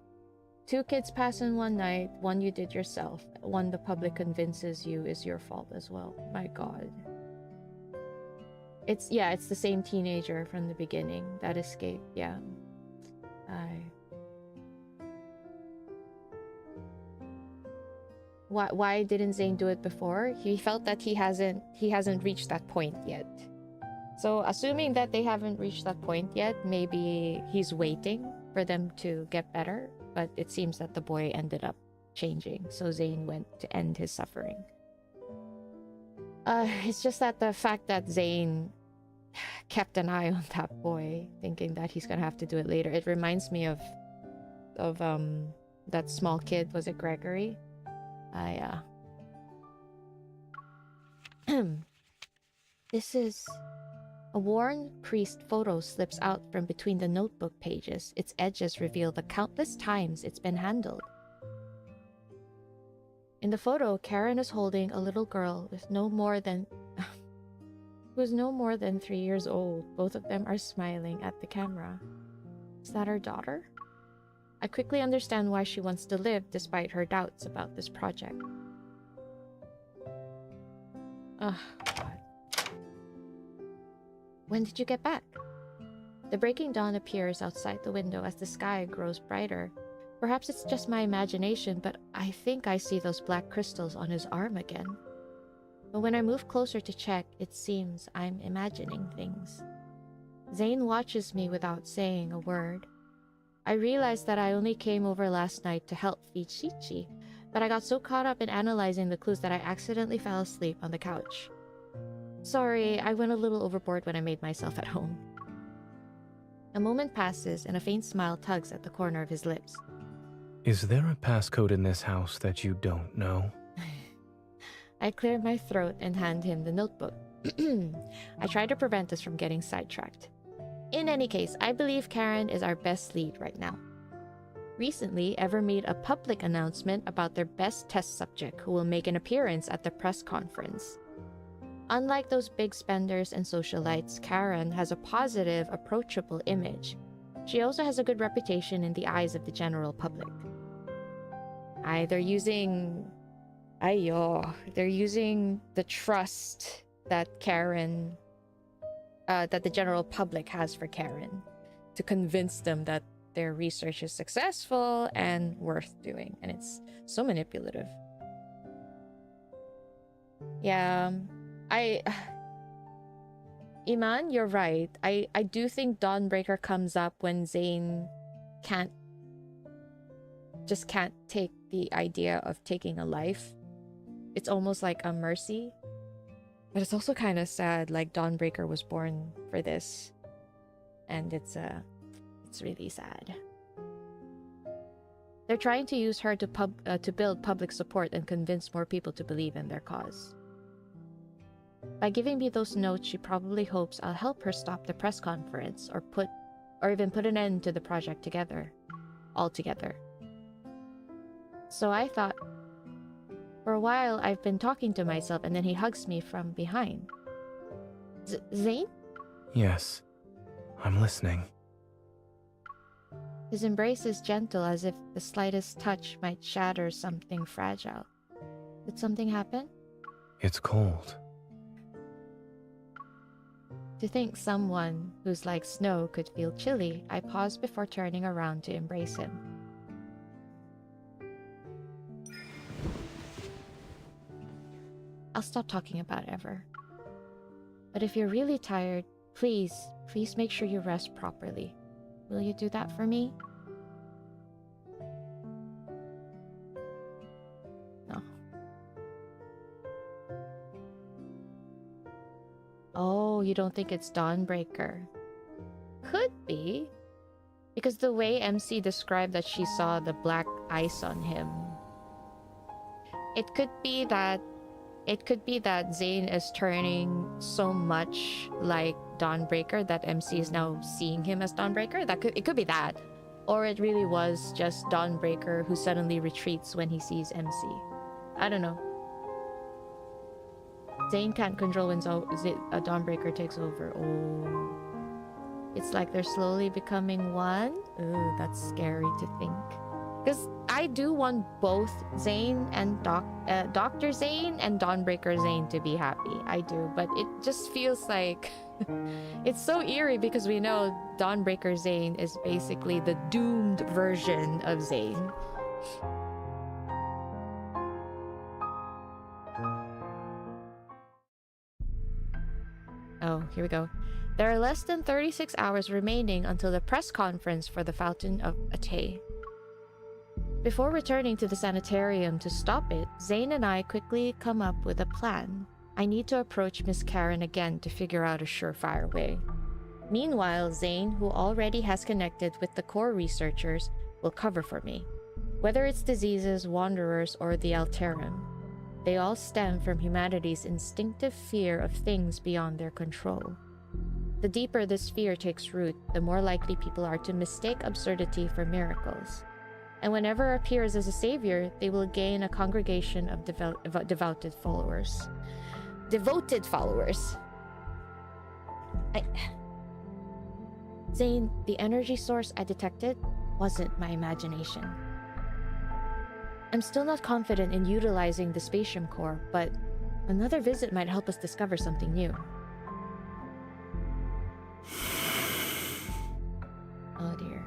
2 kids pass in one night. 1 you did yourself. 1 the public convinces you is your fault as well. My God. It's the same teenager from the beginning that escaped. Yeah. Why didn't Zayne do it before? He felt that he hasn't reached that point yet. So assuming that they haven't reached that point yet, maybe he's waiting for them to get better. But it seems that the boy ended up changing, so Zayne went to end his suffering. It's just that the fact that Zayne kept an eye on that boy, thinking that he's gonna have to do it later. It reminds me of that small kid. Was it Gregory? This is... A worn priest photo slips out from between the notebook pages. Its edges reveal the countless times it's been handled. In the photo, Karen is holding a little girl with who's no more than 3 years old. Both of them are smiling at the camera. Is that her daughter? I quickly understand why she wants to live despite her doubts about this project. Ugh, God. When did you get back? The breaking dawn appears outside the window as the sky grows brighter. Perhaps it's just my imagination, but I think I see those black crystals on his arm again. But when I move closer to check, it seems I'm imagining things. Zayne watches me without saying a word. I realized that I only came over last night to help feed Shichi, but I got so caught up in analyzing the clues that I accidentally fell asleep on the couch. Sorry, I went a little overboard when I made myself at home. A moment passes and a faint smile tugs at the corner of his lips. Is there a passcode in this house that you don't know? I clear my throat and hand him the notebook. I try to prevent us from getting sidetracked. In any case, I believe Karen is our best lead right now. Recently, Ever made a public announcement about their best test subject who will make an appearance at the press conference. Unlike those big spenders and socialites, Karen has a positive, approachable image. She also has a good reputation in the eyes of the general public. They're using the trust that that the general public has for Karen to convince them that their research is successful and worth doing, and it's so manipulative. Yeah, Iman, you're right. I do think Dawnbreaker comes up when Zayne can't take the idea of taking a life. It's almost like a mercy. But it's also kind of sad, like Dawnbreaker was born for this. And it's really sad. They're trying to use her to build public support and convince more people to believe in their cause. By giving me those notes, she probably hopes I'll help her stop the press conference or even put an end to the project altogether. So I thought, for a while I've been talking to myself, and then he hugs me from behind. Zayne? Yes, I'm listening. His embrace is gentle, as if the slightest touch might shatter something fragile. Did something happen? It's cold. To think someone who's like snow could feel chilly, I paused before turning around to embrace him. I'll stop talking about Ever. But if you're really tired, please make sure you rest properly. Will you do that for me? No. Oh, you don't think it's Dawnbreaker? Could be. Because the way MC described that she saw the black ice on him. It could be that Zayne is turning so much like Dawnbreaker that MC is now seeing him as Dawnbreaker. It could be that. Or it really was just Dawnbreaker who suddenly retreats when he sees MC. I don't know. Zayne can't control when a Dawnbreaker takes over. Oh. It's like they're slowly becoming one. Ooh, that's scary to think. Because I do want both Zayne and Dr. Zayne and Dawnbreaker Zayne to be happy. I do, but it just feels like it's so eerie because we know Dawnbreaker Zayne is basically the doomed version of Zayne. Oh, here we go. There are less than 36 hours remaining until the press conference for the Fountain of Ate. Before returning to the sanatorium to stop it, Zayne and I quickly come up with a plan. I need to approach Miss Karen again to figure out a surefire way. Meanwhile, Zayne, who already has connected with the core researchers, will cover for me. Whether it's diseases, wanderers, or the Alterum, they all stem from humanity's instinctive fear of things beyond their control. The deeper this fear takes root, the more likely people are to mistake absurdity for miracles. And whenever appears as a savior, they will gain a congregation of devoted followers. Devoted followers! Zayne, the energy source I detected wasn't my imagination. I'm still not confident in utilizing the spatium core, but another visit might help us discover something new. Oh dear.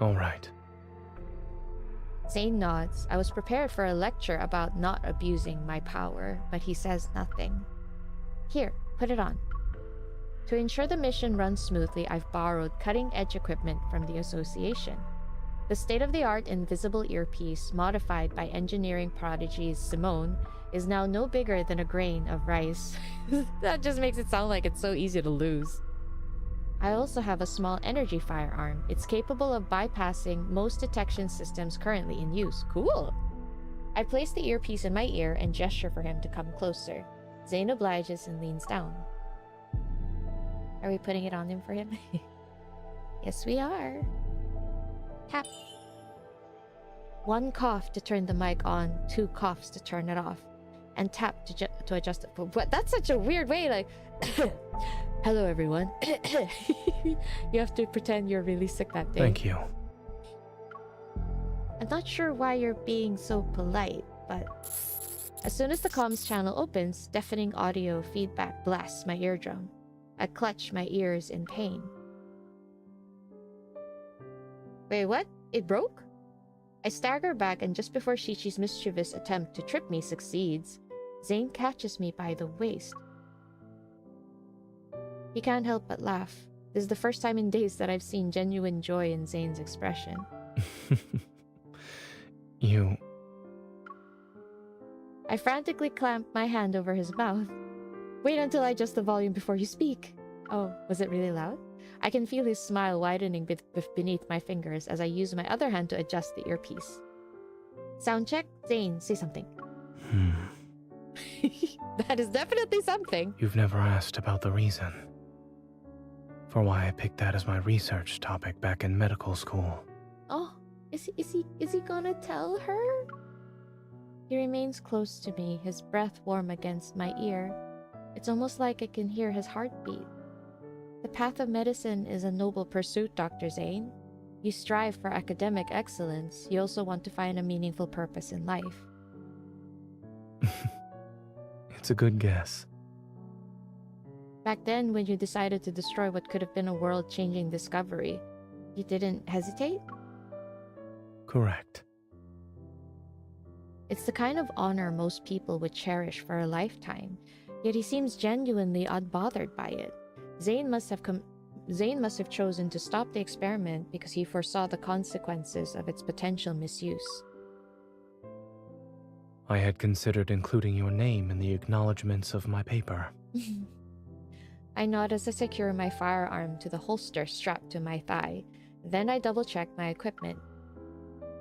All right. Zayne nods. I was prepared for a lecture about not abusing my power, but he says nothing. Here, put it on. To ensure the mission runs smoothly, I've borrowed cutting-edge equipment from the association. The state-of-the-art invisible earpiece, modified by engineering prodigies Simone, is now no bigger than a grain of rice. That just makes it sound like it's so easy to lose. I also have a small energy firearm. It's capable of bypassing most detection systems currently in use. Cool! I place the earpiece in my ear and gesture for him to come closer. Zayne obliges and leans down. Are we putting it on him for him? Yes, we are. Tap. 1 cough to turn the mic on, 2 coughs to turn it off, and tap to adjust it. What? That's such a weird way, like... Hello, everyone. You have to pretend you're really sick that day. Thank you. I'm not sure why you're being so polite, but... As soon as the comms channel opens, deafening audio feedback blasts my eardrum. I clutch my ears in pain. Wait, what? It broke? I stagger back, and just before Qiqi's mischievous attempt to trip me succeeds, Zayne catches me by the waist. He can't help but laugh. This is the first time in days that I've seen genuine joy in Zayne's expression. You... I frantically clamp my hand over his mouth. Wait until I adjust the volume before you speak. Oh, was it really loud? I can feel his smile widening beneath my fingers as I use my other hand to adjust the earpiece. Sound check? Zayne, say something. That is definitely something. You've never asked about the reason for why I picked that as my research topic back in medical school. Oh, is he gonna tell her? He remains close to me, his breath warm against my ear. It's almost like I can hear his heartbeat. The path of medicine is a noble pursuit, Dr. Zayne. You strive for academic excellence. You also want to find a meaningful purpose in life. It's a good guess. Back then, when you decided to destroy what could have been a world-changing discovery, you didn't hesitate? Correct. It's the kind of honor most people would cherish for a lifetime, yet he seems genuinely unbothered by it. Zayne must have chosen to stop the experiment because he foresaw the consequences of its potential misuse. I had considered including your name in the acknowledgements of my paper. I nod as I secure my firearm to the holster strapped to my thigh. Then I double-check my equipment.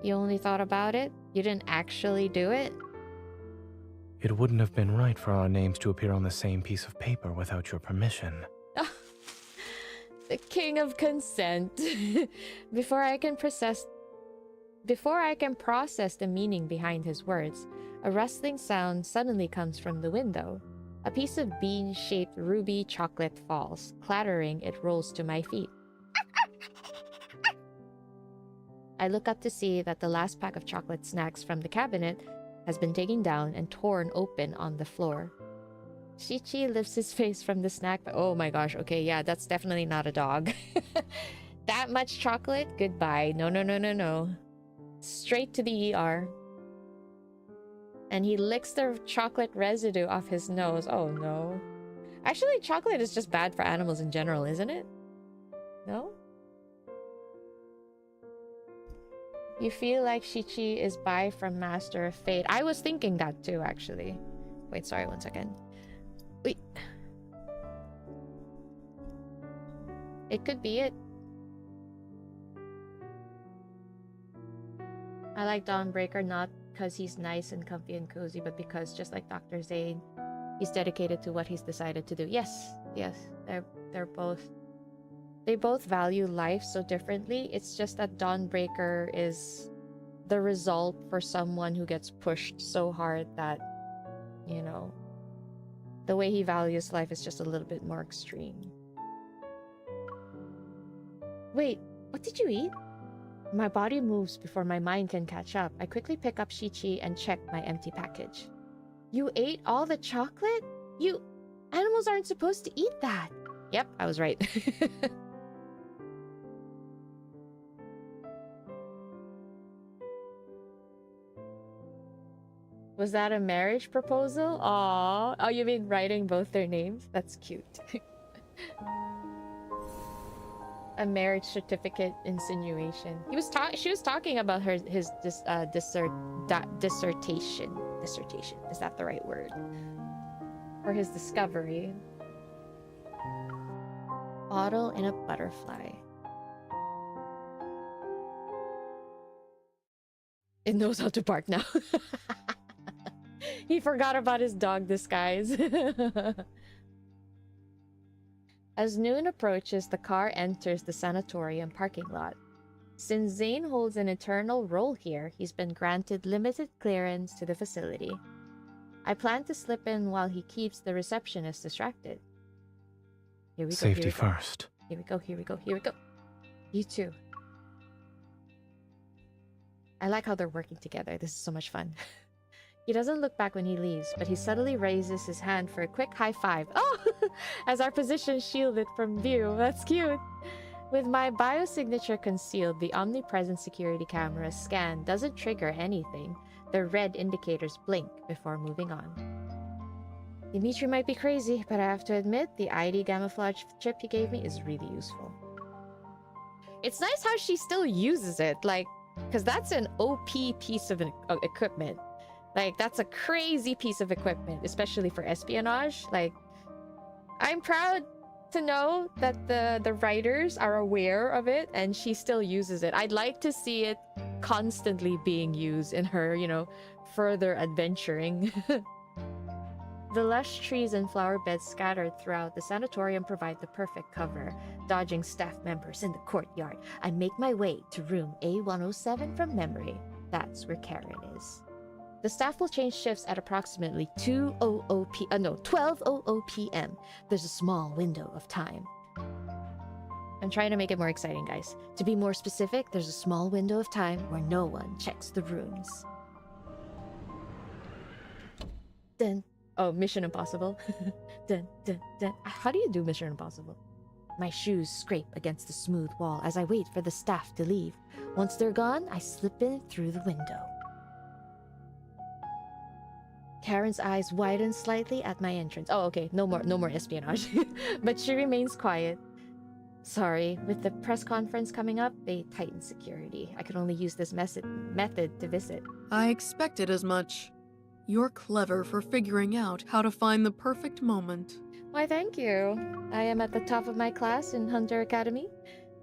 You only thought about it? You didn't actually do it? It wouldn't have been right for our names to appear on the same piece of paper without your permission. The king of consent. Before I can process the meaning behind his words, a rustling sound suddenly comes from the window. A piece of bean-shaped ruby chocolate falls. Clattering, it rolls to my feet. I look up to see that the last pack of chocolate snacks from the cabinet has been taken down and torn open on the floor. Qiqi lifts his face from the snack. Oh my gosh, okay, yeah, that's definitely not a dog. That much chocolate? Goodbye. No, no, no, no, no. Straight to the ER. And he licks the chocolate residue off his nose. Oh no. Actually, chocolate is just bad for animals in general, isn't it? No? You feel like Qiqi is by from Master of Fate. I was thinking that too, actually. Wait, sorry, 1 second. Wait. It could be it. I like Dawnbreaker not because he's nice and comfy and cozy, but because, just like Dr. Zayne, he's dedicated to what he's decided to do. Yes, yes, they're both... They both value life so differently. It's just that Dawnbreaker is the result for someone who gets pushed so hard that, you know, the way he values life is just a little bit more extreme. Wait, what did you eat? My body moves before my mind can catch up. I quickly pick up Qiqi and check my empty package. You ate all the chocolate? Animals aren't supposed to eat that. Yep, I was right. Was that a marriage proposal? Aww. Oh, you mean writing both their names? That's cute. A marriage certificate insinuation. She was talking about his dissertation. Dissertation. Is that the right word? For his discovery. Bottle in a butterfly. It knows how to bark now. He forgot about his dog disguise. As noon approaches, the car enters the sanatorium parking lot. Since Zayne holds an eternal role here, he's been granted limited clearance to the facility. I plan to slip in while he keeps the receptionist distracted. Here we go. Safety first. Here we go, here we go, here we go. You too. I like how they're working together. This is so much fun. He doesn't look back when he leaves, but he subtly raises his hand for a quick high five. Oh! As our position shielded from view. That's cute. With my biosignature concealed, the omnipresent security camera's scan doesn't trigger anything. The red indicators blink before moving on. Dimitri might be crazy, but I have to admit, the ID camouflage chip he gave me is really useful. It's nice how she still uses it, like, because that's an OP piece of equipment. Like, that's a crazy piece of equipment, especially for espionage. Like, I'm proud to know that the writers are aware of it and she still uses it. I'd like to see it constantly being used in her, you know, further adventuring. The lush trees and flower beds scattered throughout the sanatorium provide the perfect cover. Dodging staff members in the courtyard, I make my way to room A107 from memory. That's where Karen is. The staff will change shifts at approximately 12:00 p.m. There's a small window of time. I'm trying to make it more exciting, guys. To be more specific, there's a small window of time where no one checks the rooms. Dun. Oh, Mission Impossible. Dun, dun, dun. How do you do Mission Impossible? My shoes scrape against the smooth wall as I wait for the staff to leave. Once they're gone, I slip in through the window. Karen's eyes widen slightly at my entrance. Oh, okay. No more espionage. But she remains quiet. Sorry, with the press conference coming up, they tightened security. I could only use this method to visit. I expected as much. You're clever for figuring out how to find the perfect moment. Why, thank you. I am at the top of my class in Hunter Academy.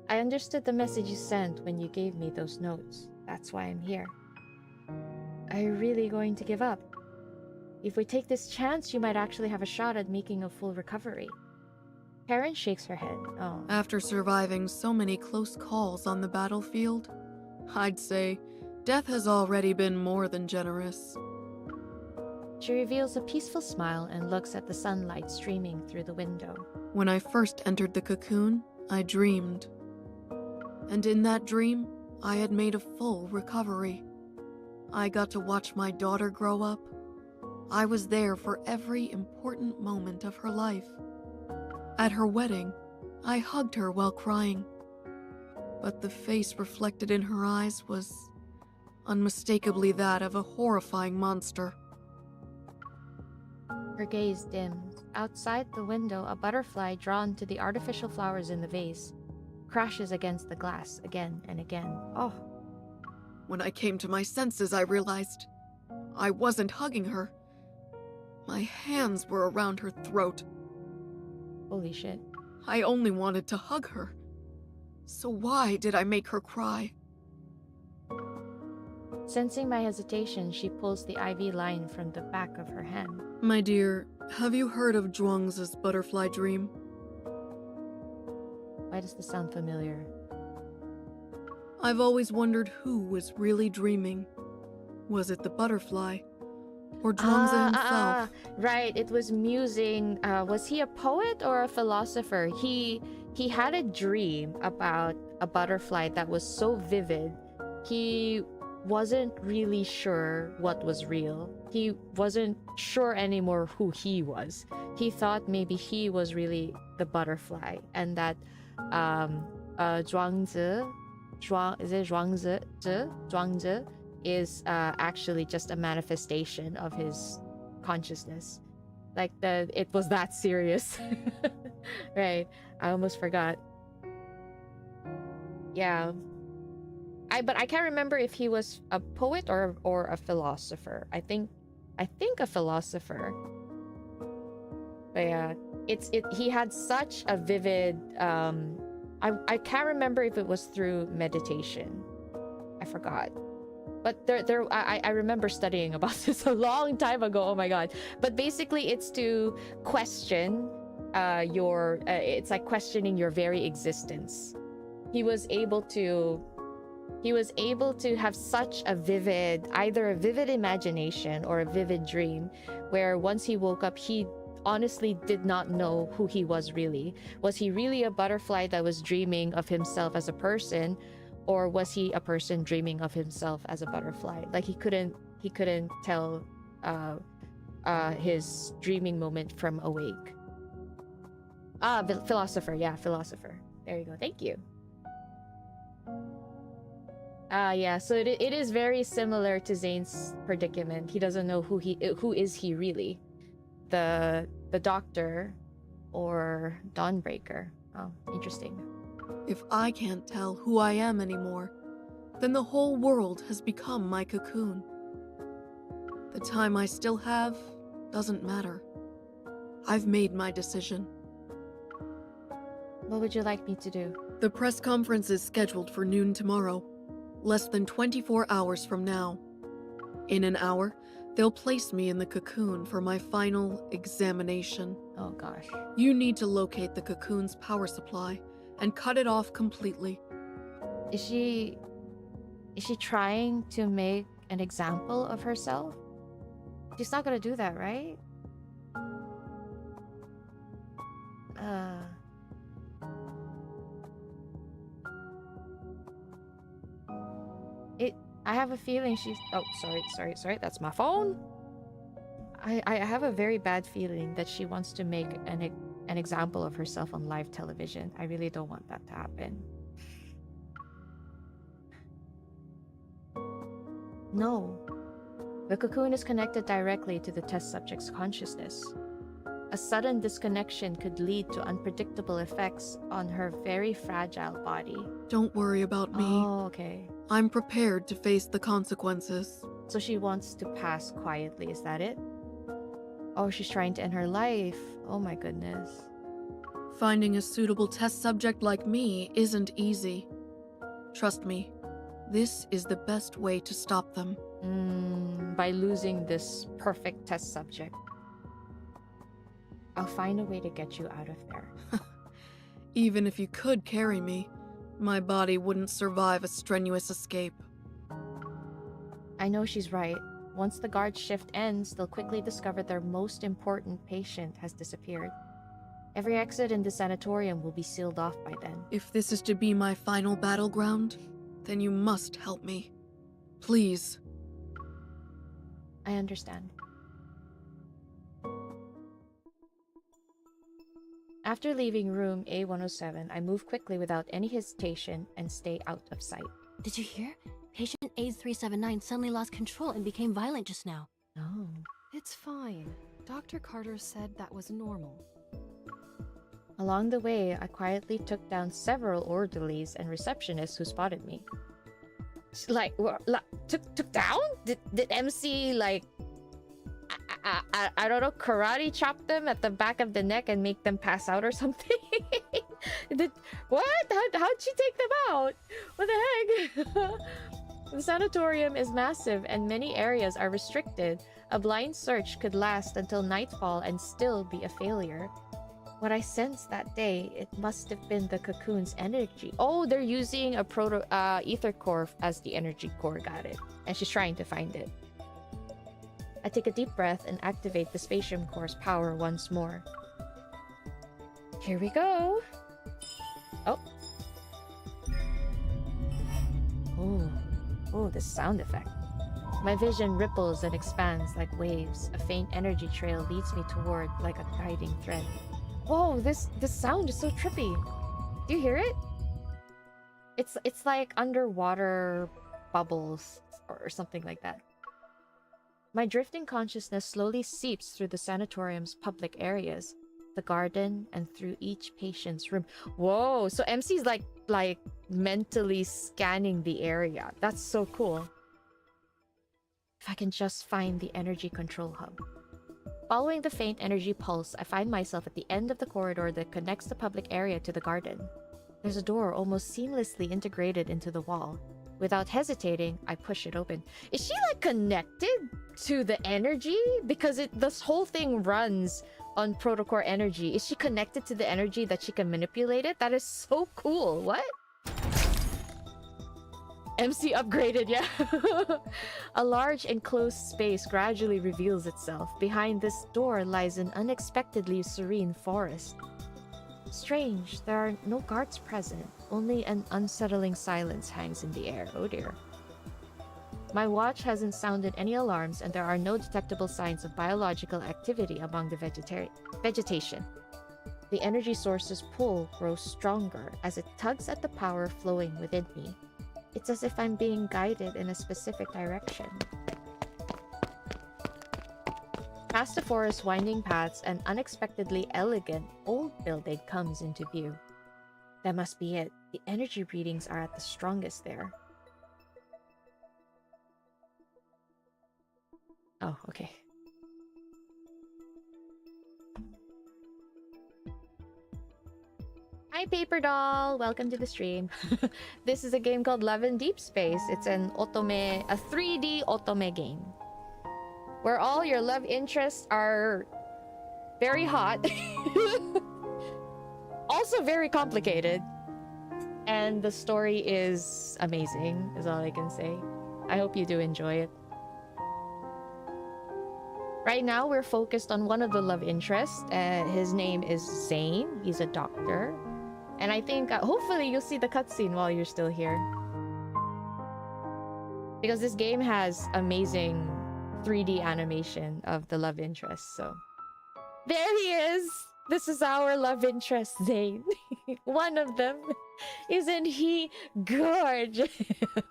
I understood the message you sent when you gave me those notes. That's why I'm here. Are you really going to give up? If we take this chance, you might actually have a shot at making a full recovery. Karen shakes her head. Oh. After surviving so many close calls on the battlefield, I'd say death has already been more than generous. She reveals a peaceful smile and looks at the sunlight streaming through the window. When I first entered the cocoon, I dreamed. And in that dream, I had made a full recovery. I got to watch my daughter grow up. I was there for every important moment of her life. At her wedding, I hugged her while crying. But the face reflected in her eyes was unmistakably that of a horrifying monster. Her gaze dims. Outside the window, a butterfly drawn to the artificial flowers in the vase crashes against the glass again and again. Oh. When I came to my senses, I realized I wasn't hugging her. My hands were around her throat. Holy shit. I only wanted to hug her. So why did I make her cry? Sensing my hesitation, she pulls the IV line from the back of her hand. My dear, have you heard of Zhuangzi's butterfly dream? Why does this sound familiar? I've always wondered who was really dreaming. Was it the butterfly? Or Zhuangzi himself? Right, it was musing. Was he a poet or a philosopher? He had a dream about a butterfly that was so vivid. He wasn't really sure what was real. He wasn't sure anymore who he was. He thought maybe he was really the butterfly, and that Zhuangzi is actually just a manifestation of his consciousness. Like it was that serious. Right. I almost forgot. Yeah. But I can't remember if he was a poet or a philosopher. I think a philosopher. But yeah, he had such a vivid I can't remember if it was through meditation. I forgot. But I remember studying about this a long time ago. Oh my god. But basically it's to question your it's like questioning your very existence. He was able to have such a vivid, either a vivid imagination or a vivid dream, where once he woke up, he honestly did not know who he was really. Was he really a butterfly that was dreaming of himself as a person, or was he a person dreaming of himself as a butterfly? Like he couldn't tell his dreaming moment from awake. Philosopher. Yeah, philosopher. There you go. Thank you. Yeah, so it is very similar to Zayne's predicament. He doesn't know who is he really, the doctor or Dawnbreaker. Oh, interesting. If I can't tell who I am anymore, then the whole world has become my cocoon. The time I still have doesn't matter. I've made my decision. What would you like me to do? The press conference is scheduled for noon tomorrow, less than 24 hours from now. In an hour, they'll place me in the cocoon for my final examination. Oh gosh. You need to locate the cocoon's power supply and cut it off completely. Is she trying to make an example of herself? She's not gonna do that, right? I have a feeling she's... Oh, sorry. That's my phone. I have a very bad feeling that she wants to make an example of herself on live television. I really don't want that to happen. No. The cocoon is connected directly to the test subject's consciousness. A sudden disconnection could lead to unpredictable effects on her very fragile body. Don't worry about me. Oh, okay. I'm prepared to face the consequences. So she wants to pass quietly, is that it? Oh, she's trying to end her life. Oh my goodness. Finding a suitable test subject like me isn't easy. Trust me, this is the best way to stop them. By losing this perfect test subject. I'll find a way to get you out of there. Even if you could carry me, my body wouldn't survive a strenuous escape. I know she's right. Once the guard shift ends, they'll quickly discover their most important patient has disappeared. Every exit in the sanatorium will be sealed off by then. If this is to be my final battleground, then you must help me. Please. I understand. After leaving room A107, I move quickly without any hesitation and stay out of sight. Did you hear? Patient A379 suddenly lost control and became violent just now. Oh. It's fine. Dr. Carter said that was normal. Along the way, I quietly took down several orderlies and receptionists who spotted me. Took down? Did MC, I don't know, karate chop them at the back of the neck and make them pass out or something? What? How'd she take them out? What the heck? The sanatorium is massive and many areas are restricted. A blind search could last until nightfall and still be a failure. What I sensed that day, it must have been the cocoon's energy. Oh, they're using a ether core as the energy core, got it. And she's trying to find it. I take a deep breath and activate the spatium core's power once more. Here we go! Oh. Oh, the sound effect. My vision ripples and expands like waves. A faint energy trail leads me toward like a guiding thread. Whoa, this sound is so trippy. Do you hear it? It's like underwater bubbles. or something like that. My drifting consciousness slowly seeps through the sanatorium's public areas, the garden, and through each patient's room. Whoa, so MC's like mentally scanning the area. That's so cool. If I can just find the energy control hub. Following the faint energy pulse, I find myself at the end of the corridor that connects the public area to the garden. There's a door almost seamlessly integrated into the wall. Without hesitating, I push it open. Is she like connected to the energy? Because this whole thing runs on protocore energy. Is she connected to the energy that she can manipulate it? That is so cool. What? MC upgraded, yeah. A large enclosed space gradually reveals itself. Behind this door lies an unexpectedly serene forest. Strange, there are no guards present. Only an unsettling silence hangs in the air. Oh dear. My watch hasn't sounded any alarms, and there are no detectable signs of biological activity among the vegetation. The energy source's pull grows stronger as it tugs at the power flowing within me. It's as if I'm being guided in a specific direction. Past the forest's winding paths, an unexpectedly elegant old building comes into view. That must be it. The energy readings are at the strongest there. Oh, okay. Hi, Paper Doll! Welcome to the stream. This is a game called Love in Deepspace. It's a 3D otome game. Where all your love interests are very hot. Also very complicated. And the story is amazing, is all I can say. I hope you do enjoy it. Right now, we're focused on one of the love interests. His name is Zayne. He's a doctor. And I think, hopefully, you'll see the cutscene while you're still here. Because this game has amazing 3D animation of the love interest, so... There he is! This is our love interest, Zayne. One of them. Isn't he gorgeous?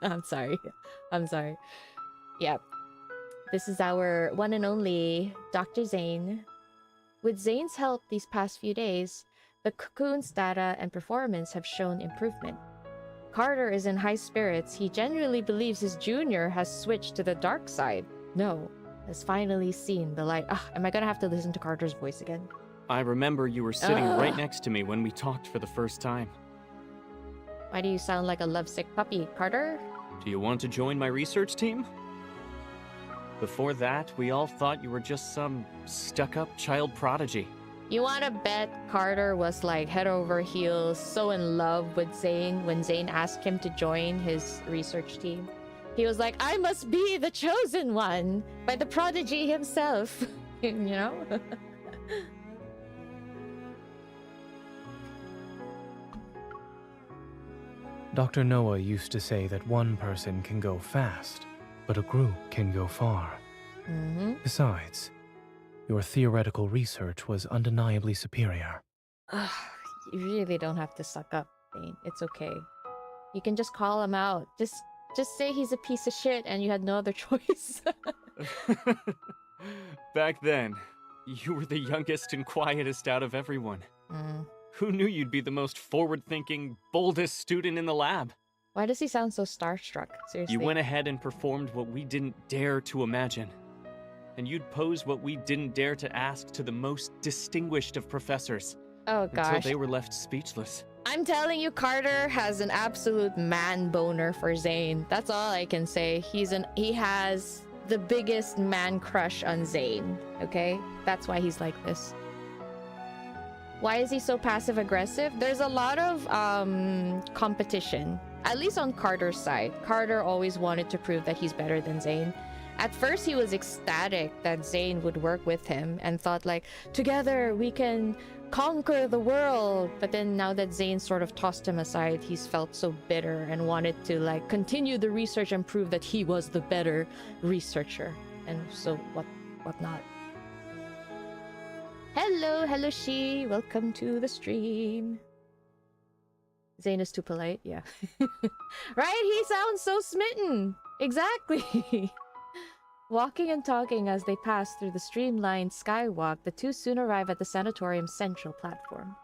I'm sorry. I'm sorry. Yep. This is our one and only Dr. Zayne. With Zayne's help these past few days, the cocoon's data and performance have shown improvement. Carter is in high spirits. He genuinely believes his junior has switched to the dark side. No, has finally seen the light. Am I gonna have to listen to Carter's voice again? I remember you were sitting right next to me when we talked for the first time. Why do you sound like a lovesick puppy, Carter? Do you want to join my research team? Before that, we all thought you were just some stuck-up child prodigy. You wanna bet Carter was like head over heels, so in love with Zayne when Zayne asked him to join his research team? He was like, I must be the chosen one by the prodigy himself. You know? Dr. Noah used to say that one person can go fast, but a group can go far. Besides, your theoretical research was undeniably superior. You really don't have to suck up, Zayne. It's okay. You can just call him out. Just say he's a piece of shit and you had no other choice. Back then, you were the youngest and quietest out of everyone. Who knew you'd be the most forward-thinking, boldest student in the lab? Why does he sound so starstruck? Seriously. You went ahead and performed what we didn't dare to imagine. And you'd pose what we didn't dare to ask to the most distinguished of professors. Oh gosh. Until they were left speechless. I'm telling you, Carter has an absolute man boner for Zayne. That's all I can say. He has the biggest man crush on Zayne, okay? That's why he's like this. Why is he so passive-aggressive? There's a lot of competition, at least on Carter's side. Carter always wanted to prove that he's better than Zayne. At first, he was ecstatic that Zayne would work with him and thought like, together we can conquer the world. But then now that Zayne sort of tossed him aside, he's felt so bitter and wanted to like continue the research and prove that he was the better researcher. And so whatnot. Hello she. Welcome to the stream. Zayne is too polite, yeah. Right? He sounds so smitten. Exactly! Walking and talking as they pass through the streamlined skywalk, the two soon arrive at the sanatorium's central platform.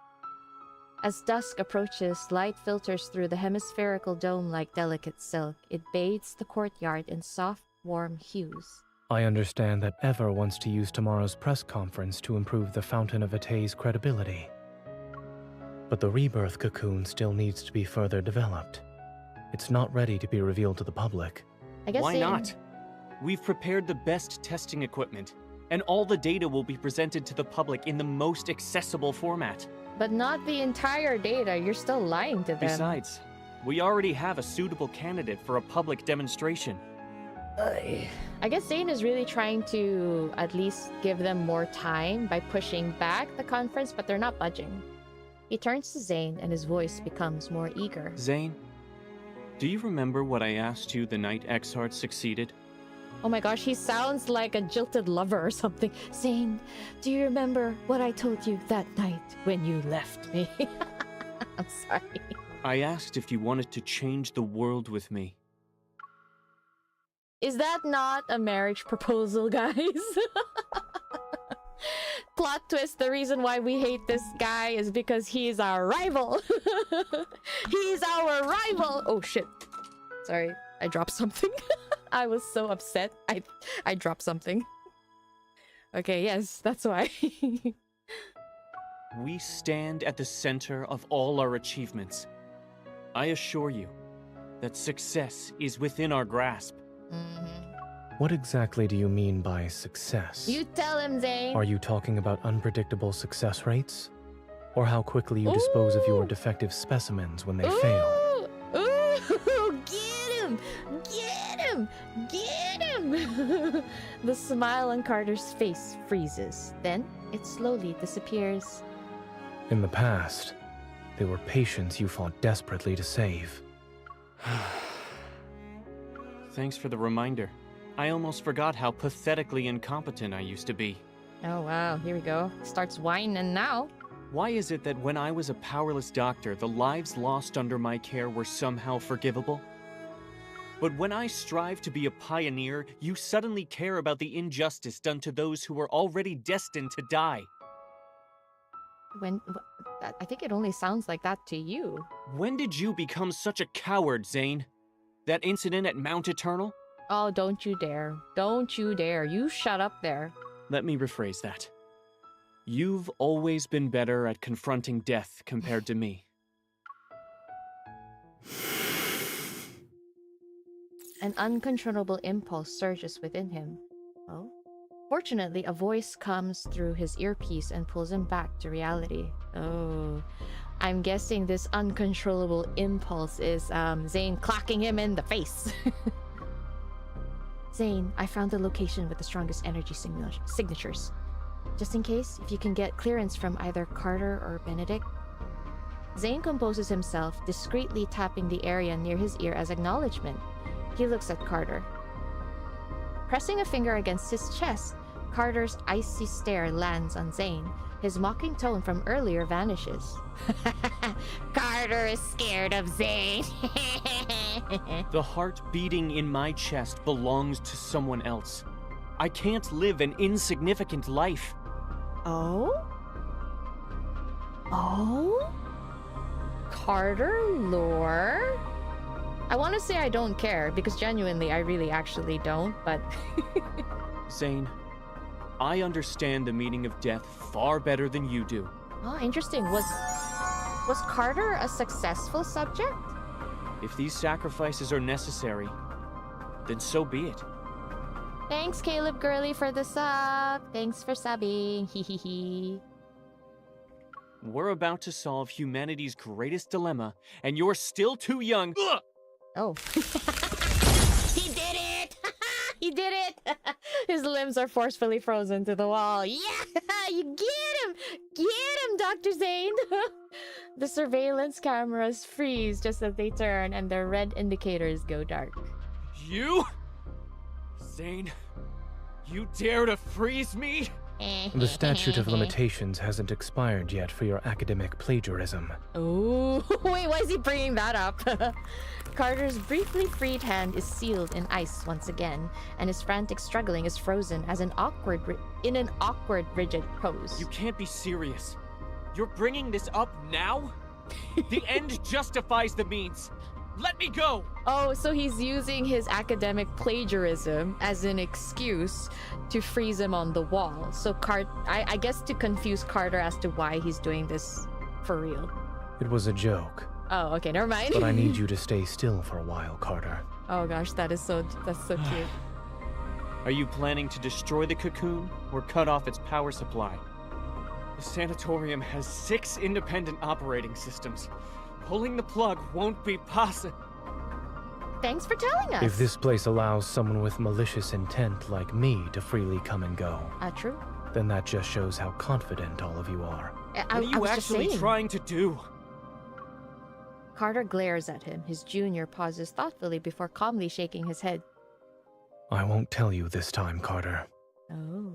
As dusk approaches, light filters through the hemispherical dome like delicate silk. It bathes the courtyard in soft, warm hues. I understand that Ever wants to use tomorrow's press conference to improve the Fountain of Htay's credibility. But the rebirth cocoon still needs to be further developed. It's not ready to be revealed to the public. I guess Why not? We've prepared the best testing equipment, and all the data will be presented to the public in the most accessible format. But not the entire data. You're still lying to them. Besides, we already have a suitable candidate for a public demonstration. I guess Zayne is really trying to at least give them more time by pushing back the conference, but they're not budging. He turns to Zayne and his voice becomes more eager. Zayne, do you remember what I asked you the night 𝓥𝓲𝓮𝓻 succeeded? Oh my gosh, he sounds like a jilted lover or something. Zayne, do you remember what I told you that night when you left me? I'm sorry. I asked if you wanted to change the world with me. Is that not a marriage proposal, guys? Plot twist, the reason why we hate this guy is because he's our rival. He's our rival! Oh shit. Sorry, I dropped something. I was so upset. I dropped something. Okay, yes, that's why. We stand at the center of all our achievements. I assure you that success is within our grasp. What exactly do you mean by success? You tell him, Zayne. Are you talking about unpredictable success rates? Or how quickly you dispose of your defective specimens when they fail? Ooh, get him! Get him! Get him! The smile on Carter's face freezes. Then it slowly disappears. In the past, they were patients you fought desperately to save. Thanks for the reminder. I almost forgot how pathetically incompetent I used to be. Oh wow, here we go. Starts whining now. Why is it that when I was a powerless doctor, the lives lost under my care were somehow forgivable? But when I strive to be a pioneer, you suddenly care about the injustice done to those who were already destined to die. I think it only sounds like that to you. When did you become such a coward, Zayne? That incident at Mount Eternal? Oh, don't you dare. Don't you dare. You shut up there. Let me rephrase that. You've always been better at confronting death compared to me. An uncontrollable impulse surges within him. Oh? Fortunately, a voice comes through his earpiece and pulls him back to reality. Oh. I'm guessing this uncontrollable impulse is Zayne clocking him in the face. Zayne, I found the location with the strongest energy signatures. Just in case, if you can get clearance from either Carter or Benedict. Zayne composes himself, discreetly tapping the area near his ear as acknowledgement. He looks at Carter. Pressing a finger against his chest, Carter's icy stare lands on Zayne. His mocking tone from earlier vanishes. Carter is scared of Zayne. The heart beating in my chest belongs to someone else. I can't live an insignificant life. Oh? Oh? Carter lore? I want to say I don't care, because genuinely I really actually don't, but... Zayne, I understand the meaning of death far better than you do. Oh, interesting. Was Carter a successful subject? If these sacrifices are necessary, then so be it. Thanks, Caleb Girly, for the sub. Thanks for subbing. Hehehe. We're about to solve humanity's greatest dilemma, and you're still too young. Ugh! Oh. He did it! He did it! His limbs are forcefully frozen to the wall. Yeah! You get him! Get him, Dr. Zayne! The surveillance cameras freeze just as they turn, and their red indicators go dark. You? Zayne, you dare to freeze me? The statute of limitations hasn't expired yet for your academic plagiarism. Ooh, wait, why is he bringing that up? Carter's briefly freed hand is sealed in ice once again, and his frantic struggling is frozen as in an awkward, rigid pose. You can't be serious. You're bringing this up now? The end justifies the means. Let me go! Oh, so he's using his academic plagiarism as an excuse to freeze him on the wall. So I guess to confuse Carter as to why he's doing this for real. It was a joke. Oh, okay, never mind. But I need you to stay still for a while, Carter. Oh gosh, that's so cute. Are you planning to destroy the cocoon or cut off its power supply? The sanatorium has 6 independent operating systems. Pulling the plug won't be possible. Thanks for telling us. If this place allows someone with malicious intent like me to freely come and go, true. Then that just shows how confident all of you are. What are you actually trying to do? Carter glares at him. His junior pauses thoughtfully before calmly shaking his head. I won't tell you this time, Carter. Oh.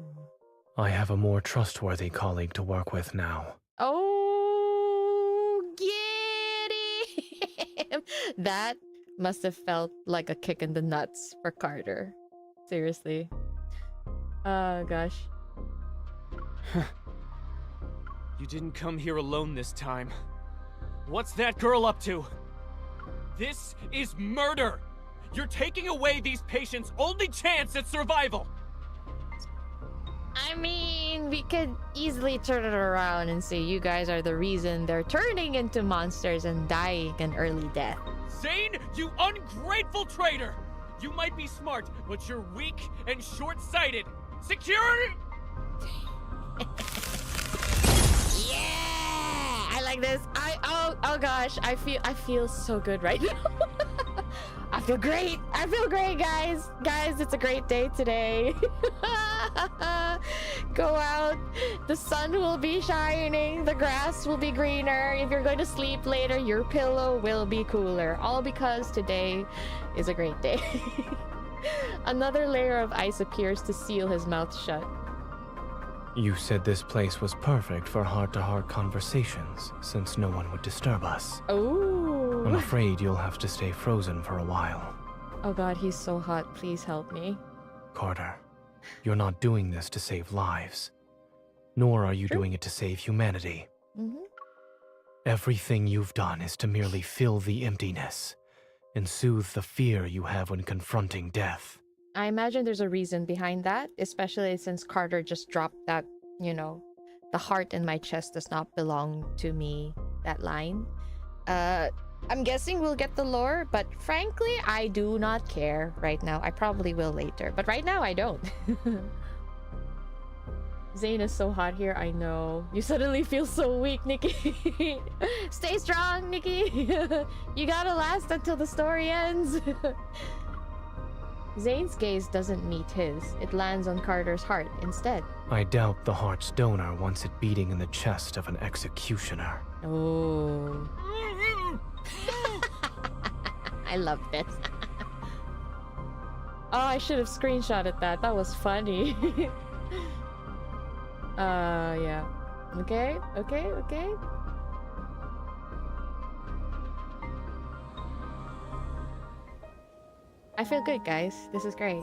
I have a more trustworthy colleague to work with now. Oh, get him! That must have felt like a kick in the nuts for Carter. Seriously. Oh, gosh. You didn't come here alone this time. What's that girl up to? This is murder! You're taking away these patients' only chance at survival! I mean, we could easily turn it around and say you guys are the reason they're turning into monsters and dying an early death. Zayne, you ungrateful traitor! You might be smart, but you're weak and short-sighted. Security! Yeah! I like this. Oh gosh, I feel so good right now. I feel great. I feel great, guys. Guys, it's a great day today. Go out. The sun will be shining. The grass will be greener. If you're going to sleep later, your pillow will be cooler. All because today is a great day. Another layer of ice appears to seal his mouth shut. You said this place was perfect for heart-to-heart conversations, since no one would disturb us. Oh. I'm afraid you'll have to stay frozen for a while. Oh god, he's so hot. Please help me. Carter, you're not doing this to save lives. Nor are you doing it to save humanity. Everything you've done is to merely fill the emptiness and soothe the fear you have when confronting death. I imagine there's a reason behind that, especially since Carter just dropped that, you know, the heart in my chest does not belong to me, that line. I'm guessing we'll get the lore, but frankly, I do not care right now. I probably will later, but right now I don't. Zayne is so hot here, I know. You suddenly feel so weak, Nikki. Stay strong, Nikki. You gotta last until the story ends. Zayne's gaze doesn't meet his. It lands on Carter's heart instead. I doubt the heart's donor wants it beating in the chest of an executioner. Oh. I love this. Oh, I should have screenshotted that. That was funny. Yeah. Okay. I feel good, guys. This is great.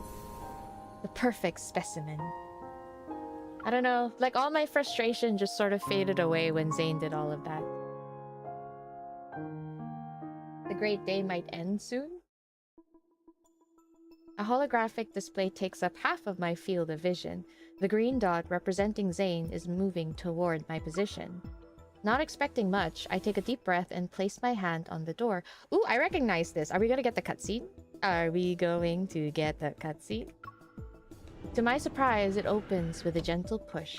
The perfect specimen. I don't know, like all my frustration just sort of faded away when Zayne did all of that. The great day might end soon. A holographic display takes up half of my field of vision. The green dot representing Zayne is moving toward my position. Not expecting much, I take a deep breath and place my hand on the door. Ooh, I recognize this. Are we gonna get the cutscene? Are we going to get the cutscene? To my surprise, it opens with a gentle push.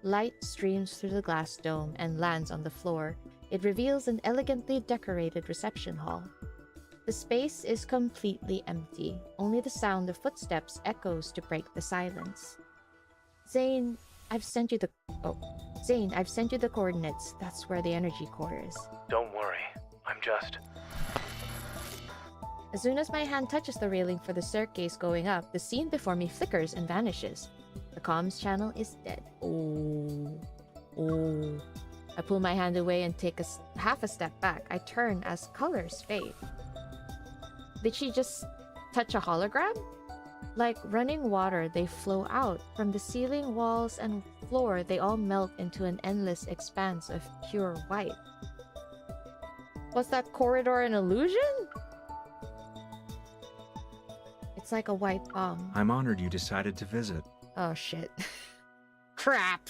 Light streams through the glass dome and lands on the floor. It reveals an elegantly decorated reception hall. The space is completely empty. Only the sound of footsteps echoes to break the silence. Zayne, I've sent you the... Oh. Zayne, I've sent you the coordinates. That's where the energy core is. Don't worry. I'm just... As soon as my hand touches the railing for the staircase going up, the scene before me flickers and vanishes. The comms channel is dead. Oh. I pull my hand away and take half a step back. I turn as colors fade. Did she just touch a hologram? Like running water, they flow out. From the ceiling, walls, and floor, they all melt into an endless expanse of pure white. Was that corridor an illusion? It's like a white bomb. I'm honored you decided to visit. Oh shit. Crap!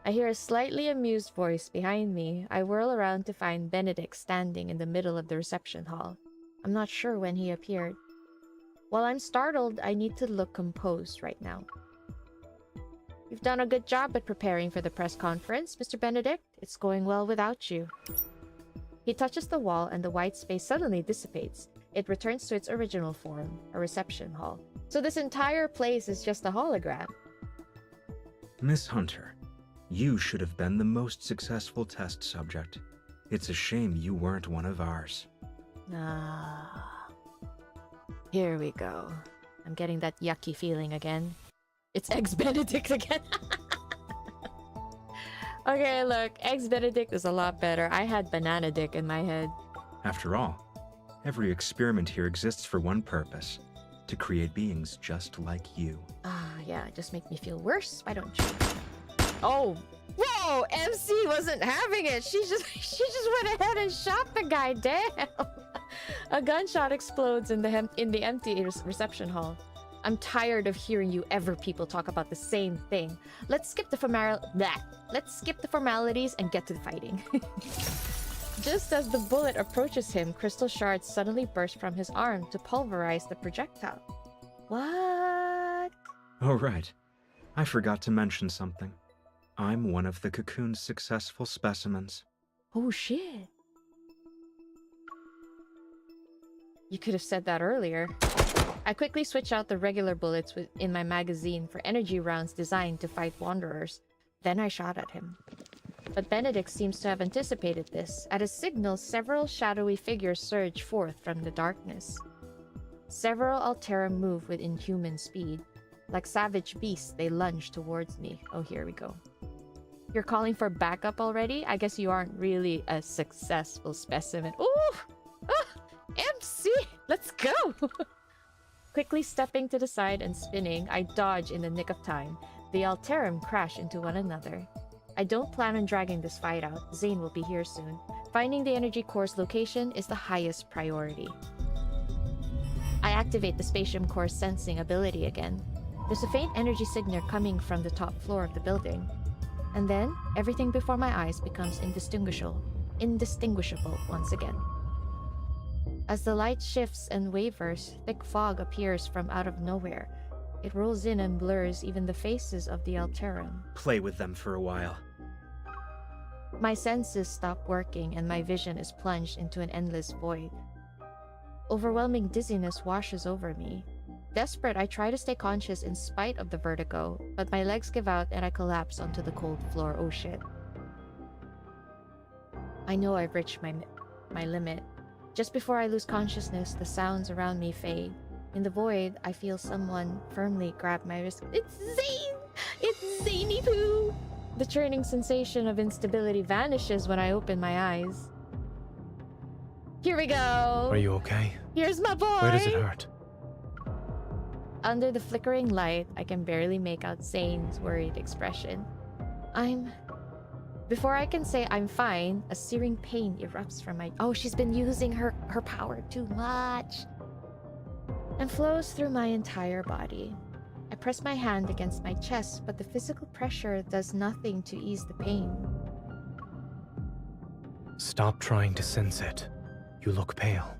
I hear a slightly amused voice behind me. I whirl around to find Benedict standing in the middle of the reception hall. I'm not sure when he appeared. While I'm startled, I need to look composed right now. You've done a good job at preparing for the press conference, Mr. Benedict. It's going well without you. He touches the wall and the white space suddenly dissipates. It returns to its original form, a reception hall. So this entire place is just a hologram. Miss Hunter, you should have been the most successful test subject. It's a shame you weren't one of ours. Here we go. I'm getting that yucky feeling again. It's Eggs Benedict again. Okay, look, Eggs Benedict is a lot better. I had Banana Dick in my head. After all, every experiment here exists for one purpose: to create beings just like you. Yeah, it just makes me feel worse. Why don't you? Oh, whoa! MC wasn't having it. She just went ahead and shot the guy. Damn. A gunshot explodes in the empty reception hall. I'm tired of hearing you people talk about the same thing. Let's skip the formalities and get to the fighting. Just as the bullet approaches him, crystal shards suddenly burst from his arm to pulverize the projectile. What? Oh, right. I forgot to mention something. I'm one of the Cocoon's successful specimens. Oh, shit. You could have said that earlier. I quickly switch out the regular bullets in my magazine for energy rounds designed to fight wanderers. Then I shot at him. But Benedict seems to have anticipated this. At a signal, several shadowy figures surge forth from the darkness. Several 𝓥𝓲𝓮𝓻 move with inhuman speed. Like savage beasts, they lunge towards me. Oh, here we go. You're calling for backup already? I guess you aren't really a successful specimen. Ooh! MC! Let's go! Quickly stepping to the side and spinning, I dodge in the nick of time. The 𝓥𝓲𝓮 crash into one another. I don't plan on dragging this fight out. Zayne will be here soon. Finding the energy core's location is the highest priority. I activate the spatium core's sensing ability again. There's a faint energy signature coming from the top floor of the building. And then, everything before my eyes becomes indistinguishable once again. As the light shifts and wavers, thick fog appears from out of nowhere. It rolls in and blurs even the faces of the 𝓥𝓲𝓮. Play with them for a while. My senses stop working and my vision is plunged into an endless void. Overwhelming dizziness washes over me. Desperate, I try to stay conscious in spite of the vertigo, but my legs give out and I collapse onto the cold floor. Oh shit. I know I've reached my limit. Just before I lose consciousness, the sounds around me fade. In the void, I feel someone firmly grab my wrist. It's Zayne! It's Zany Poo! The churning sensation of instability vanishes when I open my eyes. Here we go! Are you okay? Here's my boy! Where does it hurt? Under the flickering light, I can barely make out Zayne's worried expression. Before I can say I'm fine, a searing pain erupts from my... Oh, she's been using her power too much! And flows through my entire body. I press my hand against my chest, but the physical pressure does nothing to ease the pain. Stop trying to sense it. You look pale.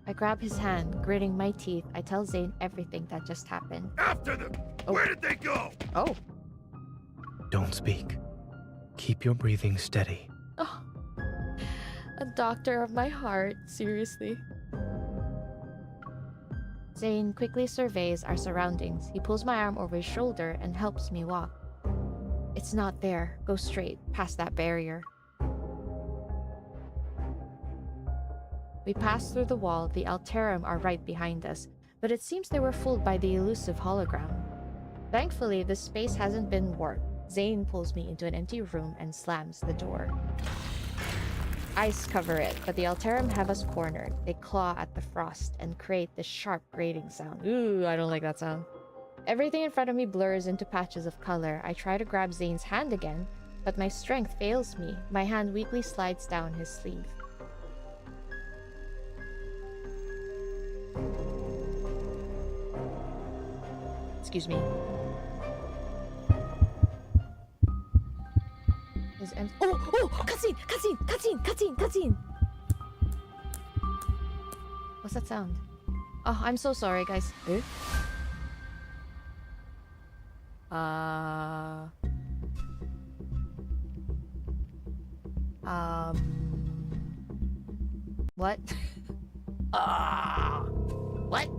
I grab his hand, gritting my teeth. I tell Zayne everything that just happened. After them! Oh. Where did they go? Oh. Don't speak. Keep your breathing steady. Oh. A doctor of my heart, seriously. Zayne quickly surveys our surroundings. He pulls my arm over his shoulder and helps me walk. It's not there. Go straight, past that barrier. We pass through the wall. The 𝓥𝓲𝓮 are right behind us, but it seems they were fooled by the elusive hologram. Thankfully, the space hasn't been warped. Zayne pulls me into an empty room and slams the door. Ice cover it, but the 𝓥𝓲𝓮𝓻 have us cornered. They claw at the frost and create this sharp grating sound. Ooh, I don't like that sound. Everything in front of me blurs into patches of color. I try to grab Zayne's hand again, but my strength fails me. My hand weakly slides down his sleeve. Excuse me. Cutscene! What's that sound? Oh, I'm so sorry, guys. Eh? What? What?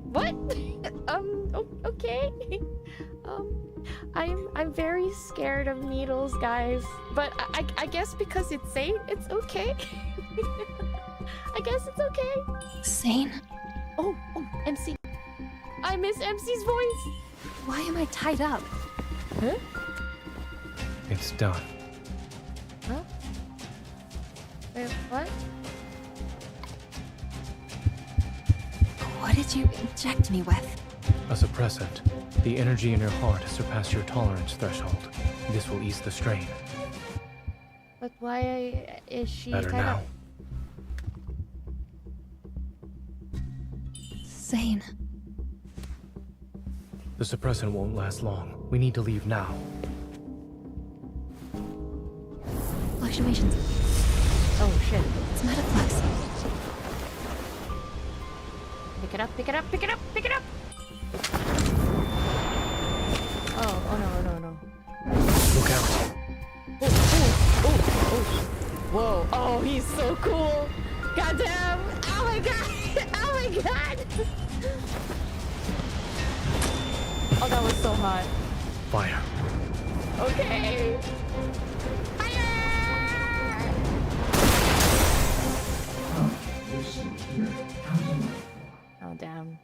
What? Okay. I'm very scared of needles, guys. But I guess because it's Zayne, it's okay. I guess it's okay. Zayne? Oh, MC. I miss MC's voice. Why am I tied up? Huh? It's done. Huh? Wait, what? What did you inject me with? A suppressant. The energy in your heart has surpassed your tolerance threshold. This will ease the strain. But why is she Better tied now. up? Zayne. The suppressant won't last long. We need to leave now. Fluctuations. Oh shit. It's metaflux. Pick it up, pick it up, pick it up, pick it up! Oh no. Look out. Oh. Whoa. Oh, he's so cool. Goddamn. Oh my god. Oh my god. Oh, that was so hot. Fire. Okay. Oh, damn.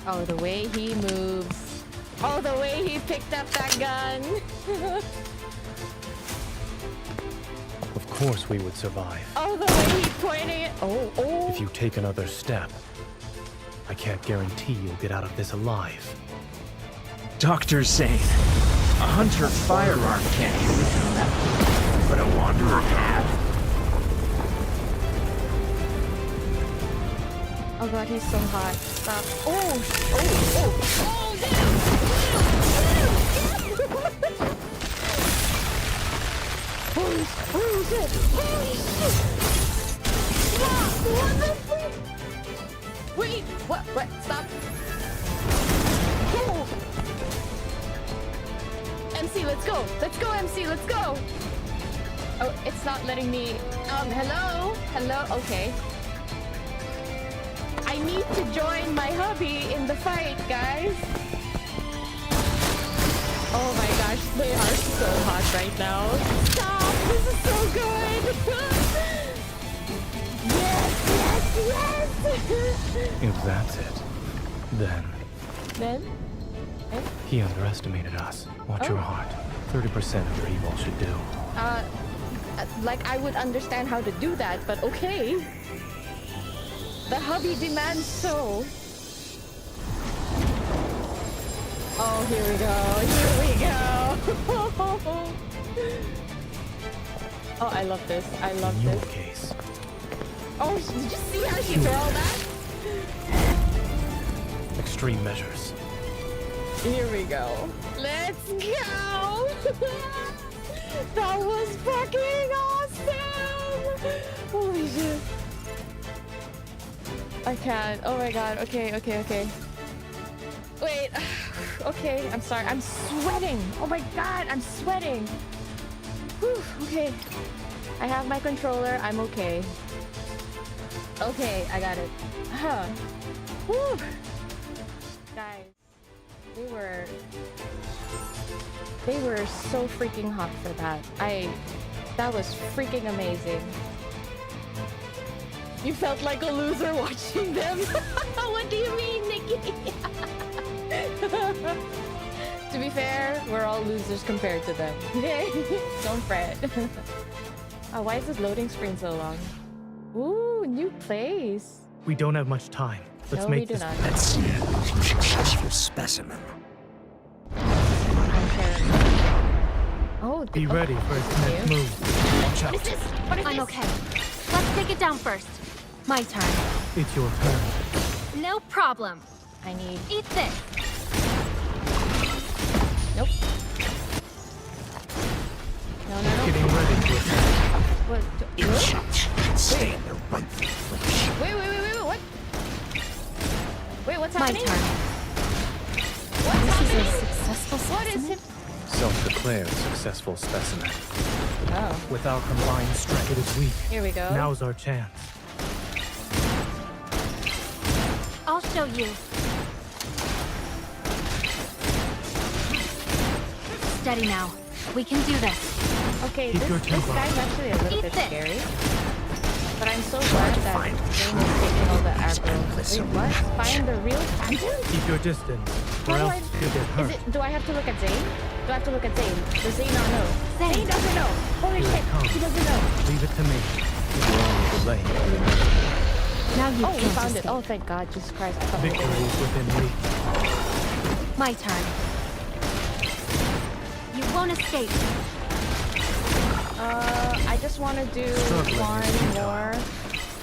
Oh, the way he moves. Oh, the way he picked up that gun. Of course we would survive. Oh, the way he pointed it. Oh. If you take another step, I can't guarantee you'll get out of this alive. Dr. Zayne, a hunter firearm can't use that, but a wanderer can. Oh god, he's so hot. Stop. Oh, damn! Holy shit! Holy shit! What the fuck? Wait, what? Stop. Oh. MC, let's go. Let's go, MC, let's go. Oh, it's not letting me. Hello? Okay. I need to join my hubby in the fight, guys. Oh my gosh, they are so hot right now. Stop! This is so good! Yes! If that's it, then Then? he underestimated us. Watch your heart. 30% of your evil should do. Like I would understand how to do that, but okay. The hubby demands so. Oh, here we go. Oh, I love this. In your case. Oh, did you see how she twirled that? Extreme measures. Here we go. Let's go! That was fucking awesome! Holy shit. I can't. Oh my god. Okay. Wait. Okay, I'm sorry. I'm sweating. Oh my god, I'm sweating. Whew, okay. I have my controller. I'm okay. Okay, I got it. Huh. Whew. Guys, they were so freaking hot for that. That was freaking amazing. You felt like a loser watching them. What do you mean, Nikki? To be fair, we're all losers compared to them. Okay? Don't fret. Oh, why is this loading screen so long? Ooh, new place. We don't have much time. Let's No, make we do this. not. Let's see a successful specimen. Oh, Be ready for its next move. Watch out. What is this? What is I'm this? okay. Let's take it down first. My turn. It's your turn. No problem. I need... Eat this. Nope. No. Getting ready to attack. What? Stay in the right place. Wait, what? Wait, what's My happening? turn. What's This is a happening? successful What is specimen? it? Self-declared successful specimen. Oh. With our combined strength, it is weak. Here we go. Now's our chance. I'll show you. Steady now. We can do this. Okay, Keep your this temper. guy's actually a little Eat bit this. scary. But I'm so glad that Zayne is taking all the aggro. Wait, what? Find the real phantom? Keep your distance, or How do else you'll get hurt. Do I have to look at Zayne? Do I have to look at Zayne? Does Zayne not know? Zayne. Zayne doesn't know! Holy Here it shit, comes. he doesn't know! Leave it to me. It will only delay. Now you Oh, we can't found it. escape. Oh, thank God, Jesus Christ. I thought we Victory were is within reach. My turn. You won't escape. I just want to do Struggling one is futile. more. I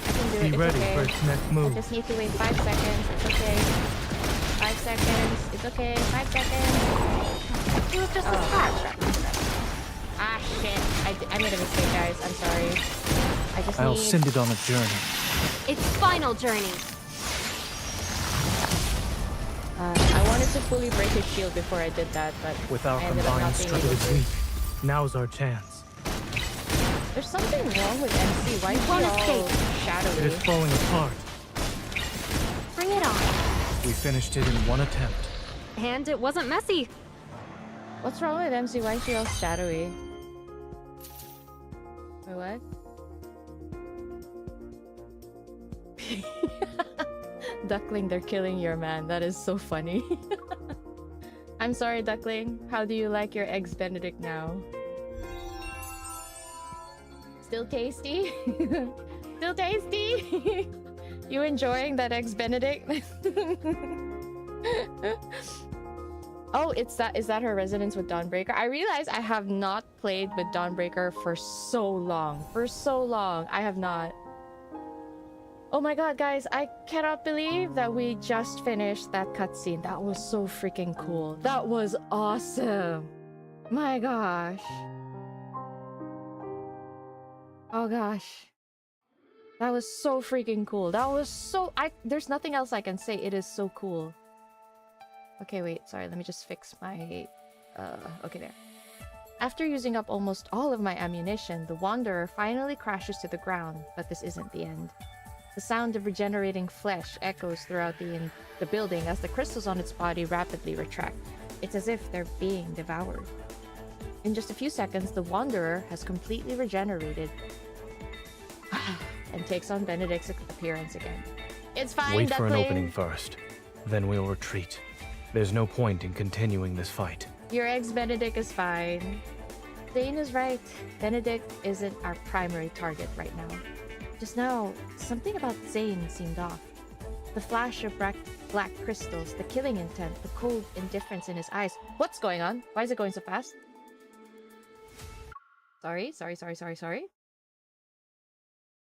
can do it. Be It's ready okay. for its next I move. just need to wait 5 seconds. It's okay. 5 seconds. It's okay. 5 seconds. It was just a Oh, scratch. crap. Ah, shit. I made a mistake, guys. I'm sorry. I just I'll need... send it on a journey. Its final journey. I wanted to fully break his shield before I did that, but With our I ended up combined not being strength, able it is to. weak. Now's our chance. There's something wrong with MC. Why is he won't all escape. It shadowy? is falling apart. Bring it on. We finished it in one attempt. And it wasn't messy. What's wrong with MC? Why is she all shadowy? Wait, what? Duckling, they're killing your man. That is so funny. I'm sorry, Duckling. How do you like your eggs Benedict now? Still tasty? Still tasty? You enjoying that eggs Benedict? Oh, is that her residence with Dawnbreaker? I realize I have not played with Dawnbreaker for so long. For so long, I have not. Oh my god, guys, I cannot believe that we just finished that cutscene. That was so freaking cool. That was awesome. My gosh. Oh gosh. That was so freaking cool. That was so... There's nothing else I can say. It is so cool. Okay, wait. Sorry, let me just fix my... okay, there. After using up almost all of my ammunition, the Wanderer finally crashes to the ground, but this isn't the end. The sound of regenerating flesh echoes throughout the building as the crystals on its body rapidly retract. It's as if they're being devoured. In just a few seconds, the Wanderer has completely regenerated and takes on Benedict's appearance again. It's fine, Wait for an Duckling. opening first. Then we'll retreat. There's no point in continuing this fight. Your ex Benedict is fine. Zayne is right. Benedict isn't our primary target right now. Just now, something about Zayne seemed off. The flash of black crystals, the killing intent, the cold indifference in his eyes. What's going on? Why is it going so fast? Sorry.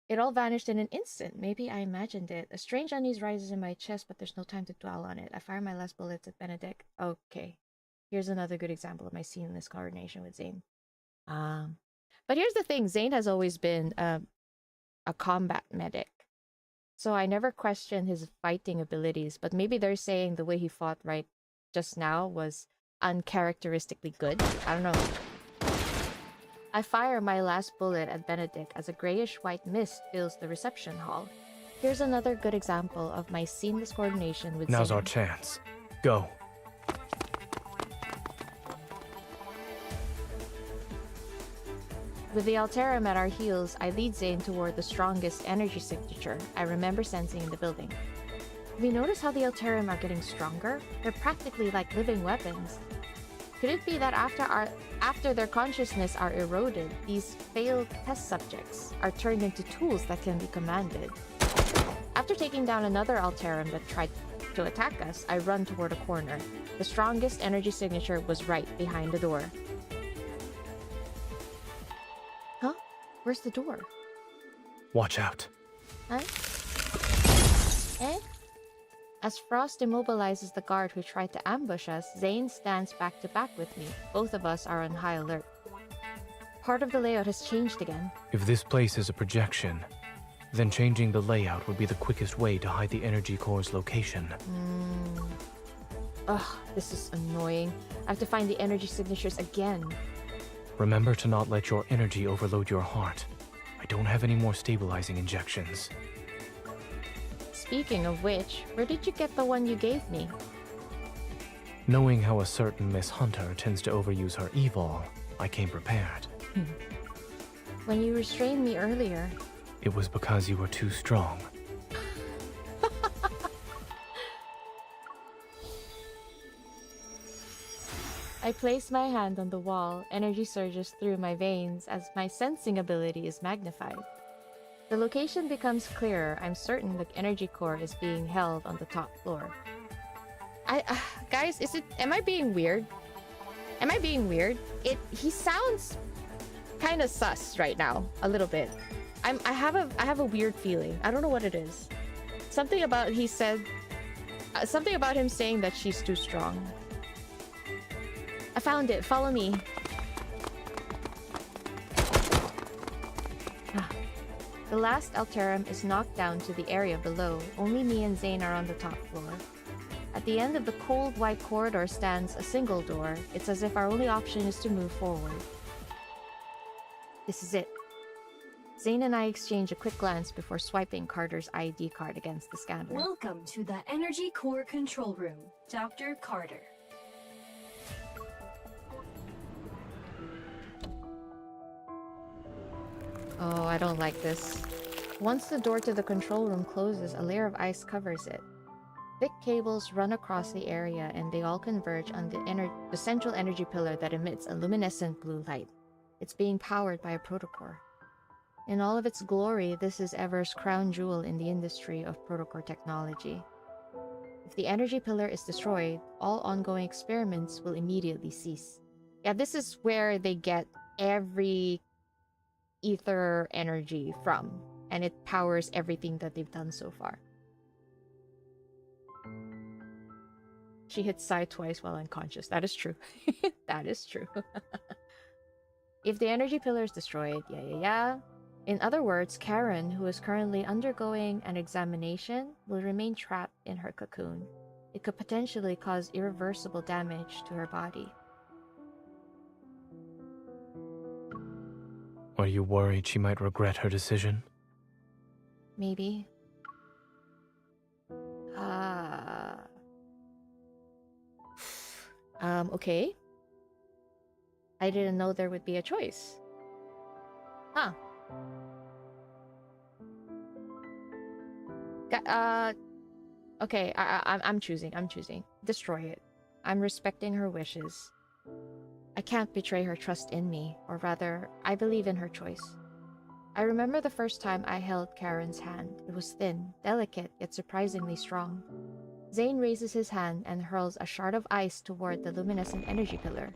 It all vanished in an instant. Maybe I imagined it. A strange unease rises in my chest, but there's no time to dwell on it. I fire my last bullets at Benedict. Okay. Here's another good example of my seamless coordination with Zayne. But here's the thing. Zayne has always been a combat medic. So I never questioned his fighting abilities, but maybe they're saying the way he fought right just now was uncharacteristically good. I don't know. I fire my last bullet at Benedict as a grayish-white mist fills the reception hall. Here's another good example of my seamless coordination with Now's Zayne. our chance. Go. With the Alterum at our heels, I lead Zayne toward the strongest energy signature I remember sensing in the building. Have you noticed how the Alterum are getting stronger? They're practically like living weapons. Could it be that after their consciousness are eroded, these failed test subjects are turned into tools that can be commanded? After taking down another Alterum that tried to attack us, I run toward a corner. The strongest energy signature was right behind the door. Huh? Where's the door? Watch out. Huh? Eh? As Frost immobilizes the guard who tried to ambush us, Zayne stands back to back with me. Both of us are on high alert. Part of the layout has changed again. If this place is a projection, then changing the layout would be the quickest way to hide the energy core's location. Ugh, this is annoying. I have to find the energy signatures again. Remember to not let your energy overload your heart. I don't have any more stabilizing injections. Speaking of which, where did you get the one you gave me? Knowing how a certain Miss Hunter tends to overuse her evil, I came prepared. When you restrained me earlier. It was because you were too strong. I place my hand on the wall. Energy surges through my veins as my sensing ability is magnified. The location becomes clearer. I'm certain the energy core is being held on the top floor. Guys, am I being weird? Am I being weird? He sounds kind of sus right now, a little bit. I have a weird feeling. I don't know what it is. Something about something about him saying that she's too strong. I found it. Follow me. The last Alterum is knocked down to the area below. Only me and Zayne are on the top floor. At the end of the cold white corridor stands a single door. It's as if our only option is to move forward. This is it. Zayne and I exchange a quick glance before swiping Carter's ID card against the scanner. Welcome to the Energy Core Control Room, Dr. Carter. Oh, I don't like this. Once the door to the control room closes, a layer of ice covers it. Thick cables run across the area and they all converge on the central energy pillar that emits a luminescent blue light. It's being powered by a protocore. In all of its glory, this is Ever's crown jewel in the industry of protocore technology. If the energy pillar is destroyed, all ongoing experiments will immediately cease. Yeah, this is where they get every ether energy from, and it powers everything that they've done so far. She hit Sai twice while unconscious. That is true. That is true. If the energy pillar is destroyed, yeah. In other words, Karen, who is currently undergoing an examination, will remain trapped in her cocoon. It could potentially cause irreversible damage to her body. Are you worried she might regret her decision? Maybe. Okay. I didn't know there would be a choice. Huh. Okay, I'm choosing. Destroy it. I'm respecting her wishes. I can't betray her trust in me, or rather, I believe in her choice. I remember the first time I held Karen's hand. It was thin, delicate, yet surprisingly strong. Zayne raises his hand and hurls a shard of ice toward the luminescent energy pillar.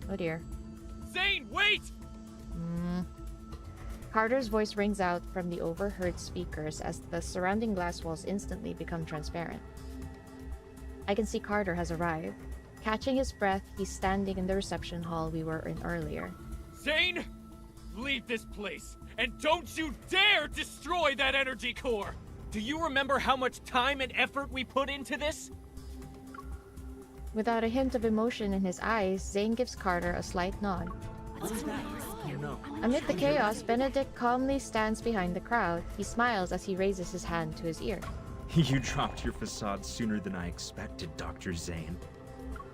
Oh dear. Zayne, wait! Carter's voice rings out from the overheard speakers as the surrounding glass walls instantly become transparent. I can see Carter has arrived. Catching his breath, he's standing in the reception hall we were in earlier. Zayne! Leave this place, and don't you dare destroy that energy core! Do you remember how much time and effort we put into this? Without a hint of emotion in his eyes, Zayne gives Carter a slight nod. Amid the chaos, Benedict calmly stands behind the crowd. He smiles as he raises his hand to his ear. You dropped your facade sooner than I expected, Dr. Zayne.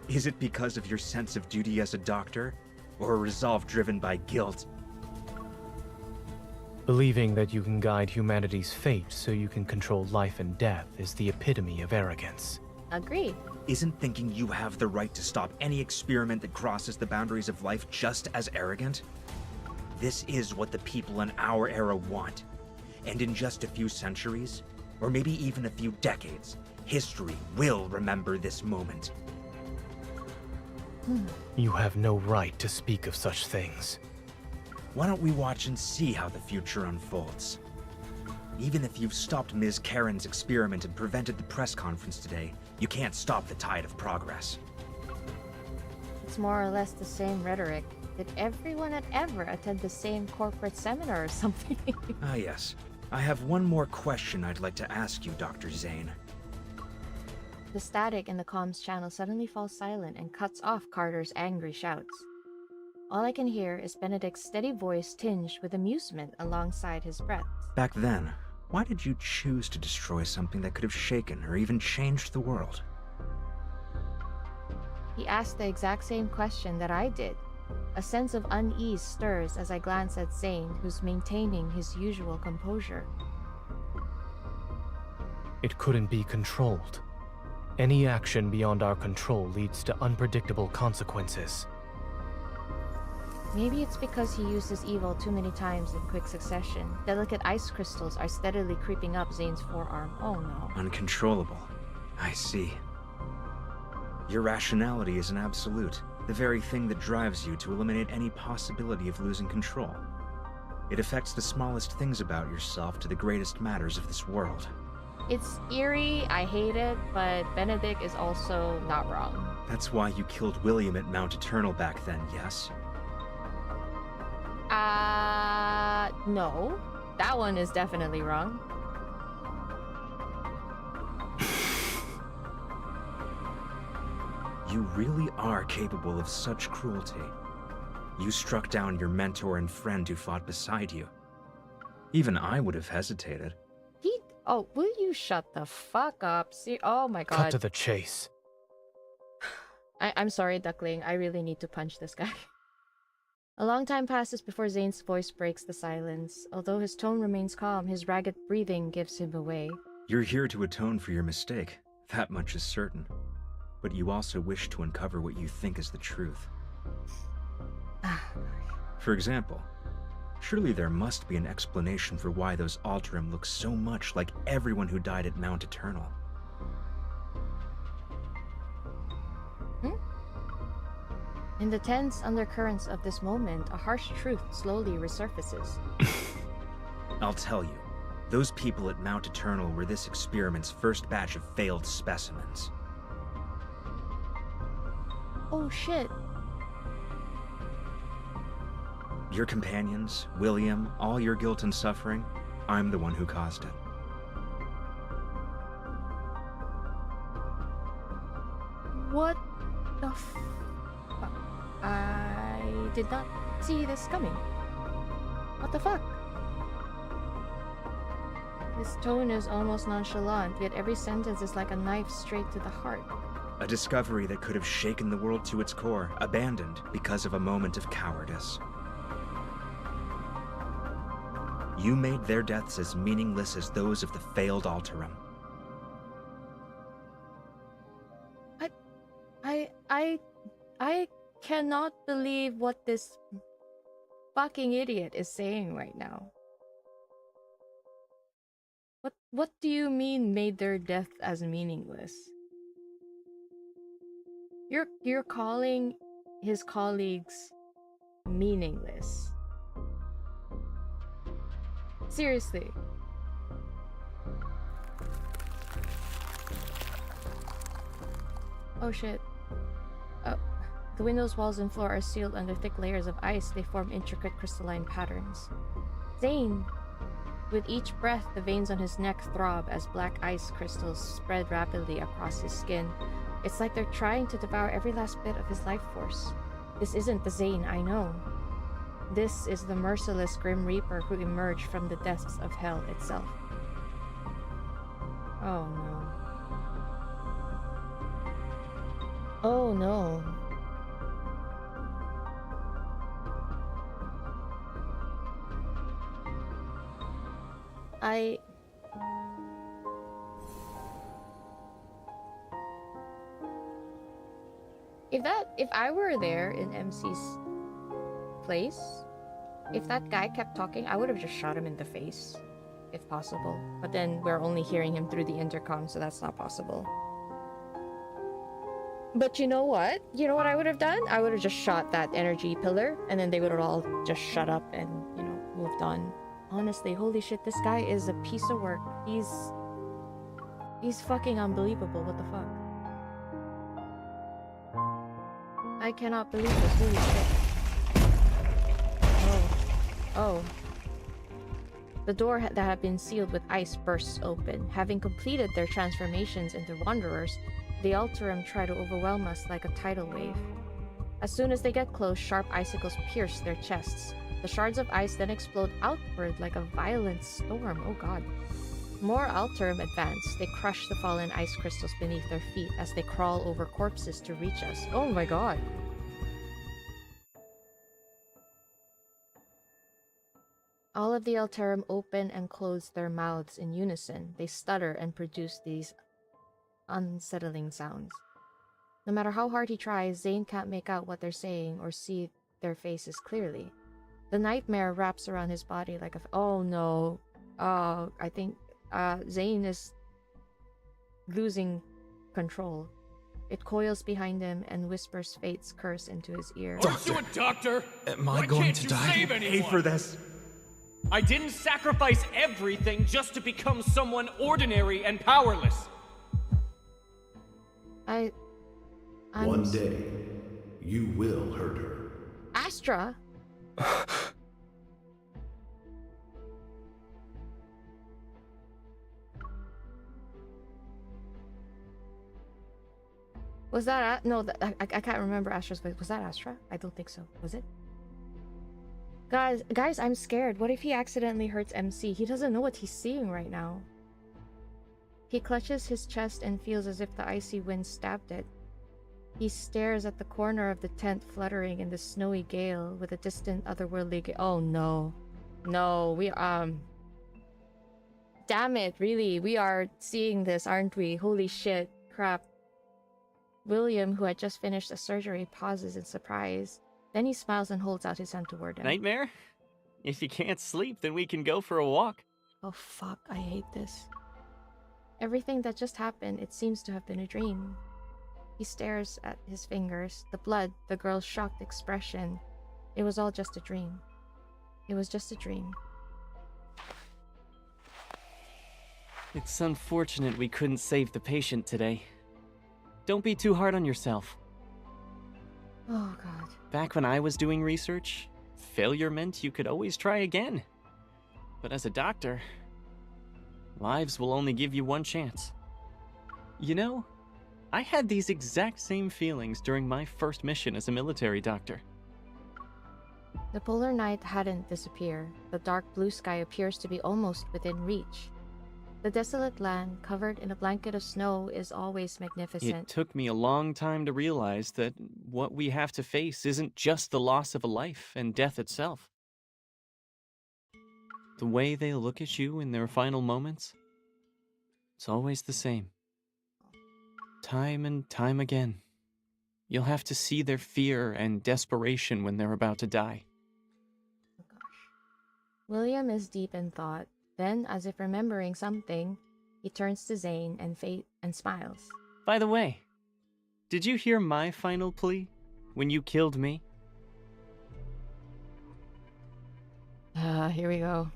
Is it because of your sense of duty as a doctor? or a resolve driven by guilt. Believing that you can guide humanity's fate so you can control life and death is the epitome of arrogance. Agreed. Isn't thinking you have the right to stop any experiment that crosses the boundaries of life just as arrogant? This is what the people in our era want. And in just a few centuries, or maybe even a few decades, history will remember this moment. You have no right to speak of such things. Why don't we watch and see how the future unfolds? Even if you've stopped Ms. Karen's experiment and prevented the press conference today, you can't stop the tide of progress. It's more or less the same rhetoric. Did everyone ever attend the same corporate seminar or something? Ah, yes. I have one more question I'd like to ask you, Dr. Zayne. The static in the comms channel suddenly falls silent and cuts off Carter's angry shouts. All I can hear is Benedict's steady voice tinged with amusement alongside his breath. Back then, why did you choose to destroy something that could have shaken or even changed the world? He asked the exact same question that I did. A sense of unease stirs as I glance at Zayne, who's maintaining his usual composure. It couldn't be controlled. Any action beyond our control leads to unpredictable consequences. Maybe it's because he used his evil too many times in quick succession. Delicate ice crystals are steadily creeping up Zayne's forearm. Oh no. Uncontrollable. I see. Your rationality is an absolute, the very thing that drives you to eliminate any possibility of losing control. It affects the smallest things about yourself to the greatest matters of this world. It's eerie, I hate it, but Benedict is also not wrong. That's why you killed William at Mount Eternal back then, yes? No. That one is definitely wrong. You really are capable of such cruelty. You struck down your mentor and friend who fought beside you. Even I would have hesitated. Oh, will you shut the fuck up? See, oh my god. Cut to the chase. I'm sorry, Duckling. I really need to punch this guy. A long time passes before Zayne's voice breaks the silence. Although his tone remains calm, his ragged breathing gives him away. You're here to atone for your mistake. That much is certain. But you also wish to uncover what you think is the truth. For example, surely there must be an explanation for why those Alterum look so much like everyone who died at Mount Eternal. In the tense undercurrents of this moment, a harsh truth slowly resurfaces. I'll tell you, those people at Mount Eternal were this experiment's first batch of failed specimens. Oh shit. Your companions, William, all your guilt and suffering, I'm the one who caused it. What the f... I did not see this coming. What the fuck? His tone is almost nonchalant, yet every sentence is like a knife straight to the heart. A discovery that could have shaken the world to its core, abandoned because of a moment of cowardice. You made their deaths as meaningless as those of the failed Alterum. I cannot believe what this fucking idiot is saying right now. What do you mean made their death as meaningless? You're calling his colleagues meaningless. Seriously. Oh shit. Oh, the windows, walls, and floor are sealed under thick layers of ice. They form intricate crystalline patterns. Zayne! With each breath, the veins on his neck throb as black ice crystals spread rapidly across his skin. It's like they're trying to devour every last bit of his life force. This isn't the Zayne I know. This is the merciless Grim Reaper who emerged from the depths of hell itself. Oh no. Oh no. If I were there in MC's place, if that guy kept talking, I would have just shot him in the face, if possible. But then we're only hearing him through the intercom, so that's not possible. But you know what? You know what I would have done? I would have just shot that energy pillar, and then they would have all just shut up and, you know, moved on. Honestly, holy shit, this guy is a piece of work. He's fucking unbelievable. What the fuck? I cannot believe this. Holy shit. Oh. The door that had been sealed with ice bursts open. Having completed their transformations into wanderers, the 𝓥𝓲𝓮𝓻 try to overwhelm us like a tidal wave. As soon as they get close, sharp icicles pierce their chests. The shards of ice then explode outward like a violent storm. Oh god. More 𝓥𝓲𝓮 advance. They crush the fallen ice crystals beneath their feet as they crawl over corpses to reach us. Oh my god. All of the 𝓥𝓲𝓮 open and close their mouths in unison. They stutter and produce these unsettling sounds. No matter how hard he tries, Zayne can't make out what they're saying or see their faces clearly. The nightmare wraps around his body like a... Oh no. I think Zayne is losing control. It coils behind him and whispers fate's curse into his ear. Aren't you a doctor? Am I going to die? Pay for this? I didn't sacrifice everything just to become someone ordinary and powerless. One day, you will hurt her. Astra? Was that... No, I can't remember Astra's voice. Was that Astra? I don't think so. Was it? Guys, I'm scared. What if he accidentally hurts MC? He doesn't know what he's seeing right now. He clutches his chest and feels as if the icy wind stabbed it. He stares at the corner of the tent fluttering in the snowy gale with a distant otherworldly oh no. No, we damn it, really. We are seeing this, aren't we? Holy shit. Crap. William, who had just finished a surgery, pauses in surprise. Then he smiles and holds out his hand toward him. Nightmare? If you can't sleep, then we can go for a walk. Oh fuck, I hate this. Everything that just happened, it seems to have been a dream. He stares at his fingers, the blood, the girl's shocked expression. It was all just a dream. It was just a dream. It's unfortunate we couldn't save the patient today. Don't be too hard on yourself. Oh god. Back when I was doing research, failure meant you could always try again. But as a doctor, lives will only give you one chance. You know, I had these exact same feelings during my first mission as a military doctor. The polar night hadn't disappeared. The dark blue sky appears to be almost within reach. The desolate land, covered in a blanket of snow, is always magnificent. It took me a long time to realize that what we have to face isn't just the loss of a life and death itself. The way they look at you in their final moments, it's always the same. Time and time again. You'll have to see their fear and desperation when they're about to die. Oh gosh. William is deep in thought. Then, as if remembering something, he turns to Zayne and smiles. By the way, did you hear my final plea when you killed me? Here we go.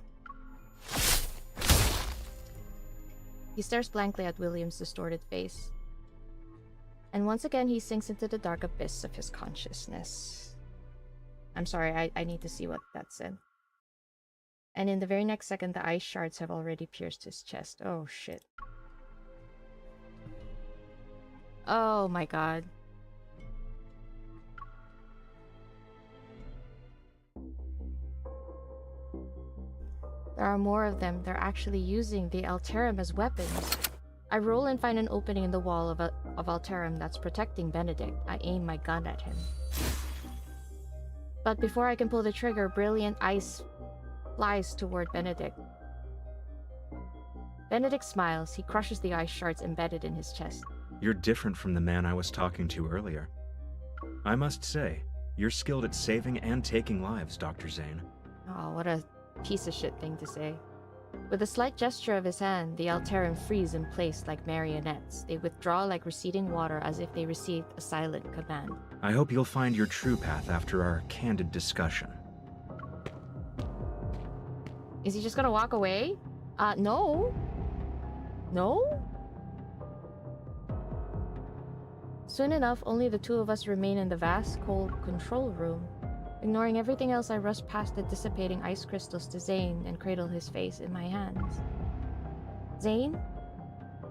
He stares blankly at William's distorted face. And once again, he sinks into the dark abyss of his consciousness. I'm sorry, I need to see what that said. And in the very next second, the ice shards have already pierced his chest. Oh, shit. Oh my god. There are more of them. They're actually using the 𝓥𝓲𝓮 as weapons. I roll and find an opening in the wall of 𝓥𝓲𝓮 that's protecting Benedict. I aim my gun at him. But before I can pull the trigger, brilliant ice flies toward Benedict. Benedict smiles. He crushes the ice shards embedded in his chest. You're different from the man I was talking to earlier. I must say, you're skilled at saving and taking lives, Dr. Zayne. Oh, what a piece of shit thing to say. With a slight gesture of his hand, the 𝓥𝓲𝓮𝓻 freeze in place like marionettes. They withdraw like receding water as if they received a silent command. I hope you'll find your true path after our candid discussion. Is he just gonna walk away? No. No? Soon enough, only the two of us remain in the vast, cold control room. Ignoring everything else, I rush past the dissipating ice crystals to Zayne and cradle his face in my hands. Zayne?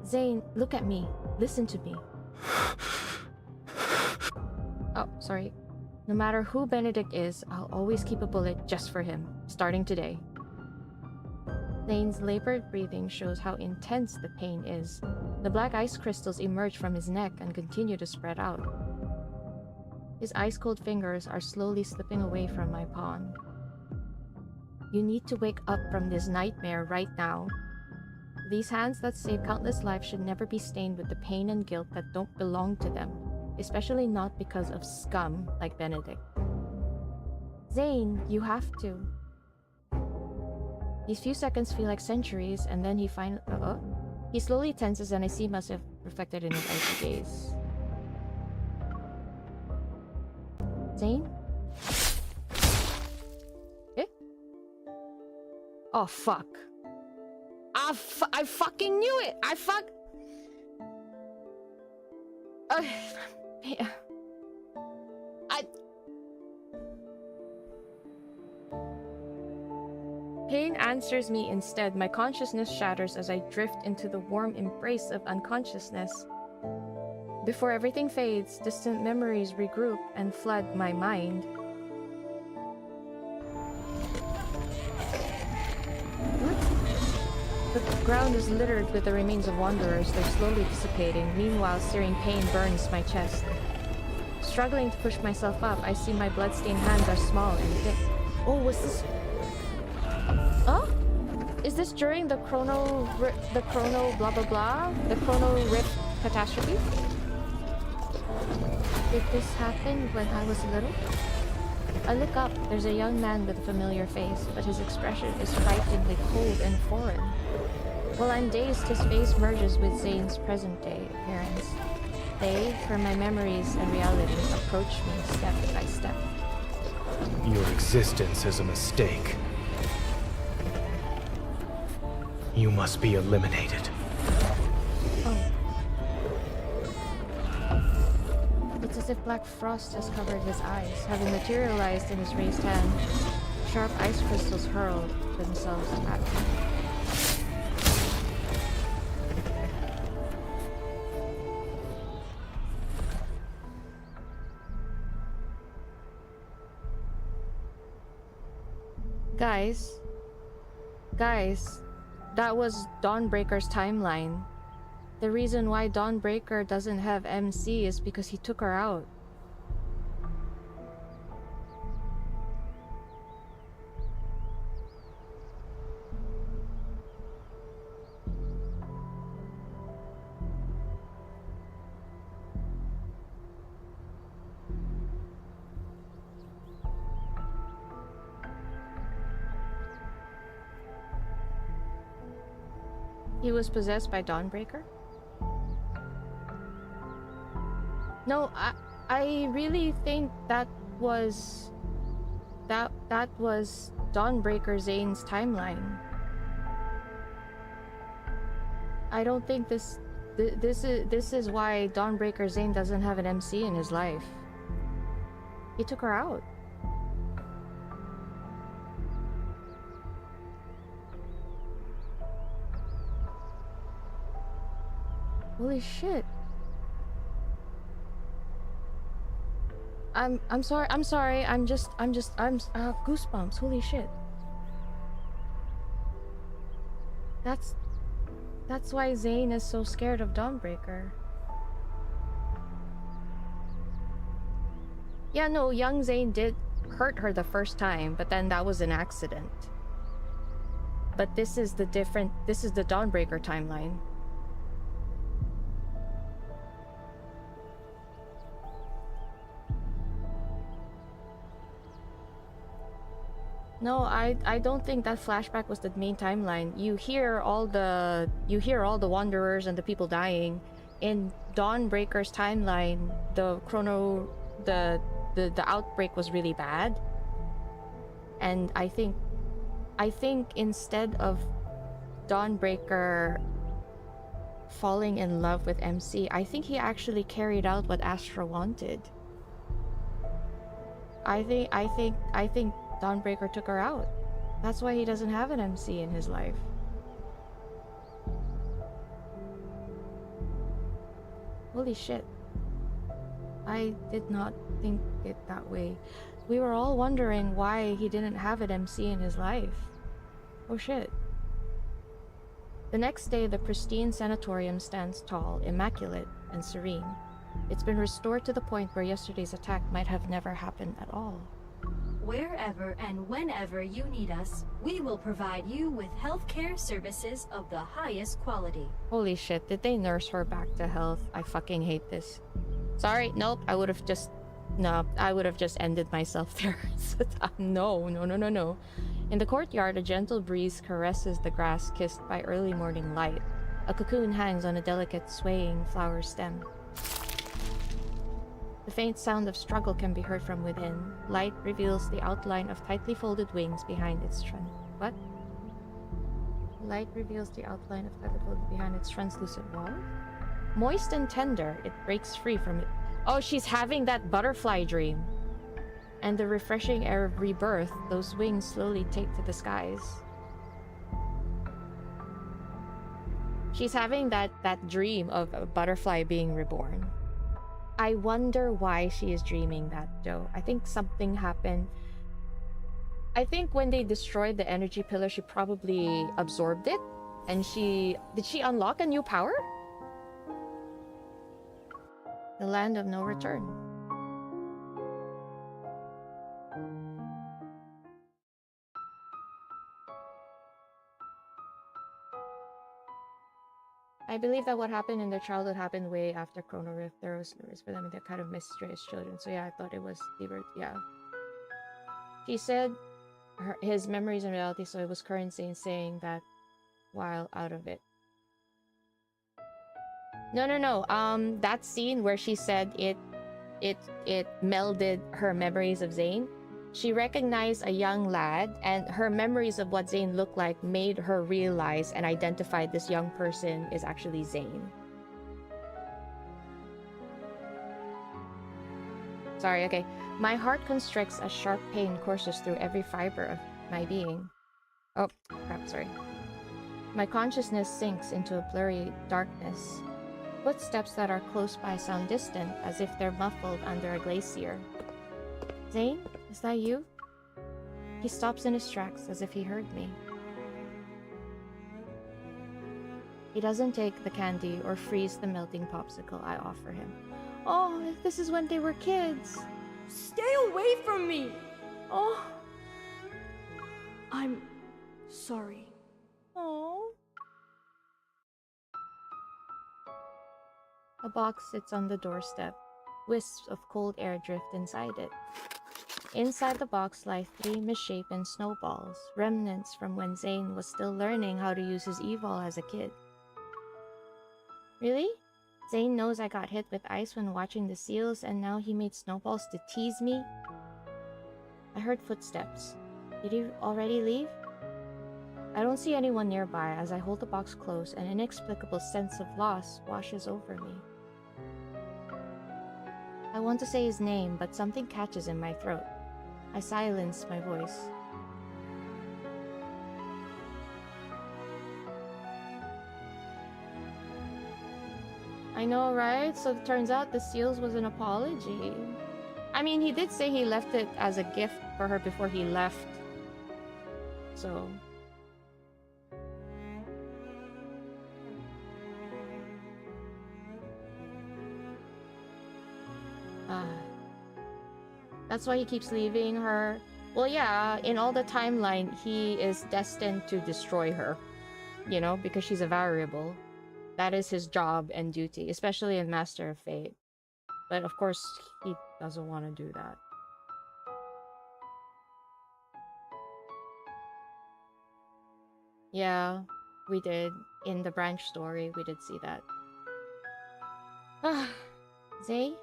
Zayne, look at me. Listen to me. Oh, sorry. No matter who Benedict is, I'll always keep a bullet just for him, starting today. Zayne's labored breathing shows how intense the pain is. The black ice crystals emerge from his neck and continue to spread out. His ice-cold fingers are slowly slipping away from my palm. You need to wake up from this nightmare right now. These hands that save countless lives should never be stained with the pain and guilt that don't belong to them, especially not because of scum like Benedict. Zayne, you have to. These few seconds feel like centuries, and then he finally... He slowly tenses and I see myself reflected in his icy gaze. Zayne? Eh? Oh, fuck. I fucking knew it! Yeah. Pain answers me instead. My consciousness shatters as I drift into the warm embrace of unconsciousness. Before everything fades, distant memories regroup and flood my mind. What? The ground is littered with the remains of wanderers. They're slowly dissipating. Meanwhile, searing pain burns my chest. Struggling to push myself up, I see my bloodstained hands are small and thick. Oh, was this... Huh? Is this during the chrono blah blah blah? The chrono rip catastrophe? Did this happen when I was little? I look up. There's a young man with a familiar face, but his expression is frighteningly cold and foreign. While I'm dazed, his face merges with Zayne's present-day appearance. They, from my memories and realities, approach me step by step. Your existence is a mistake. You must be eliminated. Oh. It's as if black frost has covered his eyes, having materialized in his raised hand. Sharp ice crystals hurled themselves at me. Guys, that was Dawnbreaker's timeline. The reason why Dawnbreaker doesn't have MC is because he took her out. He was possessed by Dawnbreaker? No, I really think that was Dawnbreaker Zayne's timeline. I don't think this is why Dawnbreaker Zayne doesn't have an MC in his life. He took her out. Holy shit. I'm sorry, I'm goosebumps, holy shit. That's why Zayne is so scared of Dawnbreaker. Yeah, no, young Zayne did hurt her the first time, but then that was an accident. But this is the Dawnbreaker timeline. No, I don't think that flashback was the main timeline. You hear all the wanderers and the people dying. In Dawnbreaker's timeline, the outbreak was really bad. And I think instead of Dawnbreaker falling in love with MC, I think he actually carried out what Astra wanted. I think Dawnbreaker took her out. That's why he doesn't have an MC in his life. Holy shit. I did not think it that way. We were all wondering why he didn't have an MC in his life. Oh shit. The next day, the pristine sanatorium stands tall, immaculate, and serene. It's been restored to the point where yesterday's attack might have never happened at all. Wherever and whenever you need us, we will provide you with healthcare services of the highest quality. Holy shit, did they nurse her back to health? I fucking hate this. Sorry, nope, I would have just ended myself there. No. In the courtyard, a gentle breeze caresses the grass kissed by early morning light. A cocoon hangs on a delicate, swaying flower stem. The faint sound of struggle can be heard from within. Light reveals the outline of tightly folded wings behind its What? Light reveals the outline of tightly folded behind its translucent wall. Moist and tender, it breaks free from it. Oh, she's having that butterfly dream. And the refreshing air of rebirth, those wings slowly take to the skies. She's having that dream of a butterfly being reborn. I wonder why she is dreaming that, though. I think something happened. I think when they destroyed the energy pillar, she probably absorbed it. And did she unlock a new power? The land of no return. I believe that what happened in their childhood happened way after Chrono Rift. There was no risk for them, and they're kind of mysterious children. So yeah, I thought it was yeah. She said his memories and reality, so it was current Zayne saying that while out of it. No. That scene where she said it melded her memories of Zayne. She recognized a young lad, and her memories of what Zayne looked like made her realize and identify this young person is actually Zayne. Sorry, okay. My heart constricts as sharp pain courses through every fiber of my being. Oh, crap, sorry. My consciousness sinks into a blurry darkness. Footsteps that are close by sound distant, as if they're muffled under a glacier. Zayne? Is that you? He stops in his tracks as if he heard me. He doesn't take the candy or freeze the melting popsicle I offer him. Oh, this is when they were kids. Stay away from me! Oh. I'm sorry. Oh. A box sits on the doorstep. Wisps of cold air drift inside it. Inside the box lie 3 misshapen snowballs, remnants from when Zayne was still learning how to use his evol as a kid. Really? Zayne knows I got hit with ice when watching the seals, and now he made snowballs to tease me? I heard footsteps. Did he already leave? I don't see anyone nearby as I hold the box close. An inexplicable sense of loss washes over me. I want to say his name, but something catches in my throat. I silence my voice. I know, right? So it turns out the seals was an apology. I mean, he did say he left it as a gift for her before he left. So... that's why he keeps leaving her. Well, yeah, in all the timeline, he is destined to destroy her. You know, because she's a variable. That is his job and duty, especially in Master of Fate. But of course, he doesn't want to do that. Yeah, we did. In the branch story, we did see that. Ah, Zayne.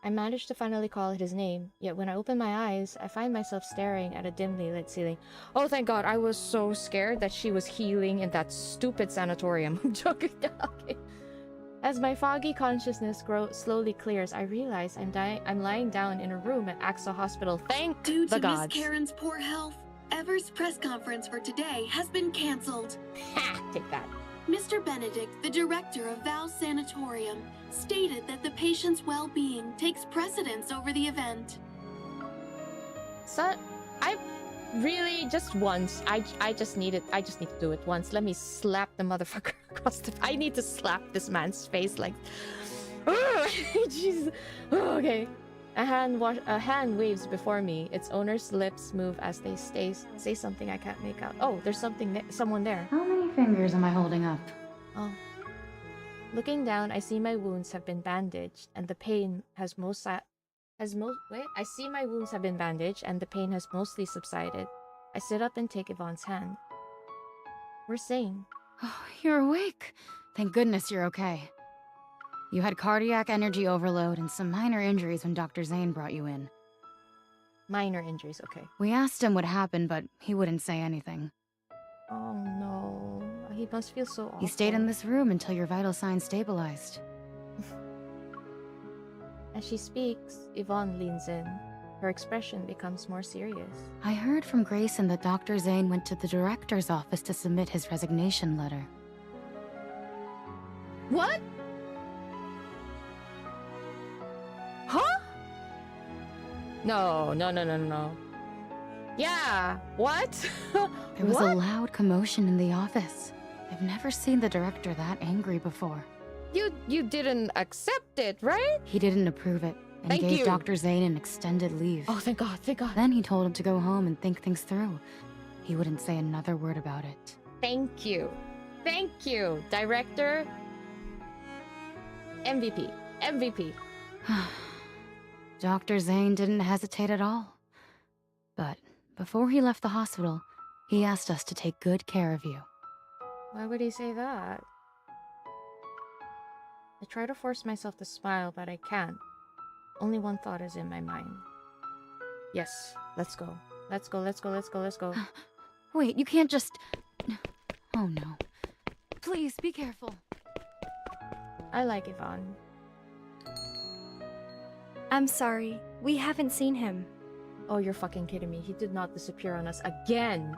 I managed to finally call it his name, yet when I open my eyes, I find myself staring at a dimly lit ceiling. Oh, thank God, I was so scared that she was healing in that stupid sanatorium. I'm joking. Okay. As my foggy consciousness slowly clears, I realize I'm lying down in a room at 𝓥𝓲𝓮𝓻 Hospital. Thank Due the to Miss gods. Karen's poor health, Ever's press conference for today has been cancelled. Ha! Take that. Mr. Benedict, the director of 𝓥𝓲𝓮𝓻 Sanatorium, stated that the patient's well-being takes precedence over the event. So, I really just once. I just need to do it once. Let me slap the motherfucker across the. I need to slap this man's face like. Oh, Jesus. Oh, okay. A hand waves before me. Its owner's lips move as they say something I can't make out. Oh, there's someone there. How many fingers am I holding up? Oh. Looking down, I see my wounds have been bandaged, and the pain has I see my wounds have been bandaged, and the pain has mostly subsided. I sit up and take Yvonne's hand. We're Zayne. Oh, you're awake. Thank goodness you're okay. You had cardiac energy overload and some minor injuries when Dr. Zayne brought you in. Minor injuries, okay. We asked him what happened, but he wouldn't say anything. Oh no, he must feel so awful. He stayed in this room until your vital signs stabilized. As she speaks, Yvonne leans in. Her expression becomes more serious. I heard from Grayson that Dr. Zayne went to the director's office to submit his resignation letter. What? Huh? No. Yeah, what? There was a loud commotion in the office. I've never seen the director that angry before. You didn't accept it, right? He didn't approve it and gave Dr. Zayne an extended leave. Oh, thank God. Then he told him to go home and think things through. He wouldn't say another word about it. Thank you. Director. MVP. Dr. Zayne didn't hesitate at all. But before he left the hospital, he asked us to take good care of you. Why would he say that? I try to force myself to smile, but I can't. Only one thought is in my mind. Yes, let's go. Let's go. Wait, you can't just... Oh no. Please, be careful. I like Yvonne. I'm sorry. We haven't seen him. Oh, you're fucking kidding me. He did not disappear on us again.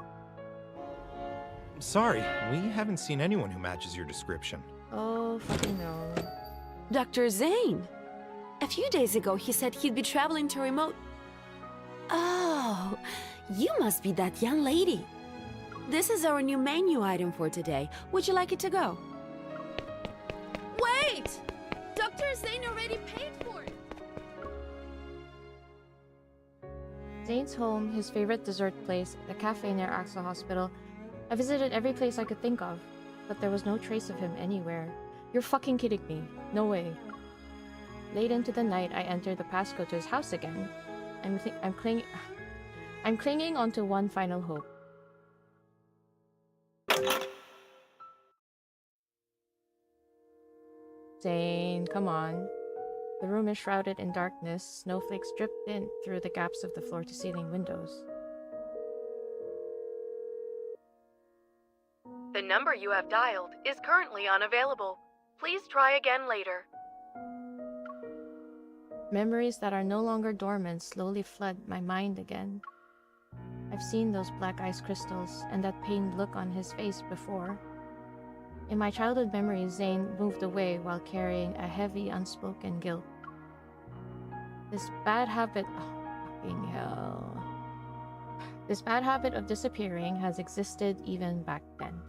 Sorry, we haven't seen anyone who matches your description. Oh, fucking no. Dr. Zayne. A few days ago, he said he'd be traveling to remote... Oh, you must be that young lady. This is our new menu item for today. Would you like it to go? Wait! Dr. Zayne already paid for it! Zayne's home, his favorite dessert place, the cafe near 𝓥𝓲 Hospital. I visited every place I could think of, but there was no trace of him anywhere. You're fucking kidding me. No way. Late into the night, I entered the passcode to his house again. I'm clinging onto one final hope. Zayne, come on. The room is shrouded in darkness. Snowflakes dripped in through the gaps of the floor-to-ceiling windows. The number you have dialed is currently unavailable. Please try again later. Memories that are no longer dormant slowly flood my mind again. I've seen those black ice crystals and that pained look on his face before. In my childhood memories, Zayne moved away while carrying a heavy, unspoken guilt. This bad habit... Oh, fucking hell. This bad habit of disappearing has existed even back then.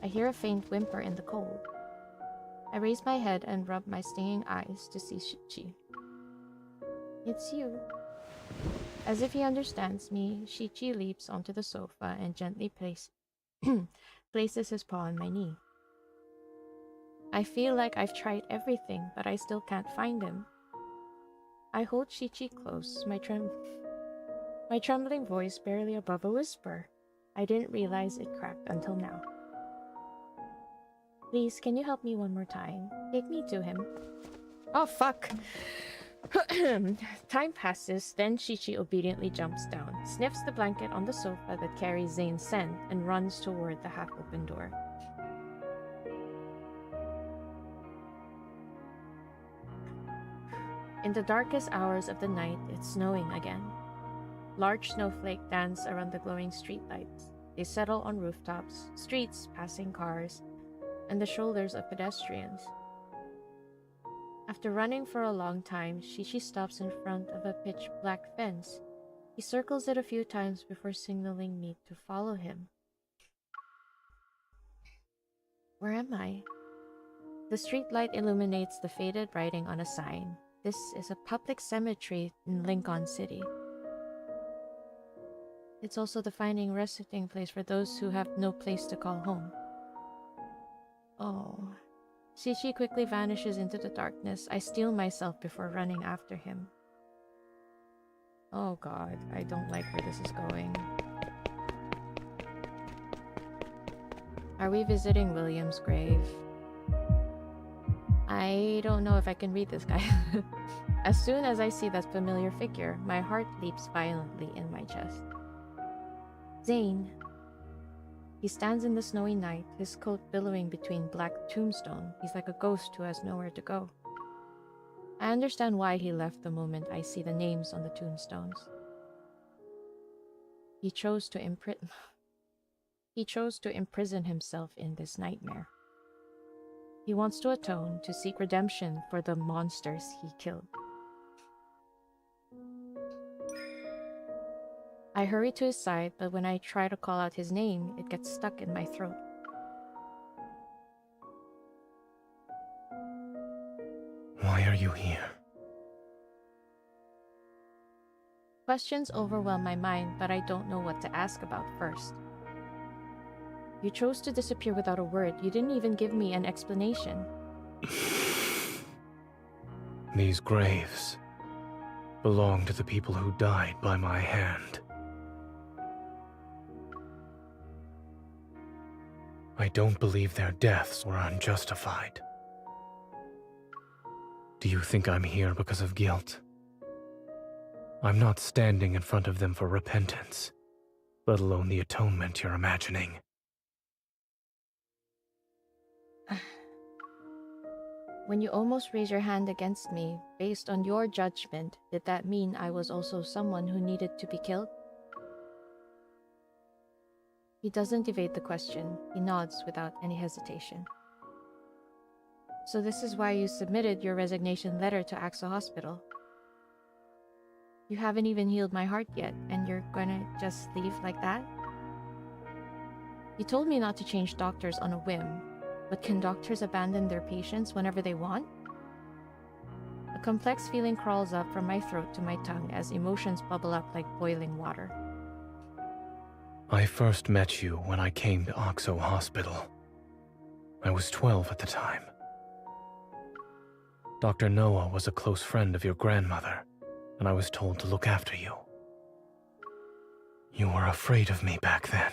I hear a faint whimper in the cold. I raise my head and rub my stinging eyes to see Shichi. It's you. As if he understands me, Shichi leaps onto the sofa and gently places his paw on my knee. I feel like I've tried everything, but I still can't find him. I hold Shichi close, my trembling voice barely above a whisper. I didn't realize it cracked until now. Please, can you help me one more time? Take me to him. Oh, fuck! Time passes, then Shichi obediently jumps down, sniffs the blanket on the sofa that carries Zayne's scent, and runs toward the half-open door. In the darkest hours of the night, it's snowing again. Large snowflakes dance around the glowing streetlights. They settle on rooftops, streets, passing cars, and the shoulders of pedestrians. After running for a long time, Shichi stops in front of a pitch-black fence. He circles it a few times before signaling me to follow him. Where am I? The streetlight illuminates the faded writing on a sign. This is a public cemetery in Lincoln City. It's also the final resting place for those who have no place to call home. Oh. Shichi quickly vanishes into the darkness. I steel myself before running after him. Oh god, I don't like where this is going. Are we visiting William's grave? I don't know if I can read this guy. As soon as I see that familiar figure, my heart leaps violently in my chest. Zayne. He stands in the snowy night, his coat billowing between black tombstone. He's like a ghost who has nowhere to go. I understand why he left the moment I see the names on the tombstones. He chose to imprison himself in this nightmare. He wants to atone, to seek redemption for the monsters he killed. I hurry to his side, but when I try to call out his name, it gets stuck in my throat. Why are you here? Questions overwhelm my mind, but I don't know what to ask about first. You chose to disappear without a word. You didn't even give me an explanation. These graves belong to the people who died by my hand. I don't believe their deaths were unjustified. Do you think I'm here because of guilt? I'm not standing in front of them for repentance, let alone the atonement you're imagining. When you almost raised your hand against me, based on your judgment, did that mean I was also someone who needed to be killed? He doesn't evade the question. He nods without any hesitation. So this is why you submitted your resignation letter to Axel Hospital. You haven't even healed my heart yet, and you're gonna just leave like that? You told me not to change doctors on a whim, but can doctors abandon their patients whenever they want? A complex feeling crawls up from my throat to my tongue as emotions bubble up like boiling water. I first met you when I came to Oxo Hospital. I was 12 at the time. Dr. Noah was a close friend of your grandmother, and I was told to look after you. You were afraid of me back then,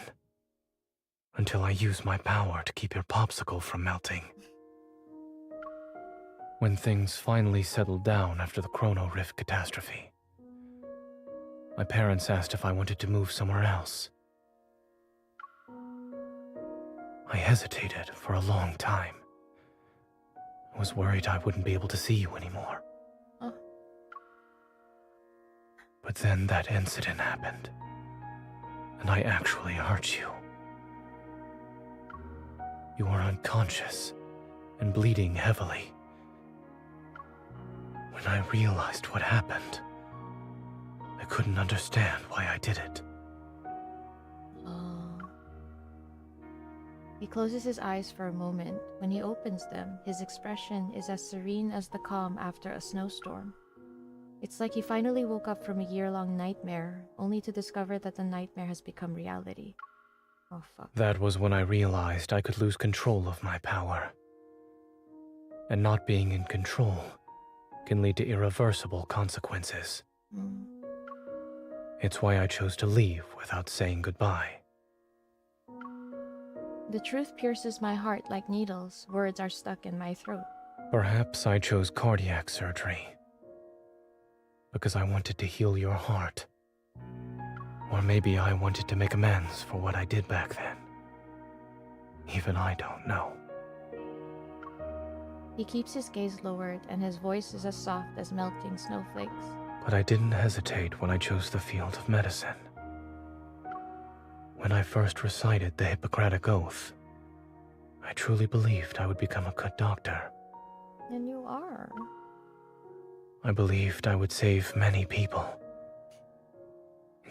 until I used my power to keep your popsicle from melting. When things finally settled down after the Chrono Rift catastrophe, my parents asked if I wanted to move somewhere else. I hesitated for a long time. I was worried I wouldn't be able to see you anymore. But then that incident happened, and I actually hurt you. You were unconscious and bleeding heavily. When I realized what happened, I couldn't understand why I did it. He closes his eyes for a moment. When he opens them, his expression is as serene as the calm after a snowstorm. It's like he finally woke up from a year-long nightmare, only to discover that the nightmare has become reality. Oh, fuck. That was when I realized I could lose control of my power. And not being in control can lead to irreversible consequences. It's why I chose to leave without saying goodbye. The truth pierces my heart like needles. Words are stuck in my throat. Perhaps I chose cardiac surgery because I wanted to heal your heart. Or maybe I wanted to make amends for what I did back then. Even I don't know. He keeps his gaze lowered, and his voice is as soft as melting snowflakes. But I didn't hesitate when I chose the field of medicine. When I first recited the Hippocratic Oath, I truly believed I would become a good doctor. And you are. I believed I would save many people,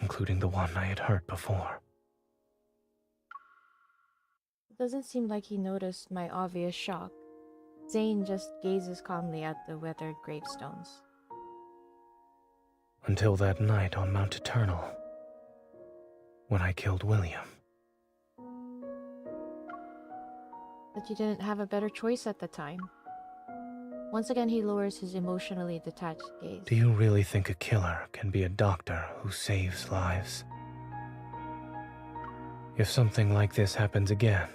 including the one I had hurt before. It doesn't seem like he noticed my obvious shock. Zayne just gazes calmly at the weathered gravestones. Until that night on Mount Eternal, when I killed William. But you didn't have a better choice at the time. Once again, he lowers his emotionally detached gaze. Do you really think a killer can be a doctor who saves lives? If something like this happens again,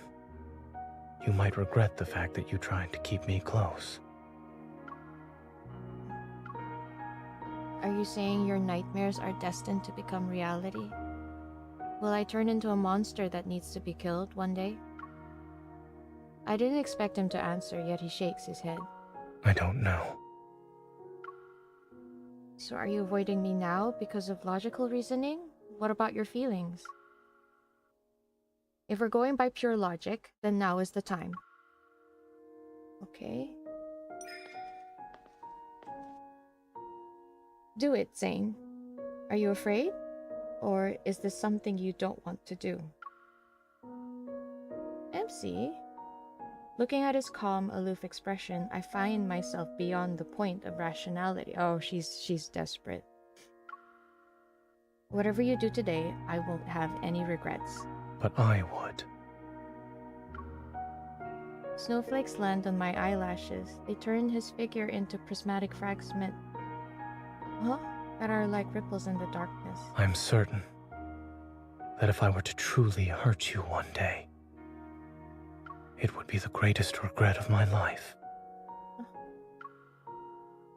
you might regret the fact that you tried to keep me close. Are you saying your nightmares are destined to become reality? Will I turn into a monster that needs to be killed one day? I didn't expect him to answer, yet he shakes his head. I don't know. So are you avoiding me now because of logical reasoning? What about your feelings? If we're going by pure logic, then now is the time. Okay. Do it, Zayne. Are you afraid? Or is this something you don't want to do? MC? Looking at his calm, aloof expression, I find myself beyond the point of rationality. Oh, she's desperate. Whatever you do today, I won't have any regrets. But I would. Snowflakes land on my eyelashes. They turn his figure into prismatic fragments. Huh? That are like ripples in the darkness. I'm certain that if I were to truly hurt you one day, it would be the greatest regret of my life.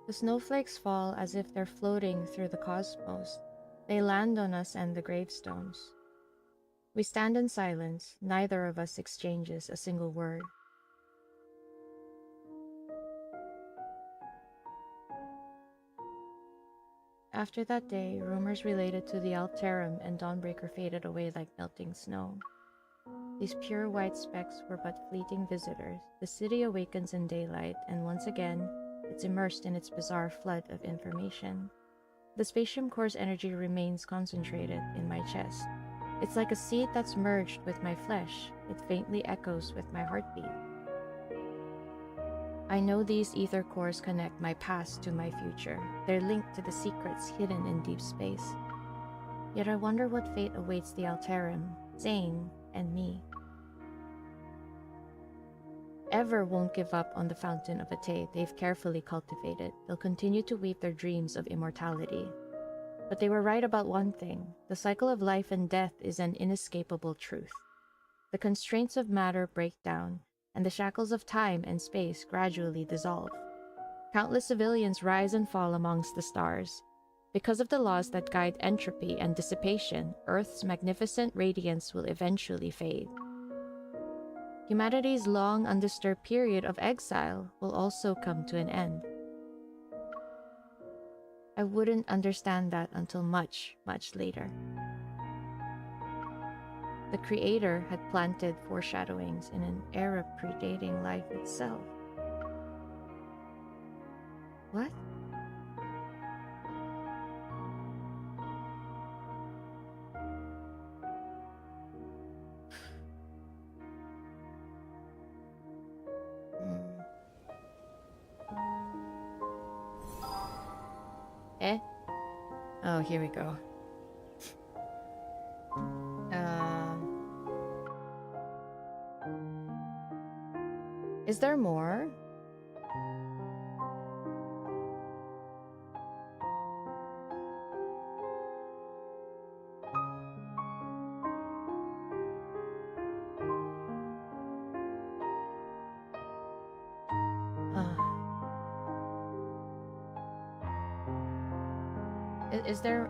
The snowflakes fall as if they're floating through the cosmos. They land on us and the gravestones. We stand in silence. Neither of us exchanges a single word. After that day, rumors related to the 𝓥𝓲𝓮𝓻 and Dawnbreaker faded away like melting snow. These pure white specks were but fleeting visitors. The city awakens in daylight, and once again, it's immersed in its bizarre flood of information. The Spatium Core's energy remains concentrated in my chest. It's like a seed that's merged with my flesh. It faintly echoes with my heartbeat. I know these ether cores connect my past to my future. They're linked to the secrets hidden in deep space. Yet I wonder what fate awaits the 𝓥𝓲𝓮𝓻, Zayne, and me. Ever won't give up on the fountain of Pt they've carefully cultivated. They'll continue to weave their dreams of immortality. But they were right about one thing. The cycle of life and death is an inescapable truth. The constraints of matter break down, and the shackles of time and space gradually dissolve. Countless civilians rise and fall amongst the stars. Because of the laws that guide entropy and dissipation, Earth's magnificent radiance will eventually fade. Humanity's long, undisturbed period of exile will also come to an end. I wouldn't understand that until much, much later. The Creator had planted foreshadowings in an era predating life itself. What? Eh? Oh, here we go. Is there more?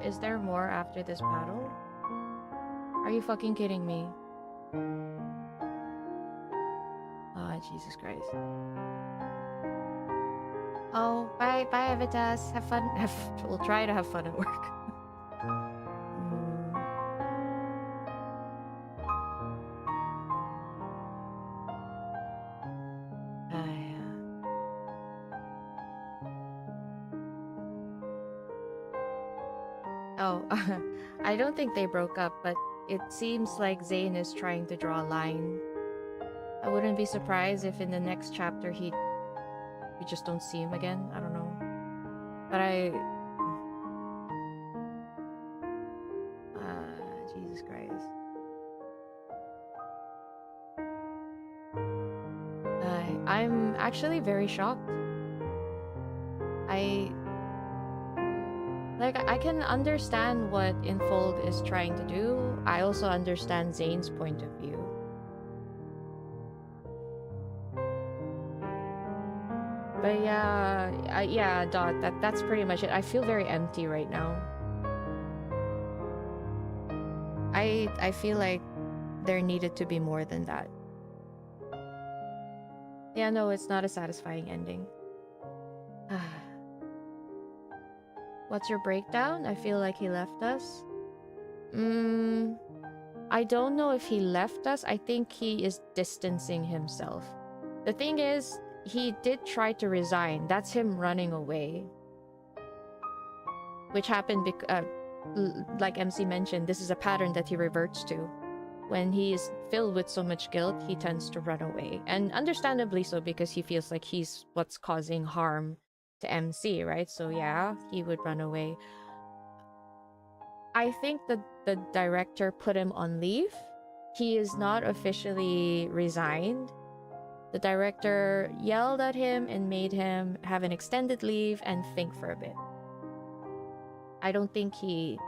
Is there more after this battle? Are you fucking kidding me? Oh, Jesus Christ. Oh, bye, Evitas. Have fun. We'll try to have fun at work. Oh, I don't think they broke up, but it seems like Zayne is trying to draw a line. I wouldn't be surprised if in the next chapter we just don't see him again. I don't know. But Jesus Christ. I'm actually very shocked. I can understand what Infold is trying to do. I also understand Zayne's point of view. But yeah, Dot, that's pretty much it. I feel very empty right now. I feel like there needed to be more than that. Yeah, no, it's not a satisfying ending. What's your breakdown? I feel like he left us. I don't know if he left us. I think he is distancing himself. The thing is, he did try to resign. That's him running away. Which happened because, like MC mentioned, this is a pattern that he reverts to. When he is filled with so much guilt, he tends to run away. And understandably so, because he feels like he's what's causing harm to MC, right? So yeah, he would run away. I think that the director put him on leave. He is not officially resigned. The director yelled at him and made him have an extended leave and think for a bit. I think he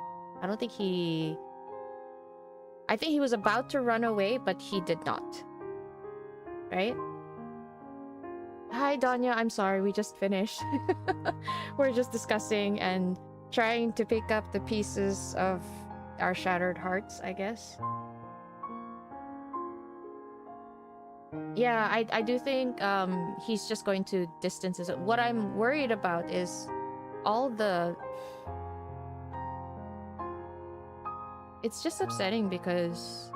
was about to run away, but he did not. Right? Hi, Danya. I'm sorry, we just finished. We're just discussing and trying to pick up the pieces of our shattered hearts, I guess. Yeah, I do think he's just going to distance himself. What I'm worried about is all the... It's just upsetting because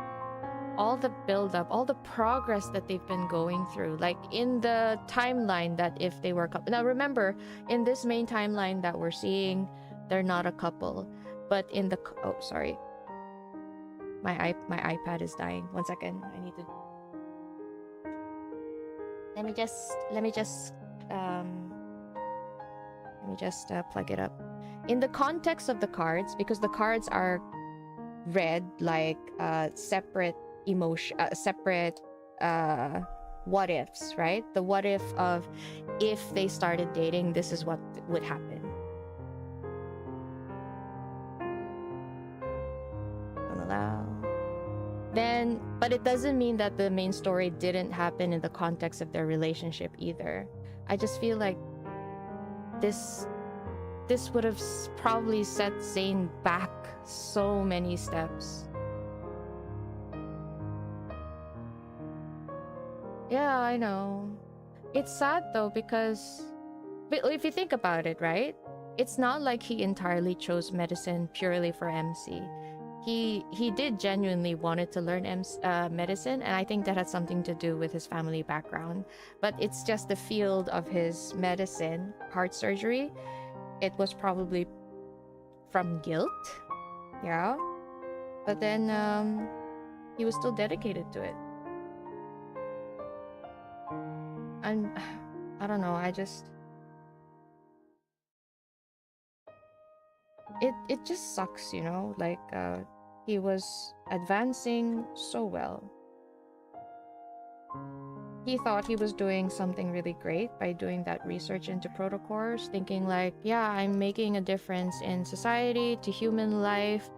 all the build-up, all the progress that they've been going through, like in the timeline that if they were now remember, in this main timeline that we're seeing, they're not a couple, but in the oh sorry, my iPad is dying. 1 second, I need to let me just plug it up. In the context of the cards, because the cards are read like separate emotion, separate what ifs, right? The what if of if they started dating, this is what would happen. Don't allow. Then, but it doesn't mean that the main story didn't happen in the context of their relationship either. I just feel like this would have probably set Zayne back so many steps. Yeah, I know. It's sad though because if you think about it, right? It's not like he entirely chose medicine purely for MC. He did genuinely wanted to learn medicine, and I think that had something to do with his family background. But it's just the field of his medicine, heart surgery. It was probably from guilt, yeah. But then he was still dedicated to it. And I don't know, I just... it just sucks, you know? Like, he was advancing so well. He thought he was doing something really great by doing that research into protocores, thinking like, yeah, I'm making a difference in society, to human life.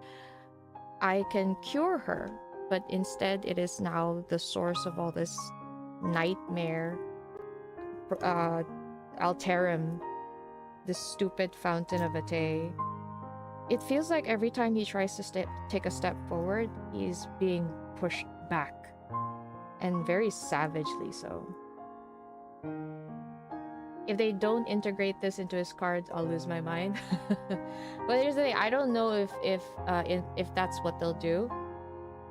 I can cure her. But instead, it is now the source of all this nightmare. 𝓥𝓲𝓮𝓻, this stupid fountain of Pt. It feels like every time he tries to take a step forward, he's being pushed back. And very savagely so. If they don't integrate this into his cards, I'll lose my mind. But here's the thing, I don't know if that's what they'll do.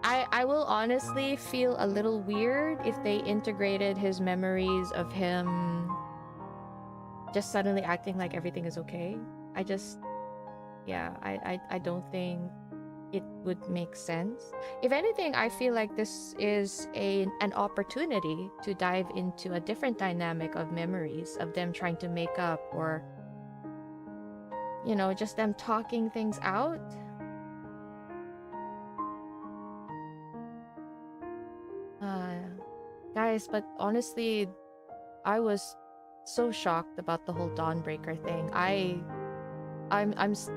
I will honestly feel a little weird if they integrated his memories of him just suddenly acting like everything is okay. I don't think it would make sense. If anything, I feel like this is an opportunity to dive into a different dynamic of memories, of them trying to make up, or, you know, just them talking things out. Guys, but honestly, I was so shocked about the whole Dawnbreaker thing.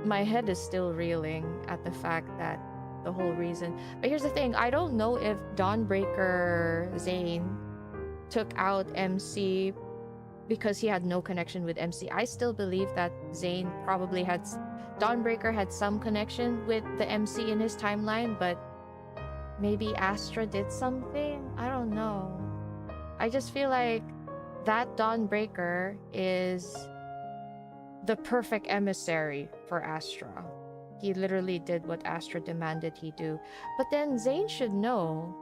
My head is still reeling at the fact that the whole reason. But here's the thing, I don't know if Dawnbreaker Zayne took out MC because he had no connection with MC. I still believe that Zayne probably had... Dawnbreaker had some connection with the MC in his timeline, but maybe Astra did something? I don't know. I just feel like that Dawnbreaker is the perfect emissary for Astra. He literally did what Astra demanded he do. But then Zayne should know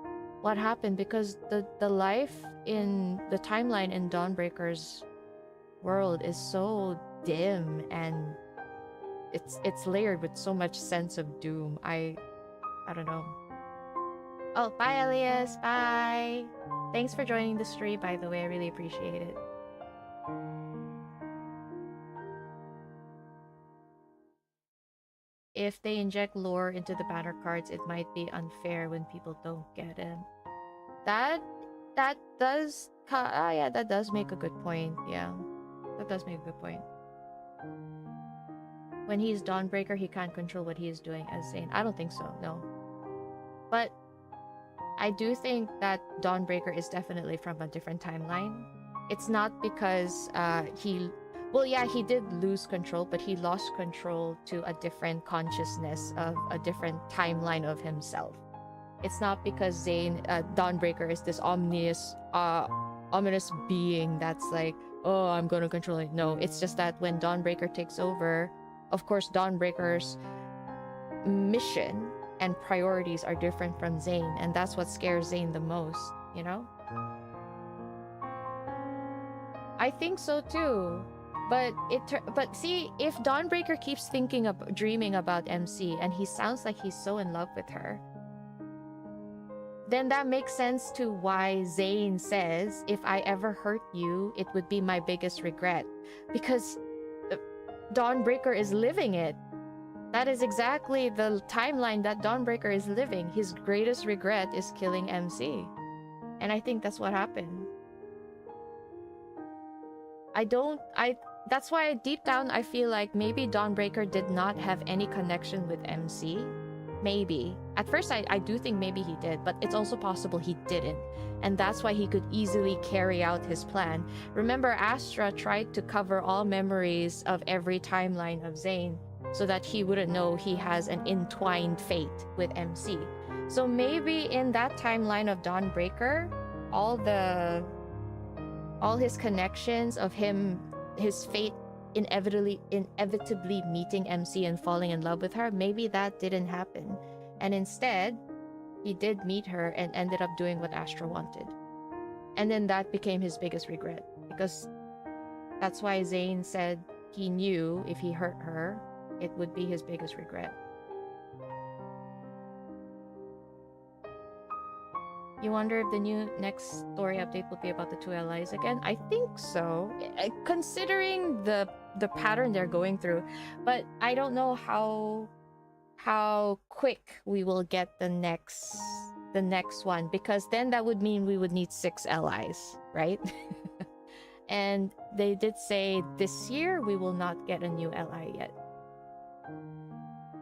what happened, because the life in the timeline in Dawnbreaker's world is so dim, and it's layered with so much sense of doom. I don't know. Oh, bye Elias, bye! Thanks for joining the stream, by the way, I really appreciate it. If they inject lore into the banner cards, it might be unfair when people don't get it. That does... yeah, that does make a good point, yeah. That does make a good point. When he's Dawnbreaker, he can't control what he is doing as Zayne. I don't think so, no. But I do think that Dawnbreaker is definitely from a different timeline. It's not because he... Well, yeah, he did lose control, but he lost control to a different consciousness of a different timeline of himself. It's not because Zayne, Dawnbreaker is this ominous being that's like, oh, I'm gonna control it. No, it's just that when Dawnbreaker takes over, of course, Dawnbreaker's mission and priorities are different from Zayne, and that's what scares Zayne the most, you know? I think so too. But see, if Dawnbreaker keeps dreaming about MC, and he sounds like he's so in love with her, then that makes sense to why Zayne says, if I ever hurt you, it would be my biggest regret. Because Dawnbreaker is living it. That is exactly the timeline that Dawnbreaker is living. His greatest regret is killing MC. And I think that's what happened. That's why deep down I feel like maybe Dawnbreaker did not have any connection with MC. Maybe. At first I do think maybe he did, but it's also possible he didn't. And that's why he could easily carry out his plan. Remember, Astra tried to cover all memories of every timeline of Zayne so that he wouldn't know he has an entwined fate with MC. So maybe in that timeline of Dawnbreaker, all his connections of him, his fate inevitably meeting MC and falling in love with her, maybe that didn't happen. And instead, he did meet her and ended up doing what Astra wanted. And then that became his biggest regret, because that's why Zayne said he knew if he hurt her, it would be his biggest regret. You wonder if the new next story update will be about the two allies again? I think so, considering the pattern they're going through. But I don't know how quick we will get the next one, because then that would mean we would need 6 allies, right? And they did say this year we will not get a new ally yet.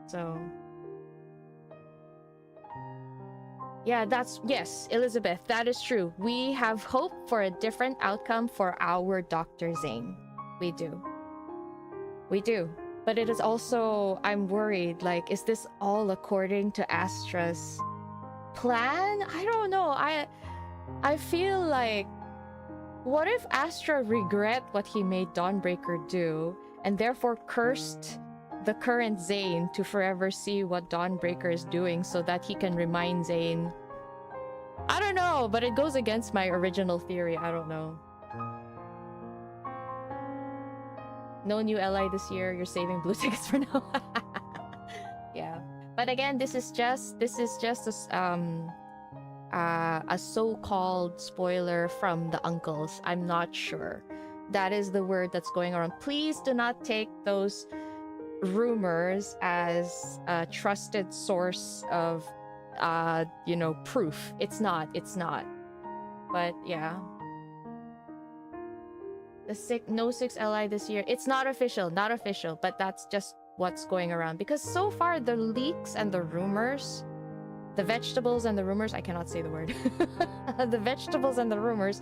So yeah, yes, Elizabeth, that is true. We have hope for a different outcome for our Dr. Zayne. We do. But it is also, I'm worried, like, is this all according to Astra's plan? I don't know. I feel like, what if Astra regret what he made Dawnbreaker do, and therefore cursed the current Zayne to forever see what Dawnbreaker is doing so that he can remind Zayne? I don't know, but it goes against my original theory. I don't know. No new ally this year. You're saving blue tickets for now. Yeah, but again, this is just a so-called spoiler from the uncles. I'm not sure. That is the word that's going around. Please do not take those rumors as a trusted source of proof. It's not. But yeah, no 6 ally this year. It's not official, but that's just what's going around, because so far the leaks and the rumors, the vegetables and the rumors, I cannot say the word. The vegetables and the rumors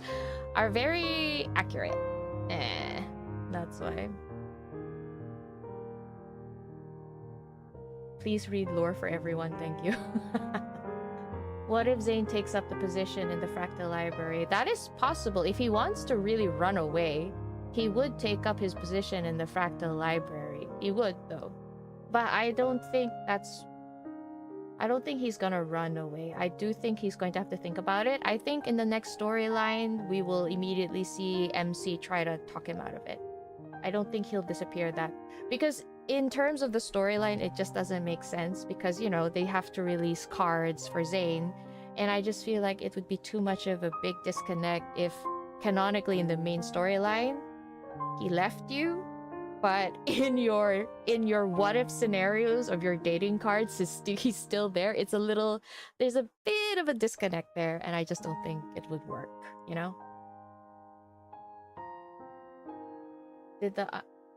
are very accurate. That's why. Please read lore for everyone, thank you. What if Zayne takes up the position in the Fractal Library? That is possible. If he wants to really run away, he would take up his position in the Fractal Library. He would, though. But I don't think he's gonna run away. I do think he's going to have to think about it. I think in the next storyline, we will immediately see MC try to talk him out of it. I don't think he'll disappear that. Because in terms of the storyline, it just doesn't make sense, because, they have to release cards for Zayne, and I just feel like it would be too much of a big disconnect if canonically in the main storyline he left you, but in your what if scenarios of your dating cards he's still there. There's a bit of a disconnect there, and I just don't think it would work, Did the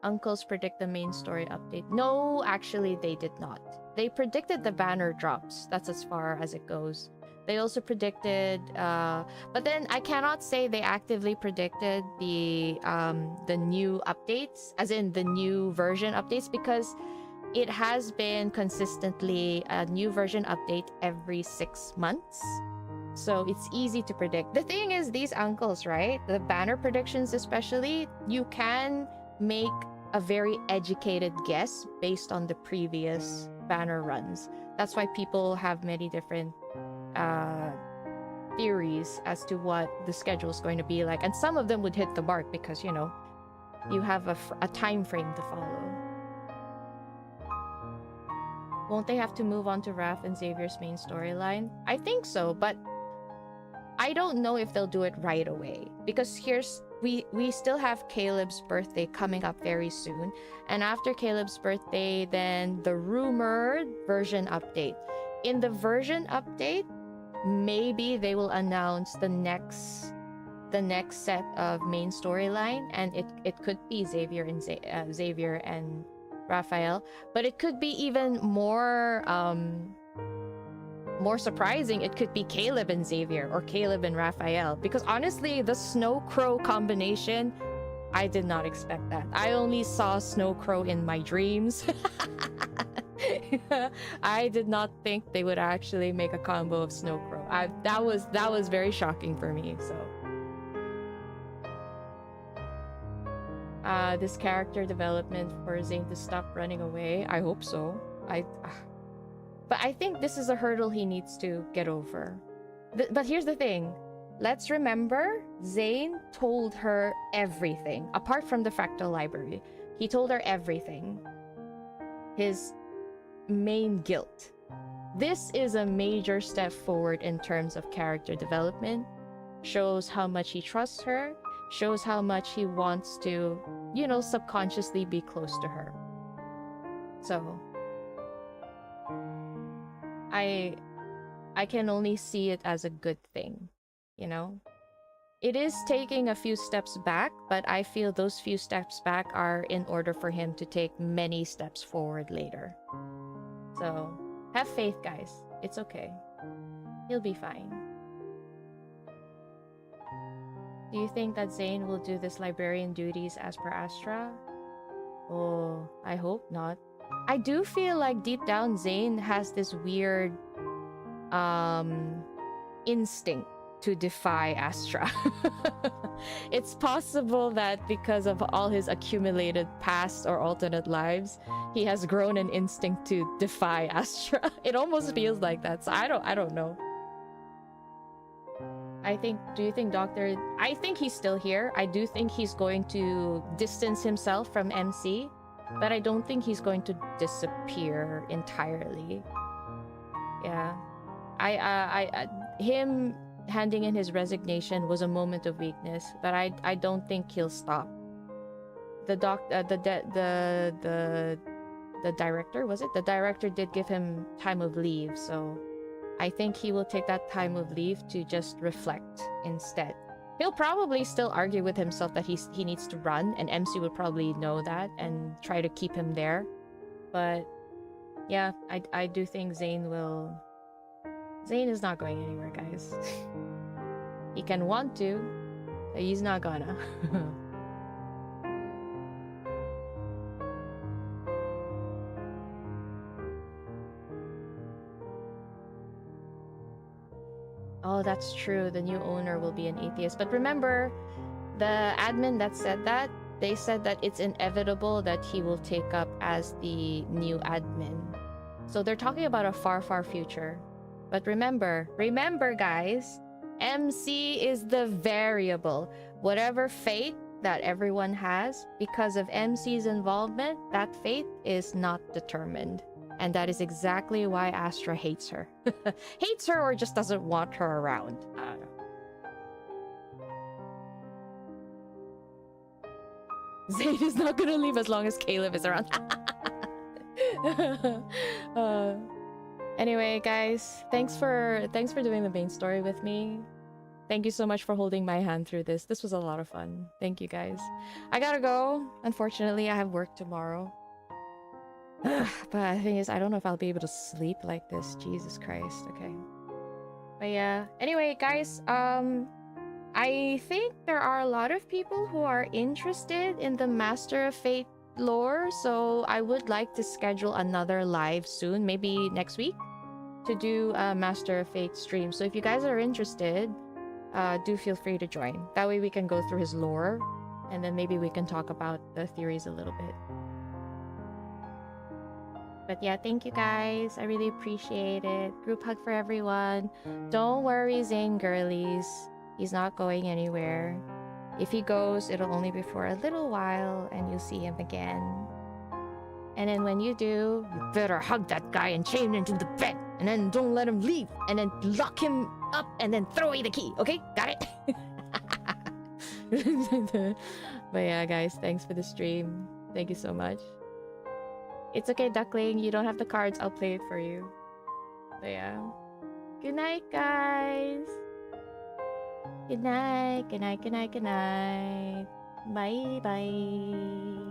uncles predict the main story update? No, actually they did not. They predicted the banner drops. That's as far as it goes. They also predicted, but then I cannot say they actively predicted the new updates, as in the new version updates, because it has been consistently a new version update every 6 months. So it's easy to predict. The thing is, these uncles, right? The banner predictions especially, you can make a very educated guess based on the previous banner runs. That's why people have many different theories as to what the schedule is going to be like, and some of them would hit the mark because you have a time frame to follow. Won't they have to move on to Raph and Xavier's main storyline? I think so, but I don't know if they'll do it right away, because we still have Caleb's birthday coming up very soon, and after Caleb's birthday, then the rumored version update. In the version update, maybe they will announce the next set of main storyline, and it could be Xavier and Raphael, but it could be even more surprising. It could be Caleb and Xavier, or Caleb and Raphael, because honestly, the Snow Crow combination, I did not expect that. I only saw Snow Crow in my dreams. I did not think they would actually make a combo of Snow Crow. That was very shocking for me. So this character development for Zayne to stop running away, I hope so. But I think this is a hurdle he needs to get over. But here's the thing. Let's remember, Zayne told her everything. Apart from the Fractal Library, he told her everything. His main guilt. this is a major step forward in terms of character development. Shows how much he trusts her, shows how much he wants to, you know, subconsciously be close to her. So I can only see it as a good thing, you know? It is taking a few steps back, but I feel those few steps back are in order for him to take many steps forward later. So, have faith, guys. It's okay. He'll be fine. Do you think that Zayne will do this librarian duties as per Astra? Oh, I hope not. I do feel like deep down Zayne has this weird instinct to defy Astra. It's possible that because of all his accumulated past or alternate lives, he has grown an instinct to defy Astra. It almost feels like that. So I don't know. Do you think Doctor... I think he's still here. I do think he's going to distance himself from MC, but I don't think he's going to disappear entirely. Yeah. Him handing in his resignation was a moment of weakness, but I don't think he'll stop. The director, was it? The director did give him time of leave, so I think he will take that time of leave to just reflect instead. He'll probably still argue with himself that he needs to run, and MC would probably know that and try to keep him there. But yeah, I do think Zayne will... Zayne is not going anywhere, guys. He can want to, but he's not gonna. Oh, that's true. The new owner will be an atheist. But remember, the admin that said that, they said that it's inevitable that he will take up as the new admin. So they're talking about a far, far future. But remember guys, MC is the variable. Whatever fate that everyone has, because of MC's involvement, that fate is not determined. And that is exactly why Astra hates her. Hates her or just doesn't want her around. I don't know. Zayne is not gonna leave as long as Caleb is around. Anyway, guys, thanks for doing the main story with me. Thank you so much for holding my hand through this. This was a lot of fun. Thank you, guys. I gotta go. Unfortunately, I have work tomorrow. But the thing is, I don't know if I'll be able to sleep like this. Jesus Christ. Okay. But yeah. Anyway, guys, I think there are a lot of people who are interested in the Master of Fate lore, so I would like to schedule another live soon, maybe next week, to do a Master of Fate stream. So if you guys are interested, do feel free to join. That way we can go through his lore, and then maybe we can talk about the theories a little bit. But yeah, thank you guys. I really appreciate it. Group hug for everyone. Don't worry, Zayne girlies. He's not going anywhere. If he goes, it'll only be for a little while, and you'll see him again. And then when you do, you better hug that guy and chain him into the bed, and then don't let him leave, and then lock him up, and then throw away the key, okay? Got it? But yeah, guys, thanks for the stream. Thank you so much. It's okay, Duckling. You don't have the cards. I'll play it for you. But yeah. Good night, guys. Good night. Good night. Good night. Good night. Bye. Bye.